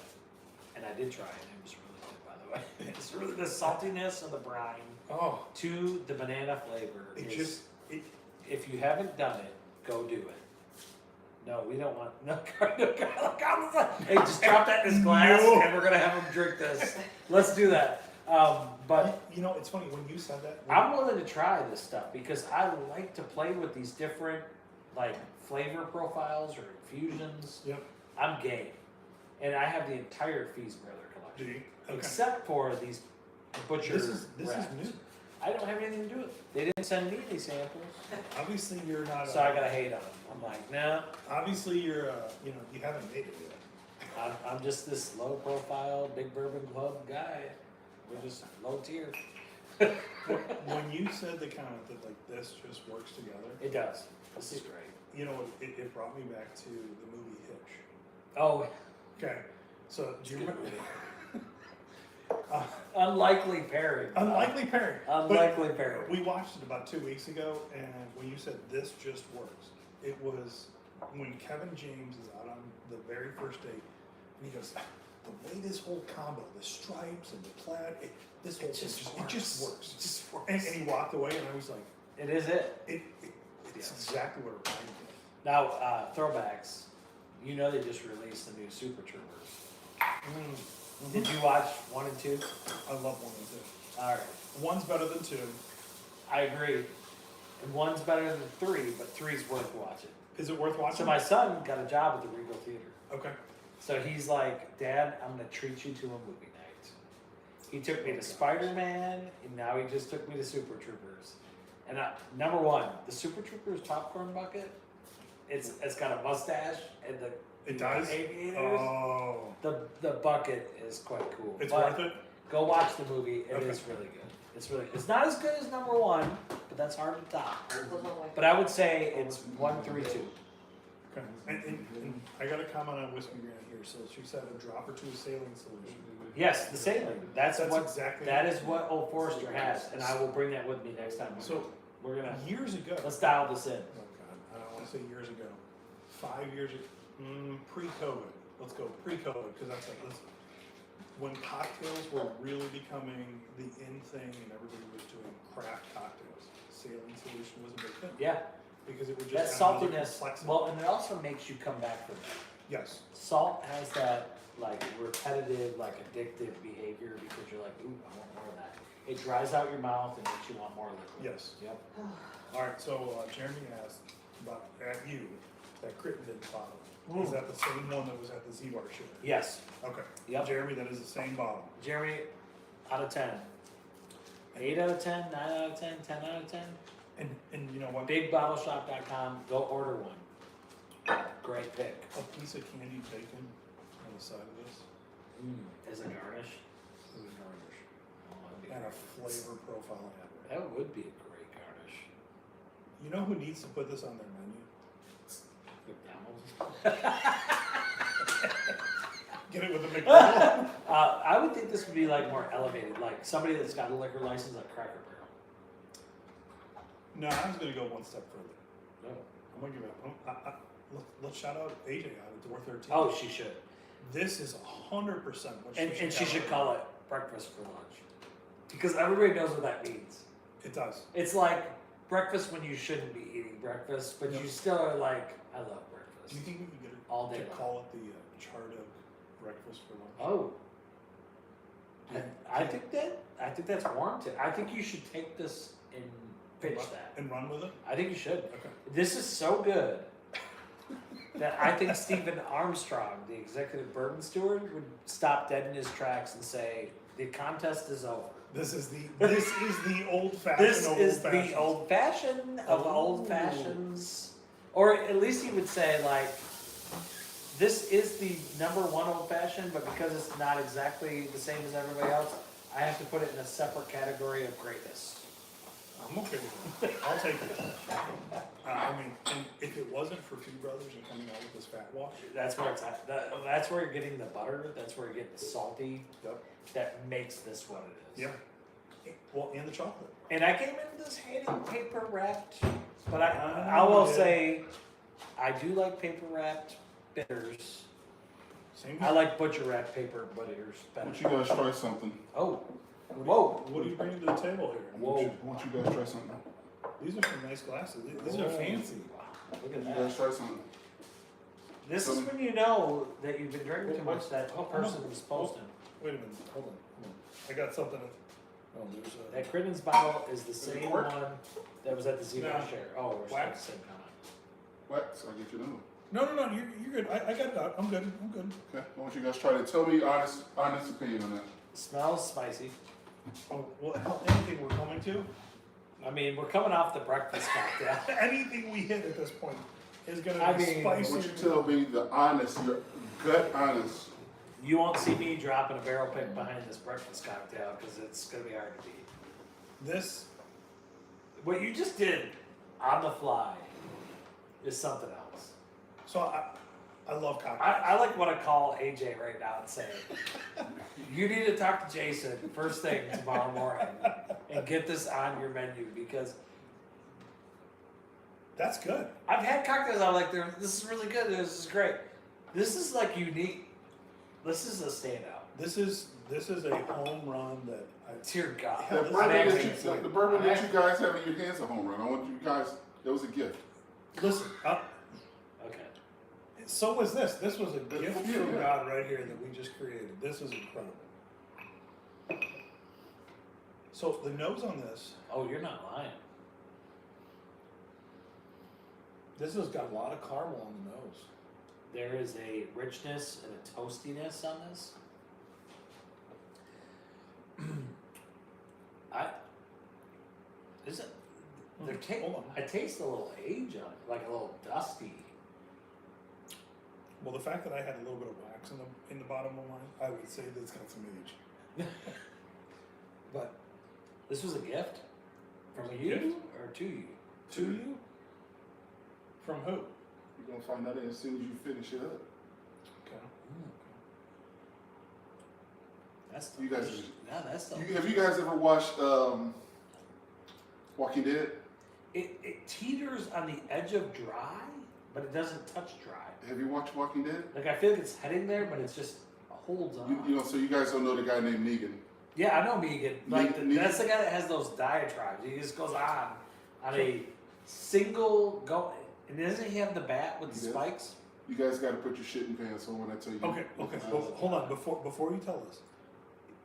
and I did try it. And it was really good, by the way. It's really the saltiness of the brine Oh, to the banana flavor. it is- just it. If you haven't done it, go do it. No, we don't want no. Hey, just drop that in his glass, No. and we're gonna have him drink this. Let's do that. But You know, it's funny when you said that. I'm willing to try this stuff because I like to play with these different like flavor profiles or infusions. Yep. I'm game, and I have the entire Fees Brother Do collection, you? Okay. except for these butcher. This is wraps. new. I don't have anything to do with it. They didn't send me any samples, Obviously, you're not. so I gotta hate on them. I'm like, nah. Obviously, you're. You know, you haven't made it yet. I'm just this low profile Big Bourbon Club guy. We're just low tier. When you said the comment that like this just works together, It does. This is great. you know, it brought me back to the movie Hitch. Oh, Okay, so do you Good remember? movie. Uh, unlikely pairing. unlikely pairing. But Unlikely pairing. we watched it about 2 weeks ago, and when you said this just works, it was when Kevin James is out on the very first date, and he goes, the way this whole combo, the stripes and the plaid, this whole thing, it just works. It just works. And he walked away, and I was like, It is it. It's exactly what it reminds me of. Now, throwbacks. You know they just released the new Super Troopers. Did you watch 1 and 2? I love 1 and 2. All right. One's better than 2. I agree. And 1's better than 3, but 3's worth watching. Is it worth watching? So my son got a job at the Regal Theater. Okay. So he's like, Dad, I'm going to treat you to a movie night. He took me to Spider-Man, and now he just took me to Super Troopers. And number one, the Super Troopers popcorn bucket, it's got a mustache and the It does? aviators. Oh. The bucket is quite cool. It's But worth it? Go watch the movie. It Okay. is really good. It's not as good as number 1, but that's hard to top. Those are like- But I would say it's 1, 3, 2. Okay. And I got a comment on Whiskey Grant here. So she said a drop or two of saline solution. Yes, the sailing. That's what exactly that is what Old Forester has, and I will bring that with me next time. So we're gonna years ago. let's dial this in. Oh God, I don't want to say years ago. 5 years ago, pre-COVID. Let's go pre-COVID because that's when cocktails were really becoming the in thing and everybody was doing craft cocktails. Saline solution was a big thing. Yeah, Because it would that just add another saltiness. complexity. Well, and it also makes you come back for that. Yes. Salt has that like repetitive, like addictive behavior because you're like, ooh, I want more of that. It dries out your mouth and makes you want more liquid. Yes. Yep. All right. So Jeremy asked about at you that Crittenden bottle. Ooh. Is that the same one that was at the Z-Bar show? Yes. Okay. Yep. Jeremy, that is the same bottle. Jeremy, out of 10. 8 out of 10, 9 out of 10, 10 out of 10. And you know what? BigBottleShop.com. Go order one. Great pick. A piece of candied bacon on the side of this As a garnish. is a garnish. Oh, that'd be And a great. flavor profile on it. That would be a great garnish. You know who needs to put this on their menu? McDonald's. Get it with a McDonald's. I would think this would be like more elevated, like somebody that's got a liquor license like Cracker Barrel. No, I was gonna go one step further. No. I'm gonna give it. Let's shout out AJ out at Door 13. Oh, she should. This is 100% what And she should call it breakfast for lunch. Because everybody knows what that means. It does. It's like breakfast when you shouldn't be eating breakfast, but Yep. you still are like, I love breakfast. Do you think we could get it All day to long. call it the Chardo breakfast for lunch? Oh. Yeah. I think that's warranted. I think you should take this and pitch that. And run with it? I think you should. Okay. This is so good that I think Stephen Armstrong, the executive bourbon steward, would stop dead in his tracks and say, "The contest is over. This is the old fashioned. This is the old fashioned of old fashions." Or at least he would say, like, this is the number 1 old fashioned, but because it's not exactly the same as everybody else, I have to put it in a separate category of greatness. I'm okay with it. I'll take it. I mean, and if it wasn't for Two Brothers and coming out with this fat wash, That's where it's at. That's where you're getting the butter. That's where you're getting the salty. yep. That makes this what it is. Yeah. Well, and the chocolate. And I came into this hating paper wrapped, but I will say, I do like paper wrapped bitters. Same. I like butcher wrapped paper bitters Why better. don't you guys try something? Oh, whoa! What are you bringing to the table here? Whoa. Why don't you guys try something? These are some nice glasses. These are Oh. fancy. Look You at guys that. try something. This is when you know that you've been drinking too much. That person is posting. Wait a minute. Hold on. I got something. Oh, there's a. That Crittenden's bottle is the same cork? one that was at the Zero No. Share. Oh, we're still at Wax. the same comment. What? So I get your number. No. You're good. I got it out. I'm good. Okay. Why don't you guys try to tell me honest opinion on that? Smells spicy. Oh, well, hell, anything we're coming to, I mean, we're coming off the breakfast cocktail. anything we hit at this point is gonna I be mean, Why spicy. don't you tell me the honest, your gut honest? You won't see me dropping a barrel pick behind this breakfast cocktail because it's going to be hard to beat. This, What you just did on the fly is something else. so I love cocktails. I like what I call AJ right now and say, you need to talk to Jason first thing tomorrow morning and get this on your menu because That's good. I've had cocktails I'm like, this is really good, this is great. This is like unique. This is a standout. This is a home run that Dear God. Yeah, The this bourbon, is that you, actually- the bourbon that you guys have in your hands is a home run. I want you guys, that was a gift. listen. Okay. So was this. This was a gift Yeah, from yeah. God right here that we just created. This is incredible. So the nose on this, Oh, you're not lying. this has got a lot of caramel on the nose. There is a richness and a toastiness on this. Is it? Hold on. I taste a little age on it, like a little dusty. Well, the fact that I had a little bit of wax in the bottom of mine, I would say that it's got some age. But This was a gift from Was it a you gift? or to you? to you, from who? You're gonna find out as soon as you finish it up. Okay. That's You guys- delicious. Yeah, that's delicious. Have you guys ever watched Walking Dead? It teeters on the edge of dry, but it doesn't touch dry. Have you watched Walking Dead? Like I feel like it's heading there, but it's just holds on. You know, so you guys don't know the guy named Negan. Yeah, I know Megan. Like Negan- that's the guy that has those diatribes. He just goes on a single go. And doesn't he have the bat with the He does. spikes? You guys got to put your shit in pants on when I tell you. Okay. Well, hold on. Before you tell us,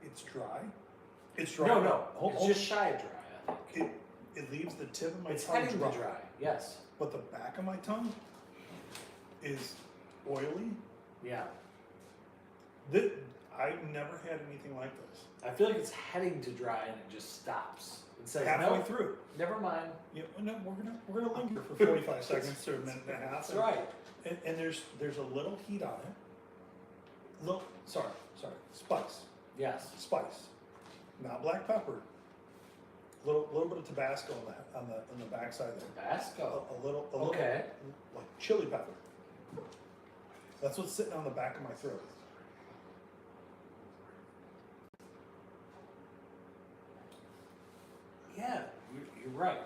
it's dry. It's dry. No, Hold, it's hold- just shy of dry. I think. It leaves the tip of my It's tongue heading dry, to dry. Yes. but the back of my tongue is oily. Yeah. I've never had anything like this. I feel like it's heading to dry and it just stops. It says Halfway no. through. Never mind. Yeah, well, no, we're gonna linger for 45 seconds to a minute and a half. That's right. And there's a little heat on it. Look, sorry, spice, Yes. not black pepper. Little bit of Tabasco on the backside there. Tabasco. A little Okay. like chili pepper. That's what's sitting on the back of my throat. Yeah, you're right.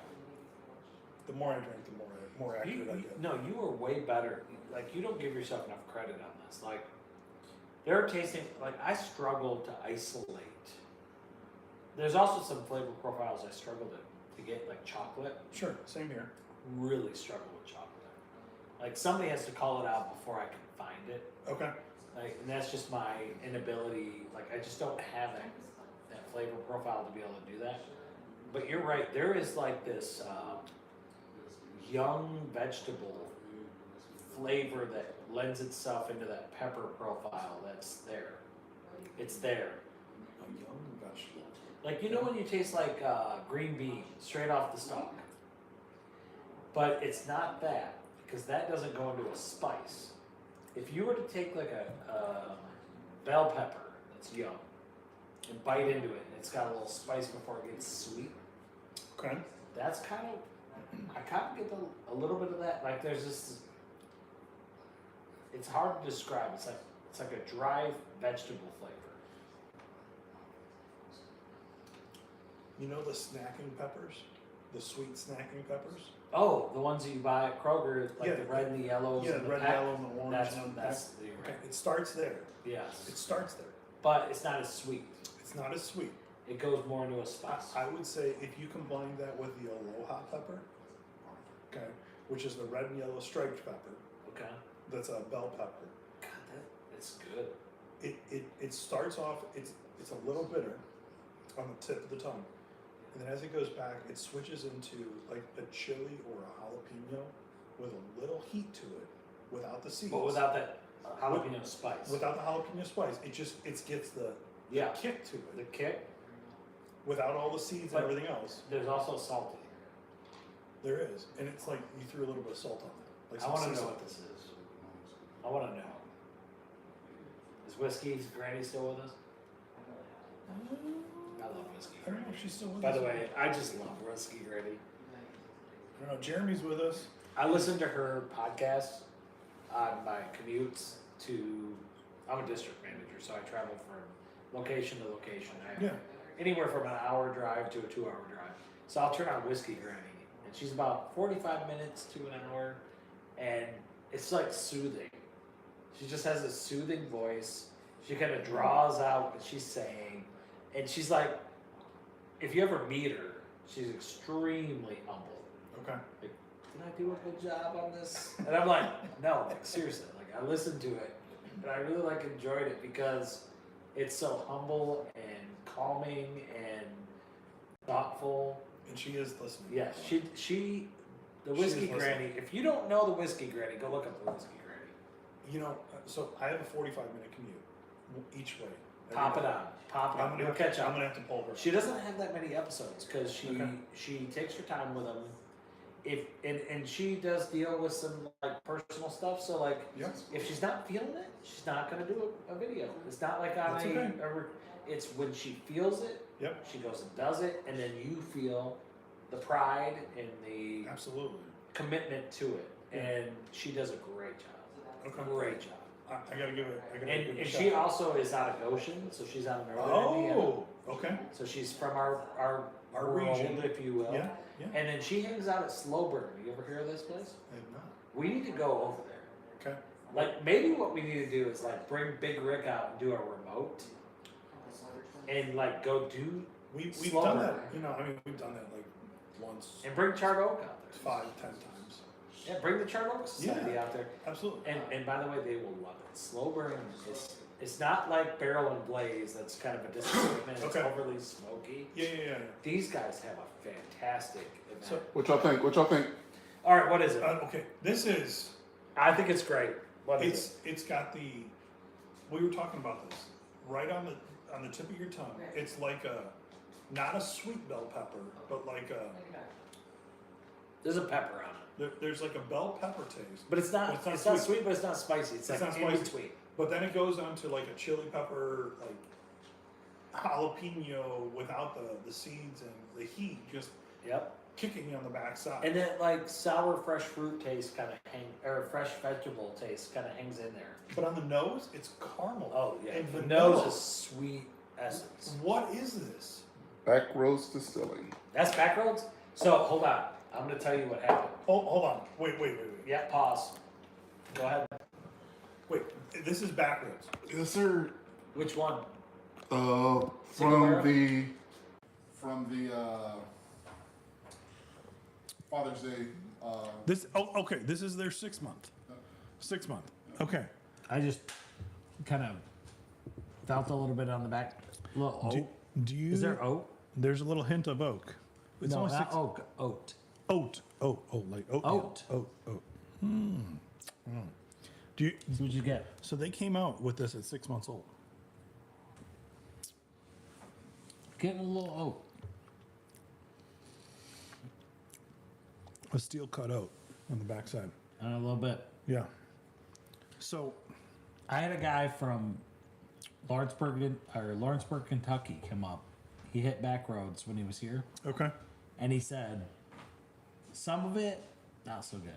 The more I drink, the more accurate I get. No, you are way better. Like you don't give yourself enough credit on this. Like they're tasting. Like I struggle to isolate. There's also some flavor profiles I struggle to get, like chocolate. Sure, same here. Really struggle with chocolate. Like somebody has to call it out before I can find it. Okay. Like, and that's just my inability. Like I just don't have that flavor profile to be able to do that. But you're right. There is like this young vegetable flavor that lends itself into that pepper profile. That's there. It's there. A young vegetable. Like you know when you taste like green bean straight off the stalk. But it's not that because that doesn't go into a spice. If you were to take like a bell pepper that's young and bite into it, and it's got a little spice before it gets sweet. Okay. That's kind of, I kind of get a little bit of that. Like there's this, it's hard to describe. It's like a dry vegetable flavor. You know the snacking peppers, the sweet snacking peppers. Oh, the ones that you buy at Kroger, like Yeah. the red and the yellows. Yeah, and the red, pack. yellow, and the orange. That's and the that's pack. the Okay. It starts there. yes, It starts there. but it's not as sweet. It's not as sweet. It goes more into a spice. I would say if you combine that with the Aloha pepper, okay, which is the red and yellow striped pepper, Okay. that's a bell pepper. God, that's good. It starts off. It's a little bitter on the tip of the tongue, and then as it goes back, it switches into like a chili or a jalapeno with a little heat to it, without the seeds. But without that jalapeno spice. Without the jalapeno spice, it gets the yeah, kick to the it. kick. Without all the seeds But- and everything else, There's also salty. there is, and it's like you threw a little bit of salt on it. Like I some want to sea know salt. what this is. I want to know. Is Whiskey's Granny still with us? I love Whiskey I don't know Granny. if she's still with By us. the way, I just love Whiskey Granny. I don't know. Jeremy's with us. I listen to her podcast on my commutes to. I'm a district manager, so I travel from location to location. I have Yeah. anywhere from an hour drive to a 2-hour drive. So I'll turn on Whiskey Granny, and she's about 45 minutes to an hour, and it's like soothing. She just has a soothing voice. She kind of draws out what she's saying, and she's like, if you ever meet her, she's extremely humble. Okay. Like, did I do a good job on this? And I'm like, no, like seriously, like I listened to it, and I really like enjoyed it because it's so humble and calming and thoughtful. And she is listening. Yeah, she, the She Whiskey is listening. Granny. If you don't know the Whiskey Granny, go look up the Whiskey Granny. You know, so I have a 45-minute commute each way. every Pop it day. on, pop it I'm on. gonna, You'll have catch to, I'm up. gonna have to pull her. She doesn't have that many episodes because Okay. she takes her time with them. If and she does deal with some like personal stuff. So like, Yes. if she's not feeling it, she's not gonna do a video. It's not like on That's a, okay. it's when she feels it, Yep. she goes and does it, and then you feel the pride and the Absolutely. commitment to it. And she does a great job. Okay. Great job. I gotta give it. I gotta give it And a shot. she also is out of Goshen, so she's out of northern Indiana. Oh. Okay. So she's from our Our world, region. if you will. Yeah. Yeah. And then she hangs out at Slow Burn. You ever hear of this place? I have not. We need to go over there. Okay. Like maybe what we need to do is like bring Big Rick out and do a remote, and like go do We've Slow done burn. that. You know, I mean, we've done that like once, and bring Charred Oak out there. 5, 10 times. Yeah, bring the Charred Oak Society Yeah. out there. Absolutely. And by the way, they will love it. Slow burn is it's not like Barrel and Blaze. That's kind of a disappointment. It's Okay. overly smoky. Yeah. These guys have a fantastic event. So- What y'all think? What y'all think? All right, what is it? Okay. This is. I think it's great. What is it? It's got the. We were talking about this right on the tip of your tongue. It's like a, not a sweet bell pepper, but like a. There's a pepper on it, There's like a bell pepper taste, but it's not. It's not It's not sweet. sweet, but it's not spicy. It's, It's like not in spicy. between. but then it goes on to like a chili pepper, like jalapeno without the seeds and the heat just Yep. kicking you on the backside. And then like sour fresh fruit taste kind of fresh vegetable taste kind of hangs in there. But on the nose, it's caramel. Oh yeah. And The vanilla. nose is sweet essence. What is this? Backroads Distilling. That's Backroads. So hold on. I'm gonna tell you what happened. Hold on. Wait. Yeah. Pause. Go ahead. Wait. This is backwards. Yes, sir. Which one? From Single the Father's Day. This. Oh, okay. This is their 6 month. 6 month. Okay. I just kind of felt a little bit on the back. Little oak. Do you? Is there oak? There's a little hint of oak. It's No, only not 6. oak. Oat. Oat. Oh, like oat. Oat. Oat. Do you? That's what you get. So they came out with this at 6 months old. Getting a little oat. A steel cut oat on the backside. And a little bit. Yeah. So I had a guy from Lawrenceburg, Kentucky come up. He hit Backroads when he was here. okay. And he said, some of it, not so good.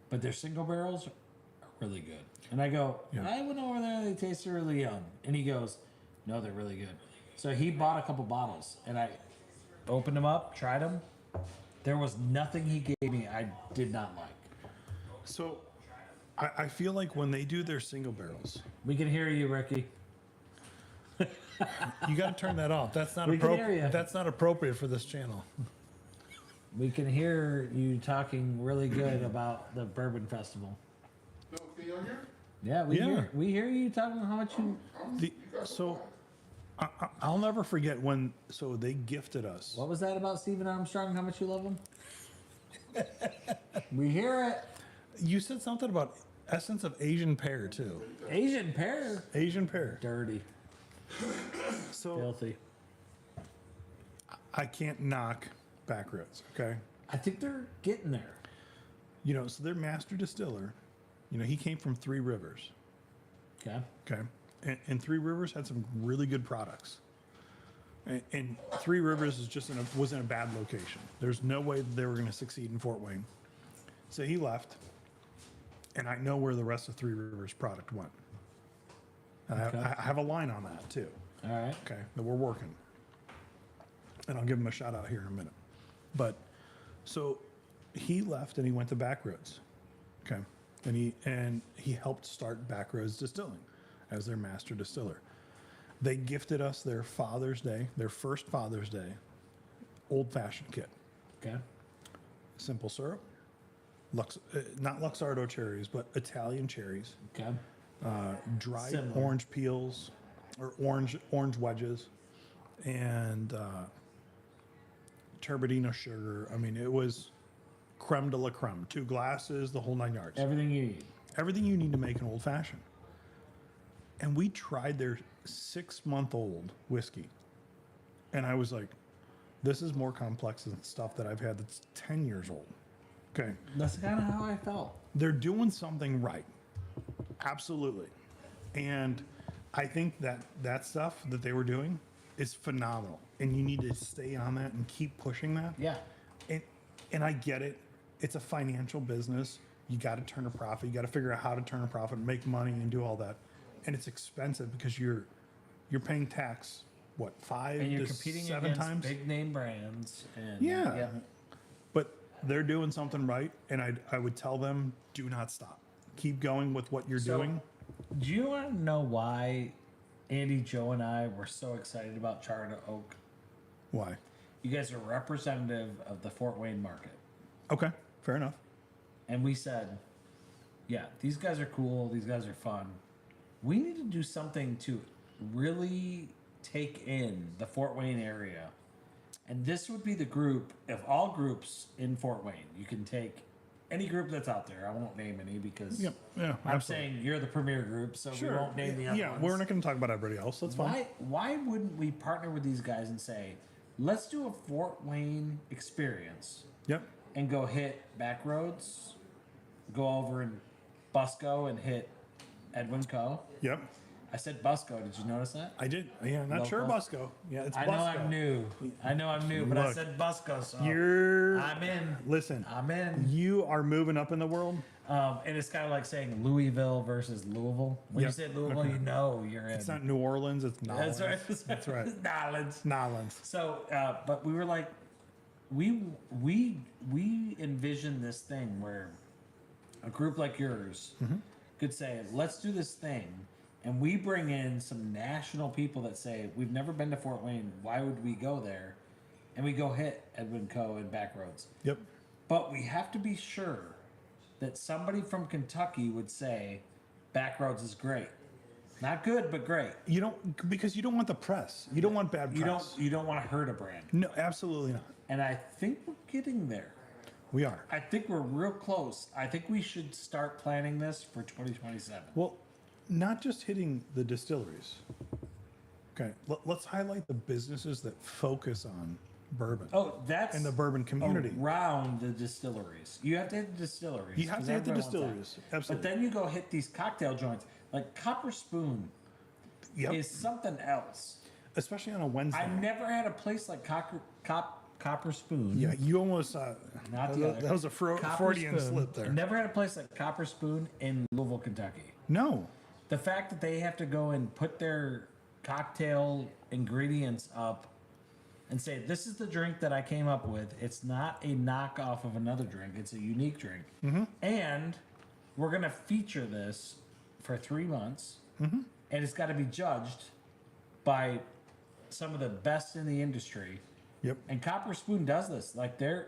But their single barrels are really good. And I go, Yeah. I went over there, they tasted really young. And he goes, no, they're really good. So he bought a couple bottles. And I opened them up, tried them. There was nothing he gave me I did not like. So I feel like when they do their single barrels, We can hear you, Ricky. you got to turn that off. That's not We can hear appropriate. ya. That's not appropriate for this channel. We can hear you talking really good about the Bourbon Festival. No, can y'all hear? Yeah, Yeah. we hear you talking how much you. So I'll never forget when. So they gifted us. What was that about Stephen Armstrong? How much you love him? We hear it. You said something about essence of Asian pear too. Asian pear. Asian pear. Dirty, So filthy. I can't knock Backroads. Okay. I think they're getting there. You know, so their master distiller. You know, he came from Three Rivers. Okay. Okay. And Three Rivers had some really good products. And Three Rivers is just was in a bad location. There's no way they were going to succeed in Fort Wayne. So he left. And I know where the rest of Three Rivers product went. And Okay. I have a line on that too. All right. Okay, that we're working. And I'll give him a shout out here in a minute. But so he left and he went to Backroads. Okay. And he helped start Backroads Distilling. as their master distiller. They gifted us their Father's Day, their first Father's Day, old-fashioned kit. Okay. Simple syrup, not Luxardo cherries, but Italian cherries, Okay. dried Similar. orange peels or orange wedges, and turbidino sugar. I mean, it was creme de la creme. 2 glasses, the whole 9 yards. Everything you need. Everything you need to make an old fashioned. And we tried their 6-month-old whiskey, and I was like, this is more complex than stuff that I've had that's 10 years old. Okay. That's kind of how I felt. They're doing something right. Absolutely. And I think that stuff that they were doing is phenomenal. And you need to stay on that and keep pushing that. Yeah. And I get it. It's a financial business. You got to turn a profit. You got to figure out how to turn a profit, make money, and do all that. And it's expensive because you're paying tax, what, 5 And you're to competing 7 against times? big name brands. And Yeah. But they're doing something right, and I would tell them, do not stop. Keep going with what you're doing. Do you want to know why Andy, Joe, and I were so excited about Charter Oak? Why? You guys are representative of the Fort Wayne market. Okay, fair enough. And we said, yeah, these guys are cool. These guys are fun. We need to do something to really take in the Fort Wayne area. And this would be the group, of all groups in Fort Wayne, you can take any group that's out there. I won't name any because Yeah, I'm absolutely. saying you're the premier group, so we won't name the other Yeah, ones. we're not going to talk about everybody else. That's fine. Why wouldn't we partner with these guys and say, let's do a Fort Wayne experience Yep. and go hit Backroads, go over in Busco and hit Edwin Co. Yep. I said Busco. Did you notice that? I did. Yeah, not sure Local. Busco. Yeah, it's I Busco. know I'm new. I know I'm new, but I Look, said Busco, so You're. I'm in. Listen, I'm in. you are moving up in the world. And it's kind of like saying Louisville versus Louisville. When Yep. you say Louisville, you know you're in. It's not New Orleans. It's Nolens. That's right. That's right. Nolens. Nolens. So, but we were like, we envision this thing where a group like yours could say, let's do this thing, and we bring in some national people that say, we've never been to Fort Wayne, why would we go there? And we go hit Edwin Co. and Backroads. Yep. But we have to be sure that somebody from Kentucky would say, Backroads is great. Not good, but great. You don't, because you don't want the press. You don't want bad press. You don't want to hurt a brand. No, absolutely not. And I think we're getting there. We are. I think we're real close. I think we should start planning this for 2027. Well, not just hitting the distilleries. Okay, let's highlight the businesses that focus on bourbon. Oh, that's And the bourbon community. around the distilleries. You have to hit the distilleries. You have 'cause to hit the everybody wants distilleries. that. Absolutely. But then you go hit these cocktail joints. Like Copper Spoon Yep. is something else. Especially on a Wednesday. I never had a place like Copper Spoon. Yeah, you almost. Not the other. that was a Copper Freudian Spoon. slip there. Never had a place like Copper Spoon in Louisville, Kentucky. No. The fact that they have to go and put their cocktail ingredients up and say, this is the drink that I came up with. It's not a knockoff of another drink. It's a unique drink. And we're going to feature this for 3 months. And it's got to be judged by some of the best in the industry. Yep. And Copper Spoon does this. Like their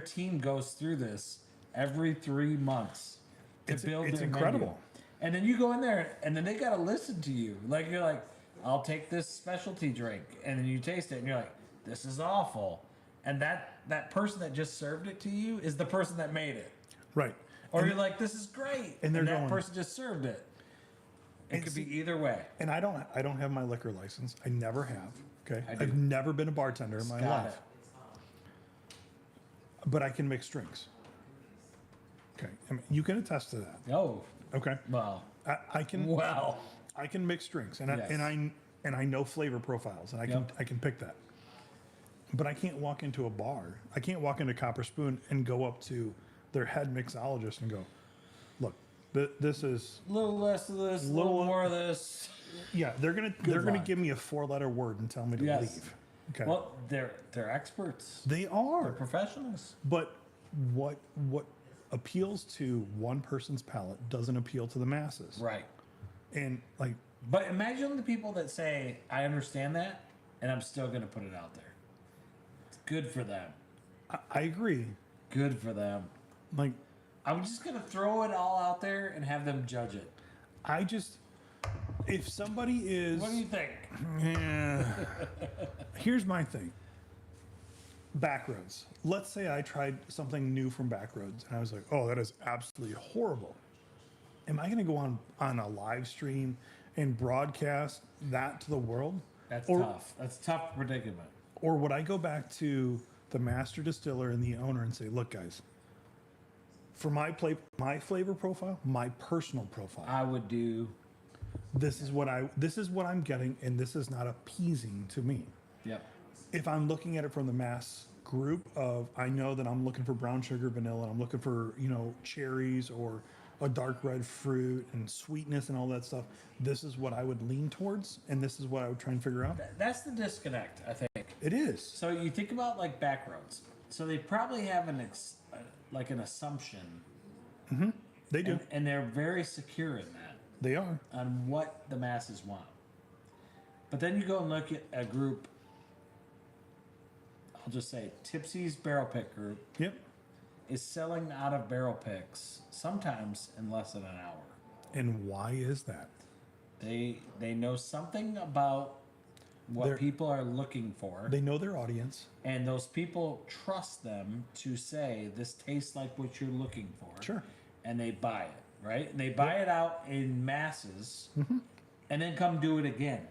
team goes through this every 3 months to build it's their incredible. menu. And then you go in there, and then they got to listen to you. Like you're like, I'll take this specialty drink, and then you taste it, and you're like, this is awful. And that person that just served it to you is the person that made it. Right. Or you're like, this is great, and they're that going- person just served it. It And could see- be either way. And I don't have my liquor license. I never have. Okay. I do. I've never been a bartender in my Got life. it. But I can mix drinks. Okay. I mean, you can attest to that. Oh, Okay. well, I can. well. I can mix drinks, and Yes. I know flavor profiles, and Yep. I can pick that. But I can't walk into a bar. I can't walk into Copper Spoon and go up to their head mixologist and go, "Look, this is A little less of this, a Little- little more of this. yeah." They're gonna luck. give me a 4-letter word and tell me to Yes. leave. Okay. Well, they're experts. they They're are. professionals. But what appeals to one person's palate doesn't appeal to the masses. Right. And like But imagine the people that say, I understand that, and I'm still going to put it out there. It's good for them. I agree. Good for them. Like, I'm just going to throw it all out there and have them judge it. If somebody is. What do you think? Yeah. Here's my thing. Backroads. Let's say I tried something new from Backroads and I was like, oh, that is absolutely horrible. Am I going to go on a live stream and broadcast that to the world? That's tough. That's a tough predicament. Or would I go back to the master distiller and the owner and say, look, guys, for my flavor profile, my personal profile, I would do. this is what I'm getting, and this is not appeasing to me. Yep. If I'm looking at it from the mass group of, I know that I'm looking for brown sugar, vanilla, and I'm looking for, cherries or a dark red fruit and sweetness and all that stuff. This is what I would lean towards, and this is what I would try and figure out. That's the disconnect, I think. It is. So you think about like Backroads. So they probably have an assumption. They do. And they're very secure in that. They are. On what the masses want. But then you go and look at a group, I'll just say Tipsy's Barrel Pick Group Yep. is selling out of barrel picks sometimes in less than an hour. And why is that? They know something about what They're- people are looking for, They know their audience. and those people trust them to say this tastes like what you're looking for. Sure. And they buy it, right? And they buy it out in masses, Mm-hmm. and then come do it again.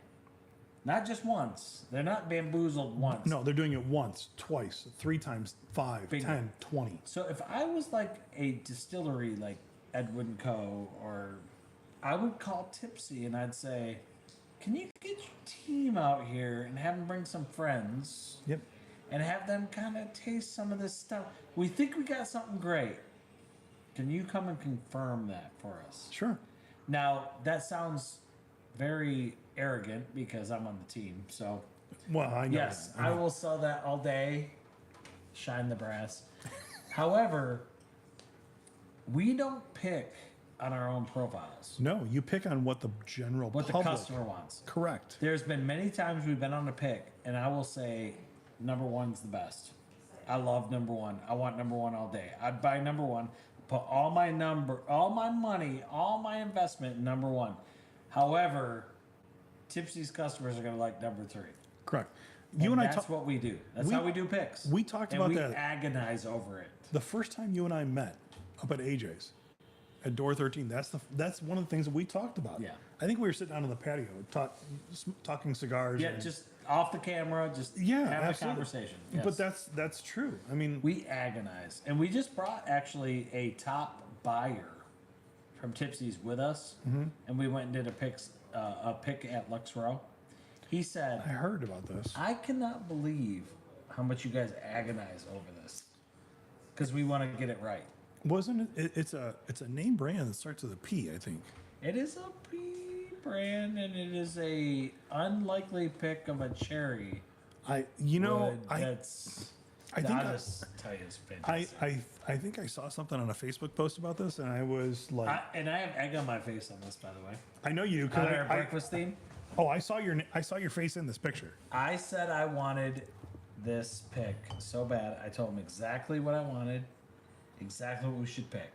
Not just once. They're not bamboozled once. No, they're doing it once, twice, 3 times, 5, Bingo. 10, 20. So if I was like a distillery like Edwin Co. or I would call Tipsy and I'd say, can you get your team out here and have them bring some friends Yep. and have them kind of taste some of this stuff? We think we got something great. Can you come and confirm that for us? Sure. Now, that sounds very arrogant because I'm on the team. So, Well, I know. yes, that. I will sell that all day. Shine the brass. However, we don't pick on our own profiles. No, you pick on what the general What the public. customer wants. Correct. There's been many times we've been on a pick, and I will say number one's the best. I love number one. I want number one all day. I'd buy number one, put all my money, all my investment in number one. However, Tipsy's customers are going to like number three. Correct. You and I that's talked what we do. That's we- how we do picks. we talked and about we that. agonize over it. the first time you and I met up at AJ's at Door 13. That's one of the things that we talked about. Yeah. I think we were sitting out on the patio talking cigars. Yeah, and- just off the camera, just yeah, have absolutely. a conversation. Yes. But that's true. I mean, We agonize. And we just brought actually a top buyer from Tipsy's with us. Mm-hmm. And we went and did a pick at Lux Row. He said, I heard about this. I cannot believe how much you guys agonize over this. Because we want to get it right. Wasn't it? It's a name brand that starts with a P, I think. It is a P brand and it is a unlikely pick of a cherry. I That's I think I'll I- just tell you it's fantastic. I think I saw something on a Facebook post about this, and I was like, I have egg on my face on this, by the way. I know you do On our because breakfast theme. I saw your face in this picture. I said I wanted this pick so bad. I told him exactly what I wanted, exactly what we should pick,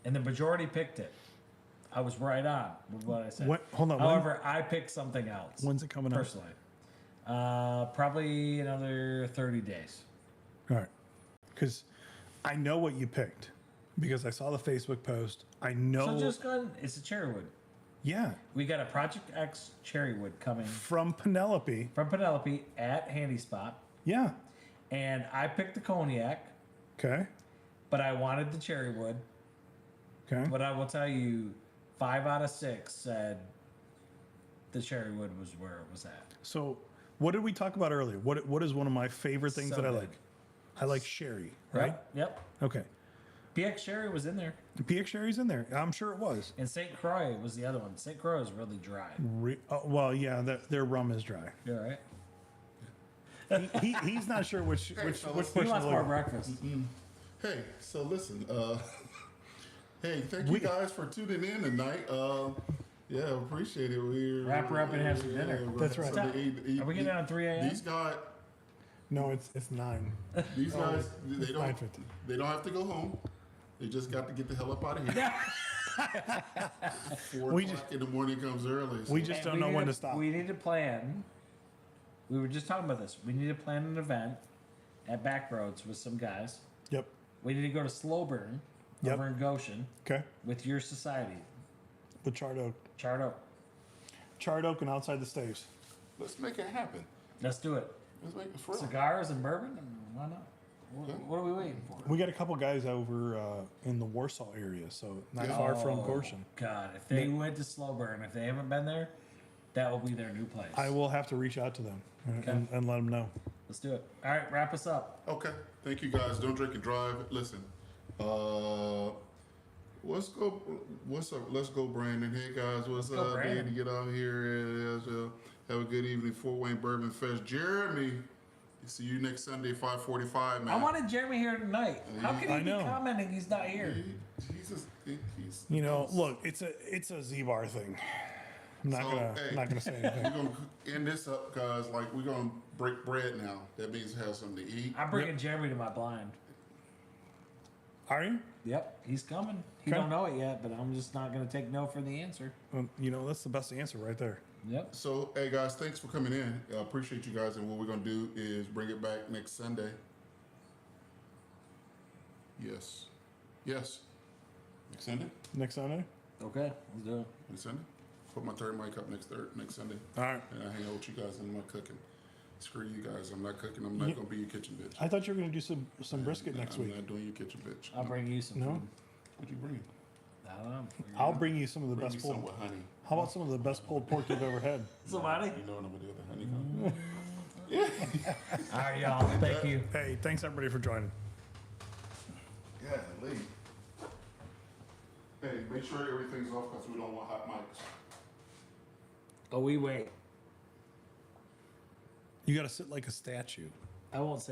and the majority picked it. I was right on with what I said. Hold on, However, I picked something else. When's it coming up? personally? Probably another 30 days. All right, because I know what you picked because I saw the Facebook post. I know. So just go ahead. It's a cherrywood. Yeah, We got a Project X cherrywood coming from Penelope. from Penelope at Handy Spot, Yeah. and I picked the cognac, Okay. but I wanted the cherrywood. Okay. But I will tell you, 5 out of 6 said the cherrywood was where it was at. So, what did we talk about earlier? What is one of my favorite things So that I good. like? I like sherry, right? Yep. Okay. PX Sherry was in there. The PX sherry's in there. I'm sure it was. And St. Croix was the other one. St. Croix is really dry. Well, yeah, their rum is dry. You all right? He's not sure which fellas. which He person wants to more look at. breakfast. Hey, so listen, hey, thank you guys for tuning in tonight. Yeah, appreciate it. Wrap her up and have some dinner. That's right. Are we getting out at 3 a.m.? These guys, No, it's 9. these guys, It's they don't 9:50. they don't have to go home. They just got to get the hell up out of here. 4 We o'clock in the morning comes early. So We just don't know when to stop. We need to plan. We were just talking about this. We need to plan an event at Backroads with some guys. Yep. We need to go to Slow Burn Yep. over in Goshen Okay. with your society. The Charred Oak. Chart Oak. Charred Oak and outside the Staves. let's make it happen. Let's do it. Let's make it for real. Cigars and bourbon? Why not? Okay. What are we waiting for? We got a couple guys over in the Warsaw area, so not Yeah. far from Goshen. God, if they went to Slow Burn, if they haven't been there, that will be their new place. I will have to reach out to them and let them know. Let's do it. All right, wrap us up. Okay. Thank you guys. Don't drink and drive. Listen. Let's go. What's up? Let's go, Brandon. Hey guys, what's Let's go, up? Brandon. Man, to get out here. Have a good evening. Fort Wayne Bourbon Fest. Jeremy. See you next Sunday, 5:45, man. I wanted Jeremy here tonight. How can I he know. be commenting he's not here? He's You know, look, it's a Z-Bar thing. I'm not So, gonna hey. not gonna say We're anything. gonna end this up, guys. Like we're gonna break bread now. That means have something to eat. I'm bringing Jeremy to my blind. Are you? Yep, he's coming. He Okay. don't know it yet, but I'm just not going to take no for the answer. Well, you know, that's the best answer right there. Yep. So, hey guys, thanks for coming in. I appreciate you guys. And what we're gonna do is bring it back next Sunday. Yes. Yes. Next Sunday. Next Sunday. Okay, let's do it. Next Sunday. Put my third mic up next Sunday. All right. And I hang out with you guys and I'm not cooking. Screw you guys. I'm not cooking. I'm not You- gonna be your kitchen bitch. I thought you were gonna do some brisket next I'm week. not doing your kitchen bitch. I'll bring you some No? food. What you bring? I don't know. I'll bring you some of the Bring me best some pulled. with honey. How about some of the best pulled pork you've ever had? Somebody? You know what I'm gonna do with the honeycomb? All right, y'all. Thank you. Hey, thanks everybody for joining. Golly. Hey, make sure everything's off because we don't want hot mics. Oh, we wait. You gotta sit like a statue. I won't say